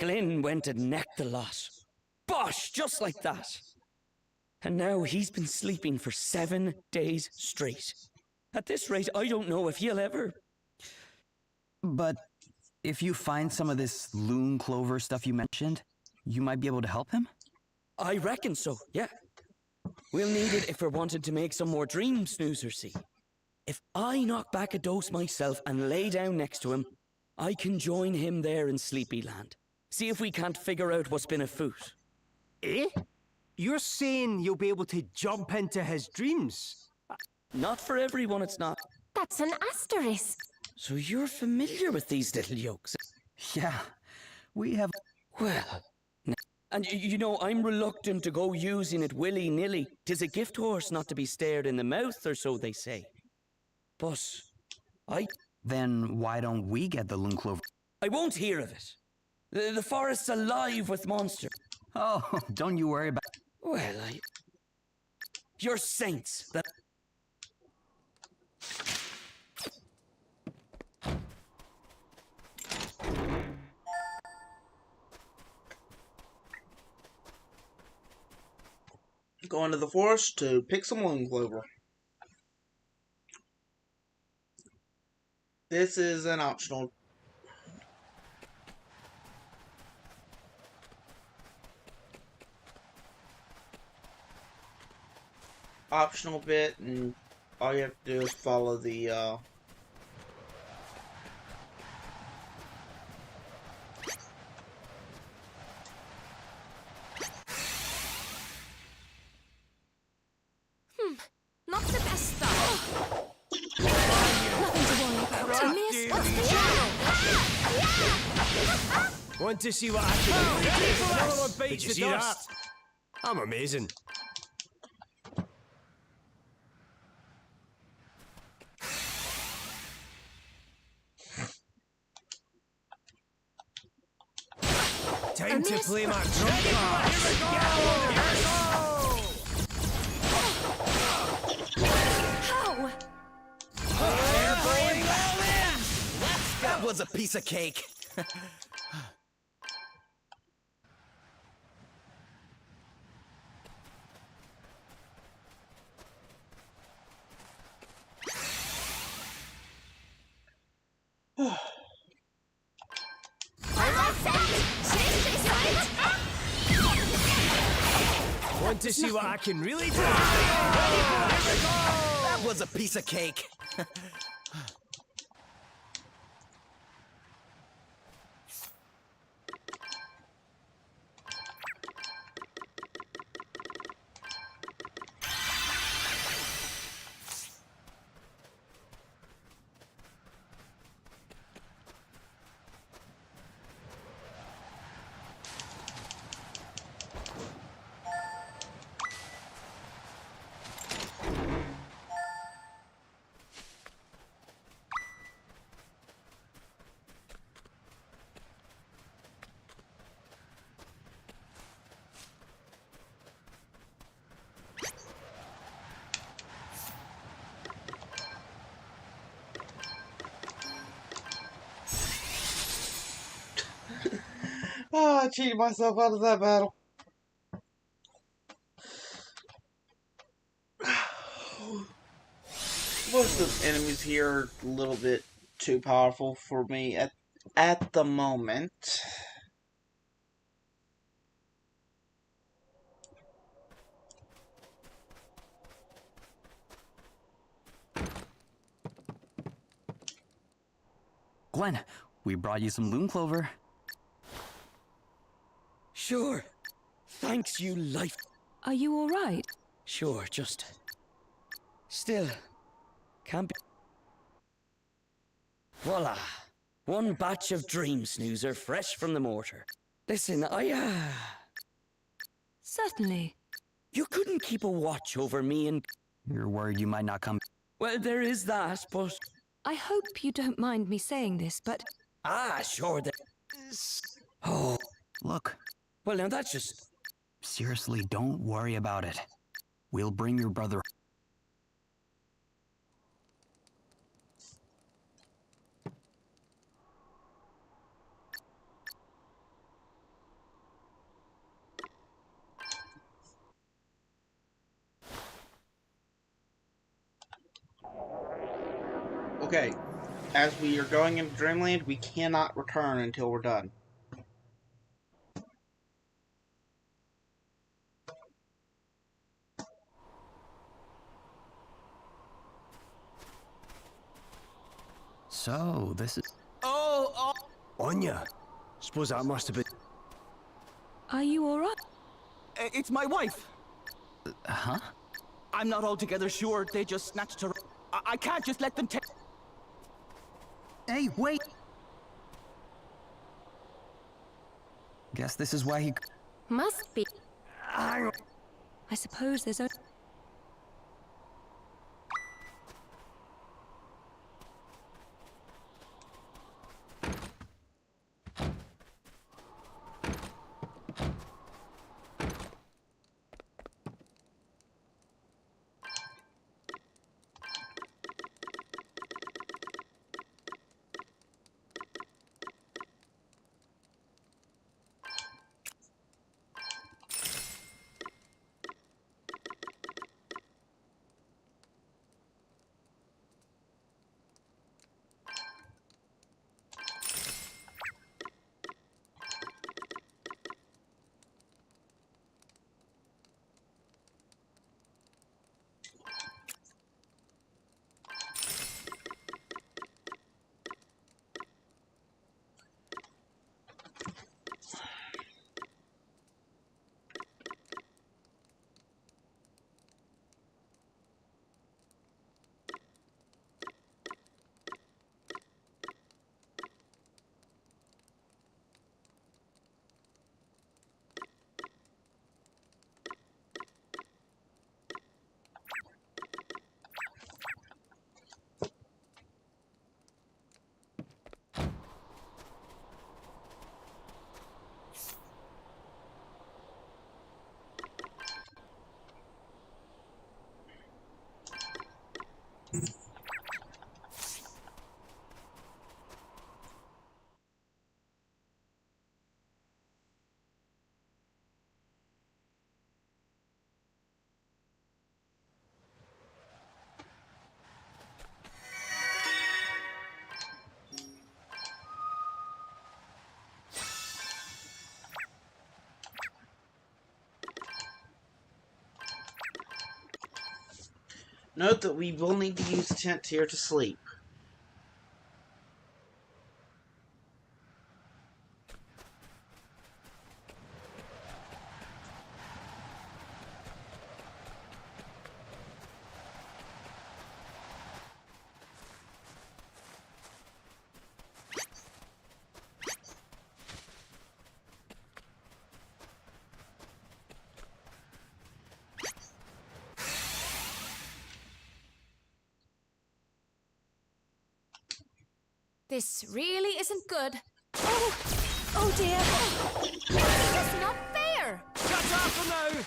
Glynn went and necked the lot. Bosh, just like that. And now he's been sleeping for 7 days straight. At this rate, I don't know if he'll ever... But if you find some of this loon clover stuff you mentioned, you might be able to help him? I reckon so, yeah. We'll need it if we're wanting to make some more dream snoozers, see. If I knock back a dose myself and lay down next to him, I can join him there in Sleepyland. See if we can't figure out what's been afoot. Eh? You're saying you'll be able to jump into his dreams? Not for everyone, it's not. That's an asterisk. So you're familiar with these little yokes? Yeah, we have... Well... And you know, I'm reluctant to go using it willy-nilly. 'Tis a gift horse not to be stared in the mouth, or so they say. But Then why don't we get the loon clover? I won't hear of it. The forest's alive with monsters. Oh, don't you worry about... Well, You're saints. That... Go into the forest to pick some loon clover. This is an optional bit, and all you have to do is follow the Not the best stuff. Nothing to worry about. Miss, what's the matter? Want to see what I can do? No one bites the dust. I'm amazing. Time to play my trump card. How? That was a piece of cake. Want to see what I can really do? That was a piece of cake. Oh, I cheated myself out of that battle. Most of the enemies here are a little bit too powerful for me at the moment. Glenn, we brought you some loon clover. Sure. Thanks, you life. Are you all right? Sure, just... Still, can't be... Voila! One batch of dream snoozer fresh from the mortar. Listen, Certainly. You couldn't keep a watch over me and... You're worried you might not come. Well, there is that, but... I hope you don't mind me saying this, but Sure, that... Oh, Look, well, now that's just... seriously, don't worry about it. We'll bring your brother. Okay, as we are going into Dreamland, we cannot return until we're done. So, this is... Oh! Anya. Suppose that must have been... are you all right? It's my wife. Huh? I'm not altogether sure they just snatched her. I can't just let them take... Hey, wait! Guess this is why he... Must be. I suppose there's only... Note that we will need to use the tent here to sleep. This really isn't good. Oh dear. It's not fair! Shut up for now!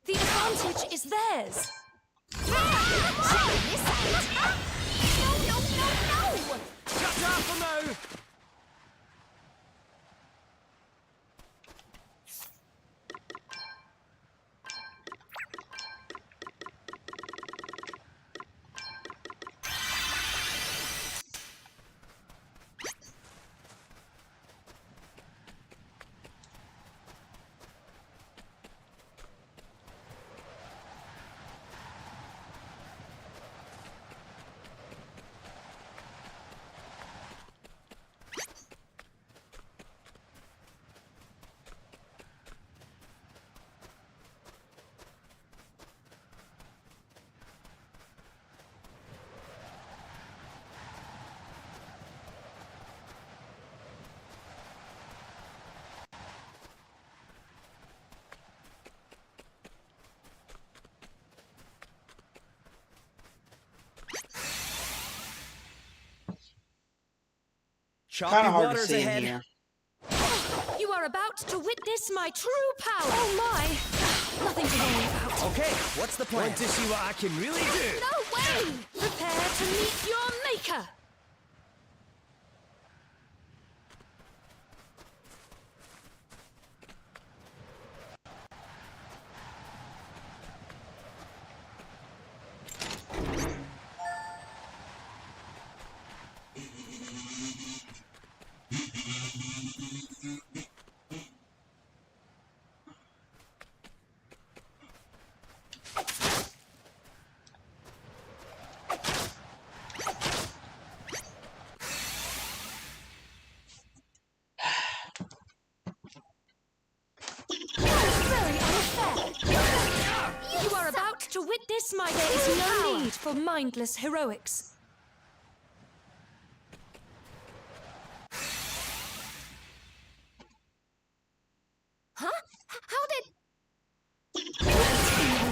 The advantage is theirs. No! Shut up for now! Kind of hard to waters see in ahead. here. You are about to witness my true power. Oh my! Nothing to worry about. Okay, what's the plan? Want to see what I can really do? No way! Prepare to meet your maker. Very unfair. You are about to witness my true power. There is no need for mindless heroics. Huh? How did...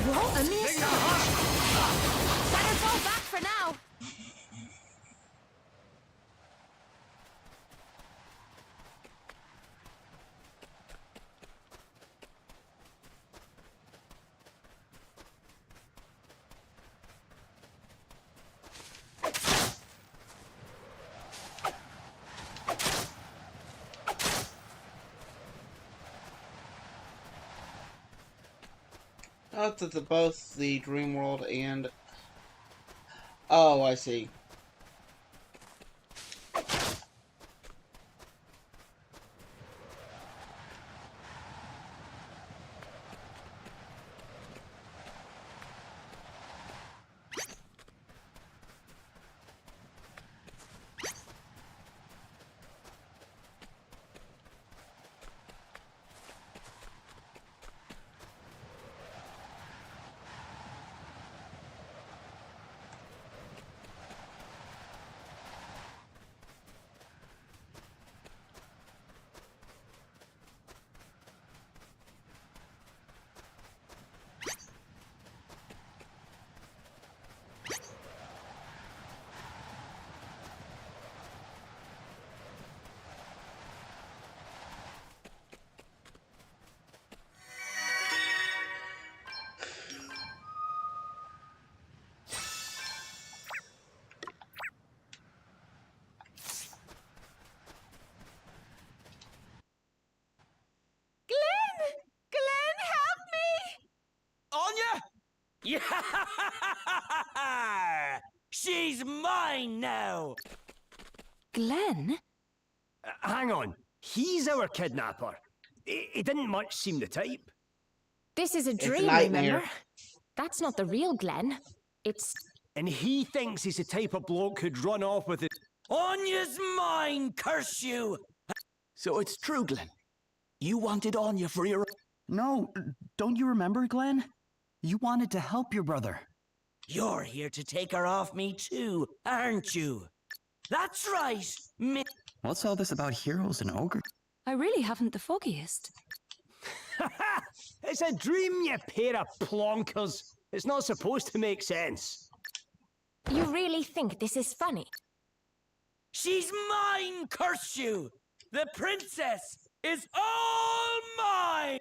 What? A mere Better fall back for now. Note that both the dream world and... Oh, I see. Yeah! She's mine now! Glenn? Hang on. He's our kidnapper. He didn't much seem the type. This is a a dream, nightmare. remember? That's not the real Glenn. It's... And he thinks he's the type of bloke who'd run off with it. Anya's mine, curse you! So it's true, Glenn. You wanted Anya for your... No, don't you remember, Glenn? You wanted to help your brother. You're here to take her off me too, aren't you? That's right, What's all this about heroes and ogres? I really haven't the foggiest. It's a dream, you pair of plonkers. It's not supposed to make sense. You really think this is funny? She's mine, curse you! The princess is all mine!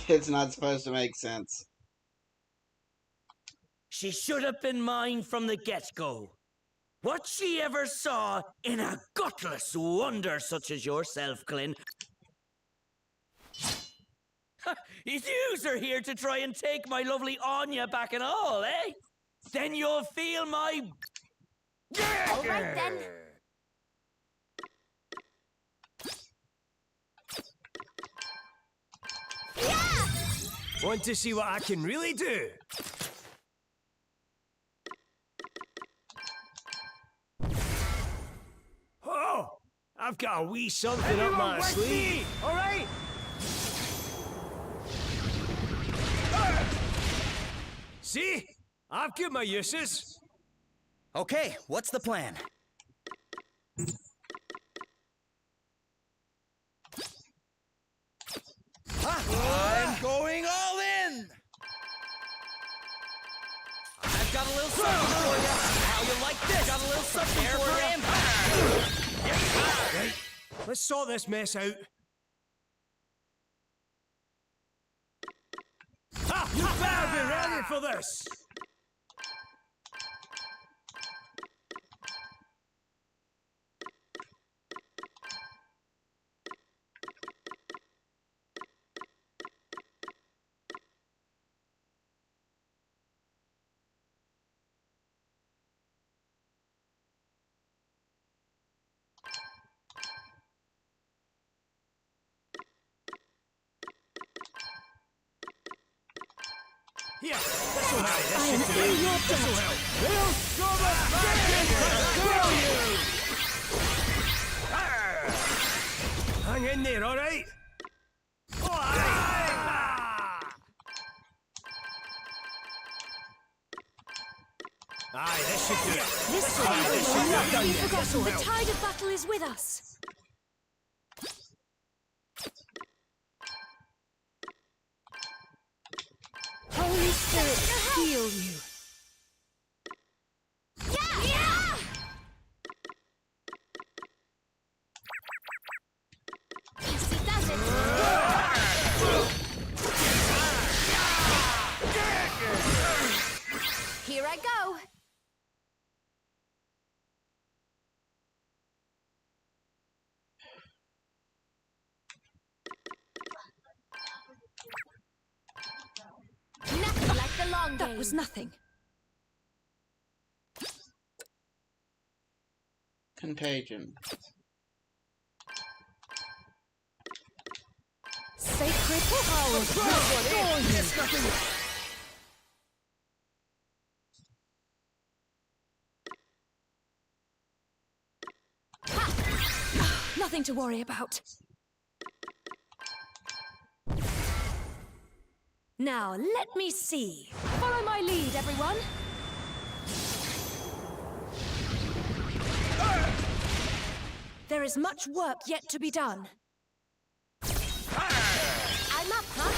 It's not supposed to make sense. She should have been mine from the get-go. What she ever saw in a gutless wonder such as yourself, Glenn. Yous are here to try and take my lovely Anya back and all, eh? Then you'll feel my... All right, then. Want to see what I can really do? Oh, I've got a wee something up my sleeve. All right. See? I've got my uses. Okay, what's the plan? I'm going all in! I've got a little something for you. How you like this? Got a little something for you. Right, let's sort this mess out. Ha! You better be ready for this! Here, this'll help. I am in your This'll debt. help. We'll come back in. Hang in there, all right? Aye, this should do it. This Aye, day this will should not do be it. forgotten. This'll The help. tide of battle is with us. Holy Spirit, heal you. Easy does it. Here I go. Nothing like the long game. That was nothing. Contagion. Sacred power. Yes, nothing. Nothing to worry about. Now, let me see. Follow my lead, everyone. There is much work yet to be done. I'm up, huh?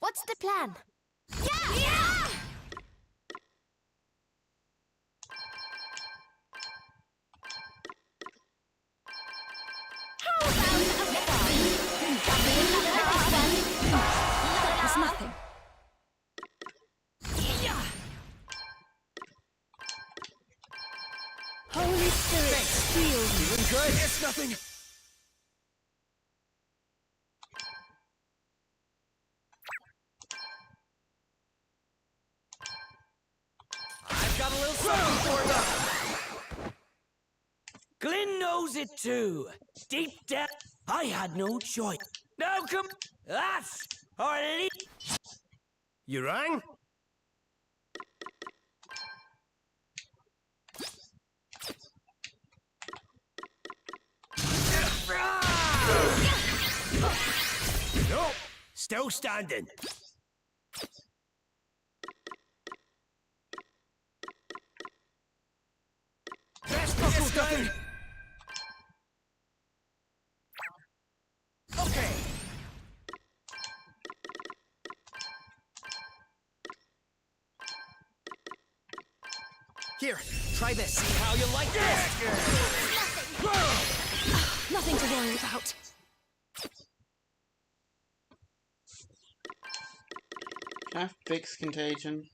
What's the plan? Holy Spirit, shield me. Feeling good? It's nothing. I've got a little something for you. Glyn knows it too. Deep down, I had no choice. Now come, that's our lead. You rang? No, still standing. Best buckle down. Okay. Here, try this. See how you like this? Nothing to worry about. Can I fix contagion?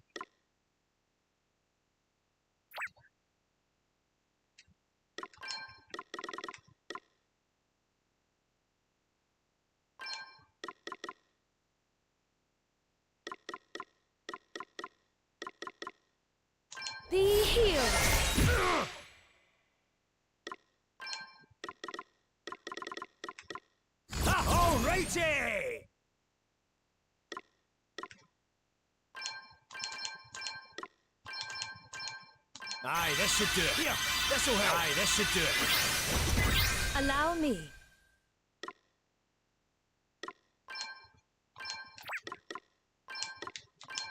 Be healed. Alrighty! Aye, this should do it. Here, this'll help. Aye, this should do it. Allow me.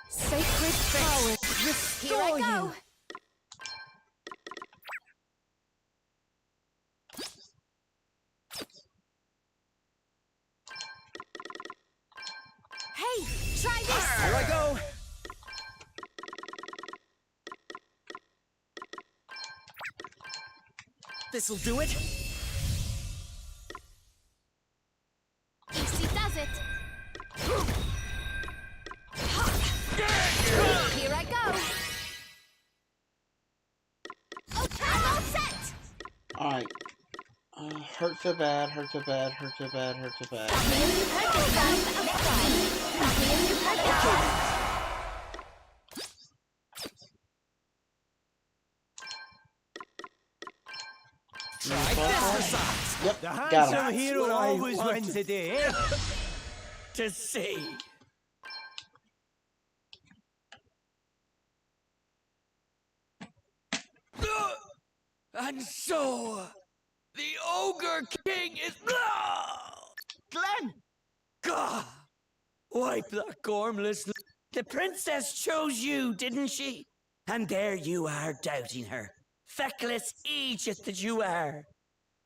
Sacred power, restore Here I go. you. Hey, try this. Here I go. This'll do it. Easy does it. Here I go. Okay, I'm all set. Alright. Hurt so bad, hurt so bad, hurt so bad, hurt so bad. Try this for size. Yep, The got handsome him. hero what I always wanted. wins today, eh? To see. And so, the Ogre King is. Glenn! Gah! Wipe that gormless. The princess chose you, didn't she? And there you are doubting her. Feckless Egypt that you are.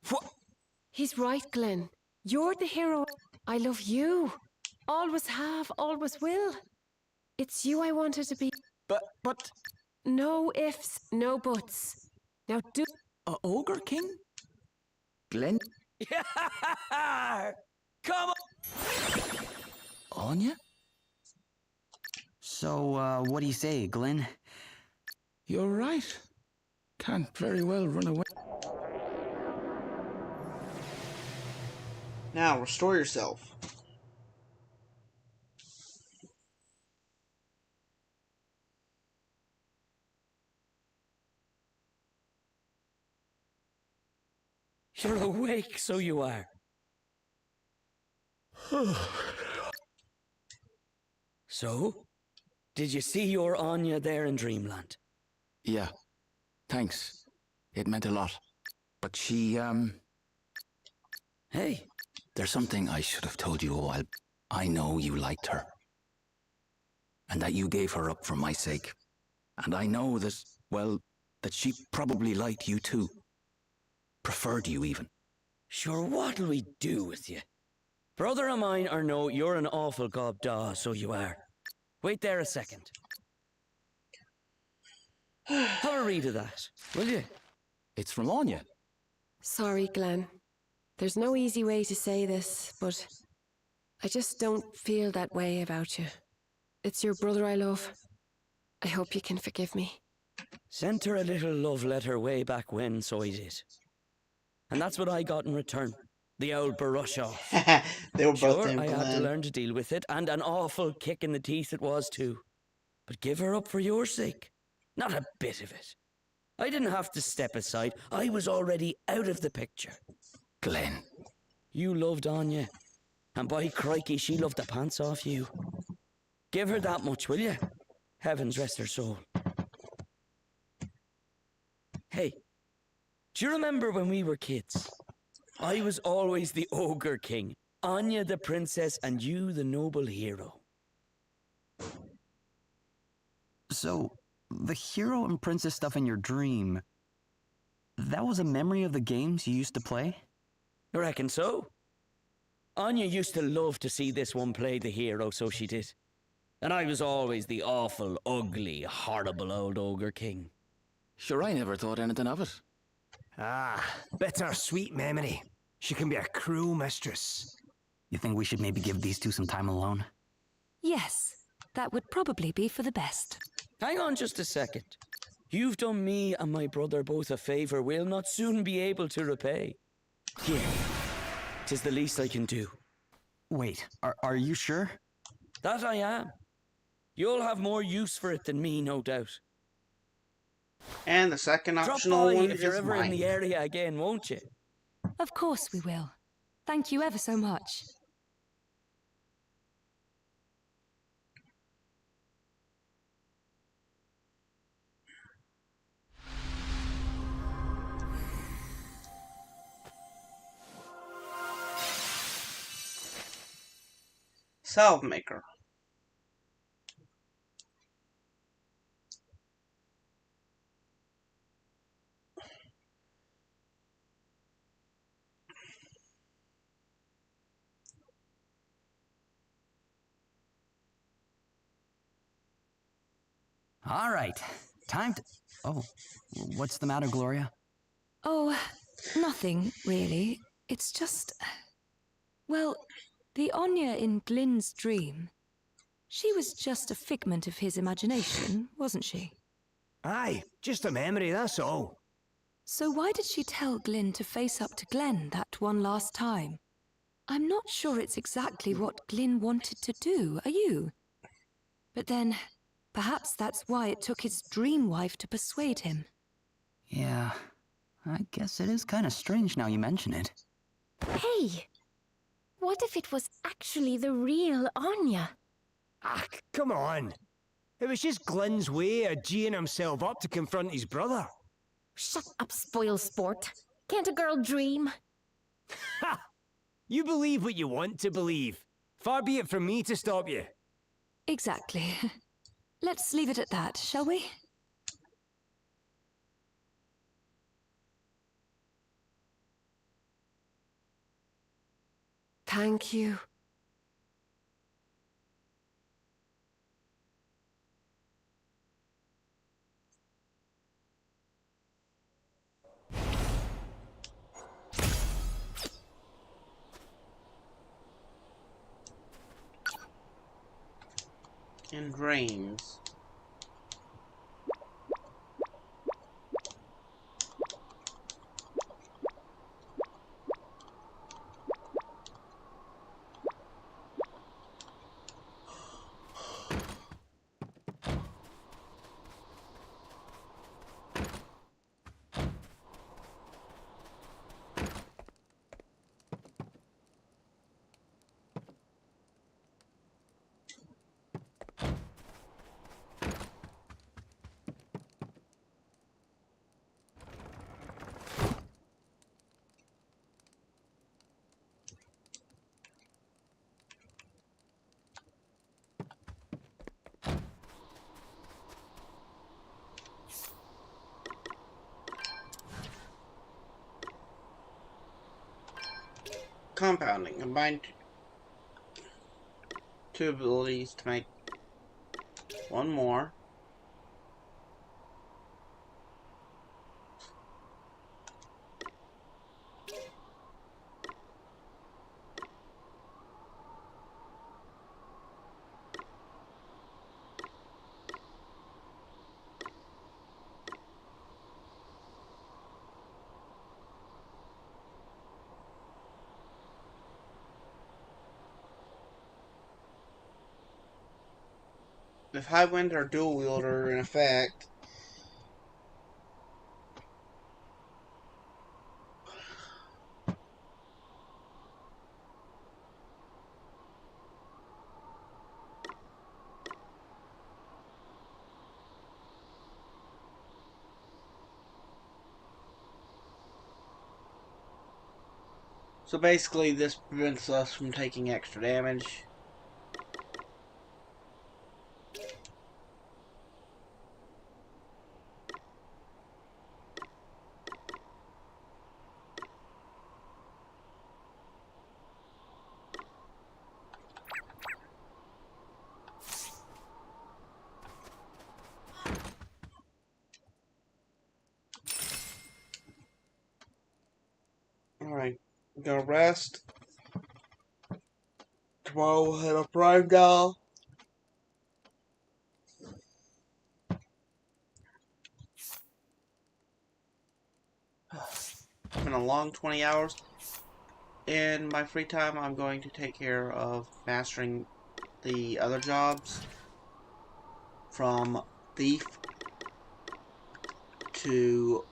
What? He's right, Glenn. You're the hero. I love you. Always have, always will. It's you I wanted to be. But... No ifs, no buts. Now do. Ogre King? Glenn? Come on! Anya? So, what do you say, Glenn? You're right. Can't very well run away. Now, restore yourself. You're awake, so you are. So, did you see your Anya there in Dreamland? Yeah. Thanks. It meant a lot. But she, Hey. There's something I should have told you a while. I know you liked her. And that you gave her up for my sake. And I know that, well, that she probably liked you too. Preferred you even. Sure, what'll we do with you? Brother of mine or no, you're an awful gobdaw, so you are. Wait there a second. Have a read of that, will you? It's from Anya. Sorry, Glenn. There's no easy way to say this, but I just don't feel that way about you. It's your brother I love. I hope you can forgive me. Sent her a little love letter way back when, so I did. And that's what I got in return. The old brush off. They were both Sure, named I had to Glenn. learn to deal with it, and an awful kick in the teeth it was too. But give her up for your sake. Not a bit of it. I didn't have to step aside. I was already out of the picture. Glenn. You loved Anya. And by crikey, she loved the pants off you. Give her that much, will you? Heavens rest her soul. Hey, do you remember when we were kids? I was always the ogre king, Anya the princess, and you the noble hero. So, the hero and princess stuff in your dream, that was a memory of the games you used to play? I reckon so. Anya used to love to see this one play the hero, so she did. And I was always the awful, ugly, horrible old ogre king. Sure, I never thought anything of it. Ah, bittersweet memory. She can be a cruel mistress. You think we should maybe give these two some time alone? Yes, that would probably be for the best. Hang on just a second. You've done me and my brother both a favour we'll not soon be able to repay. Here, 'tis the least I can do. Wait, are you sure? That I am. You'll have more use for it than me, no doubt. And the second Drop optional by one if you're is ever in mine. the area again, won't you? Of course we will. Thank you ever so much. Salve maker. All right, time to... Oh, what's the matter, Gloria? Oh, nothing, really. It's just... Well, the Anya in Glyn's dream, she was just a figment of his imagination, wasn't she? Aye, just a memory, that's all. So why did she tell Glyn to face up to Glenn that one last time? I'm not sure it's exactly what Glyn wanted to do, are you? But then, perhaps that's why it took his dream wife to persuade him. Yeah, I guess it is kind of strange now you mention it. Hey! What if it was actually the real Anya? Ah, come on. It was just Glyn's way of geeing himself up to confront his brother. Shut up, spoil sport. Can't a girl dream? Ha! You believe what you want to believe. Far be it from me to stop you. Exactly. Let's leave it at that, shall we? Thank you. In dreams. Compounding. Combine two abilities to make one more. if High Wind or Dual Wielder are in effect, so basically this prevents us from taking extra damage. Alright, I'm gonna rest. Tomorrow we'll head up Prime Dial. It's been a long 20 hours. In my free time, I'm going to take care of mastering the other jobs. From Thief to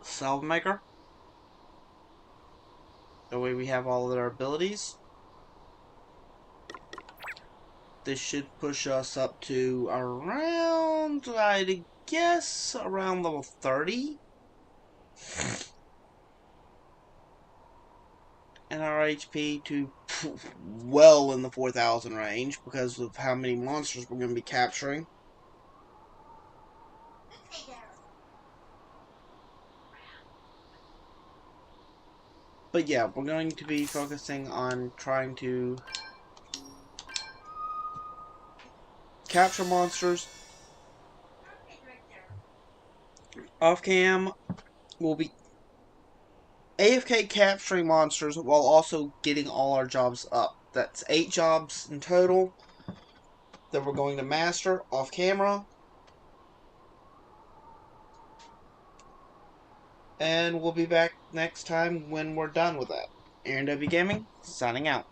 Salvemaker. That way we have all of their abilities. This should push us up to around, I'd guess, around level 30. And our HP to well in the 4,000 range because of how many monsters we're going to be capturing. But yeah, we're going to be focusing on trying to capture monsters. Off cam, we'll be AFK capturing monsters while also getting all our jobs up. That's 8 jobs in total that we're going to master off camera. And we'll be back next time when we're done with that. Aaron W. Gaming, signing out.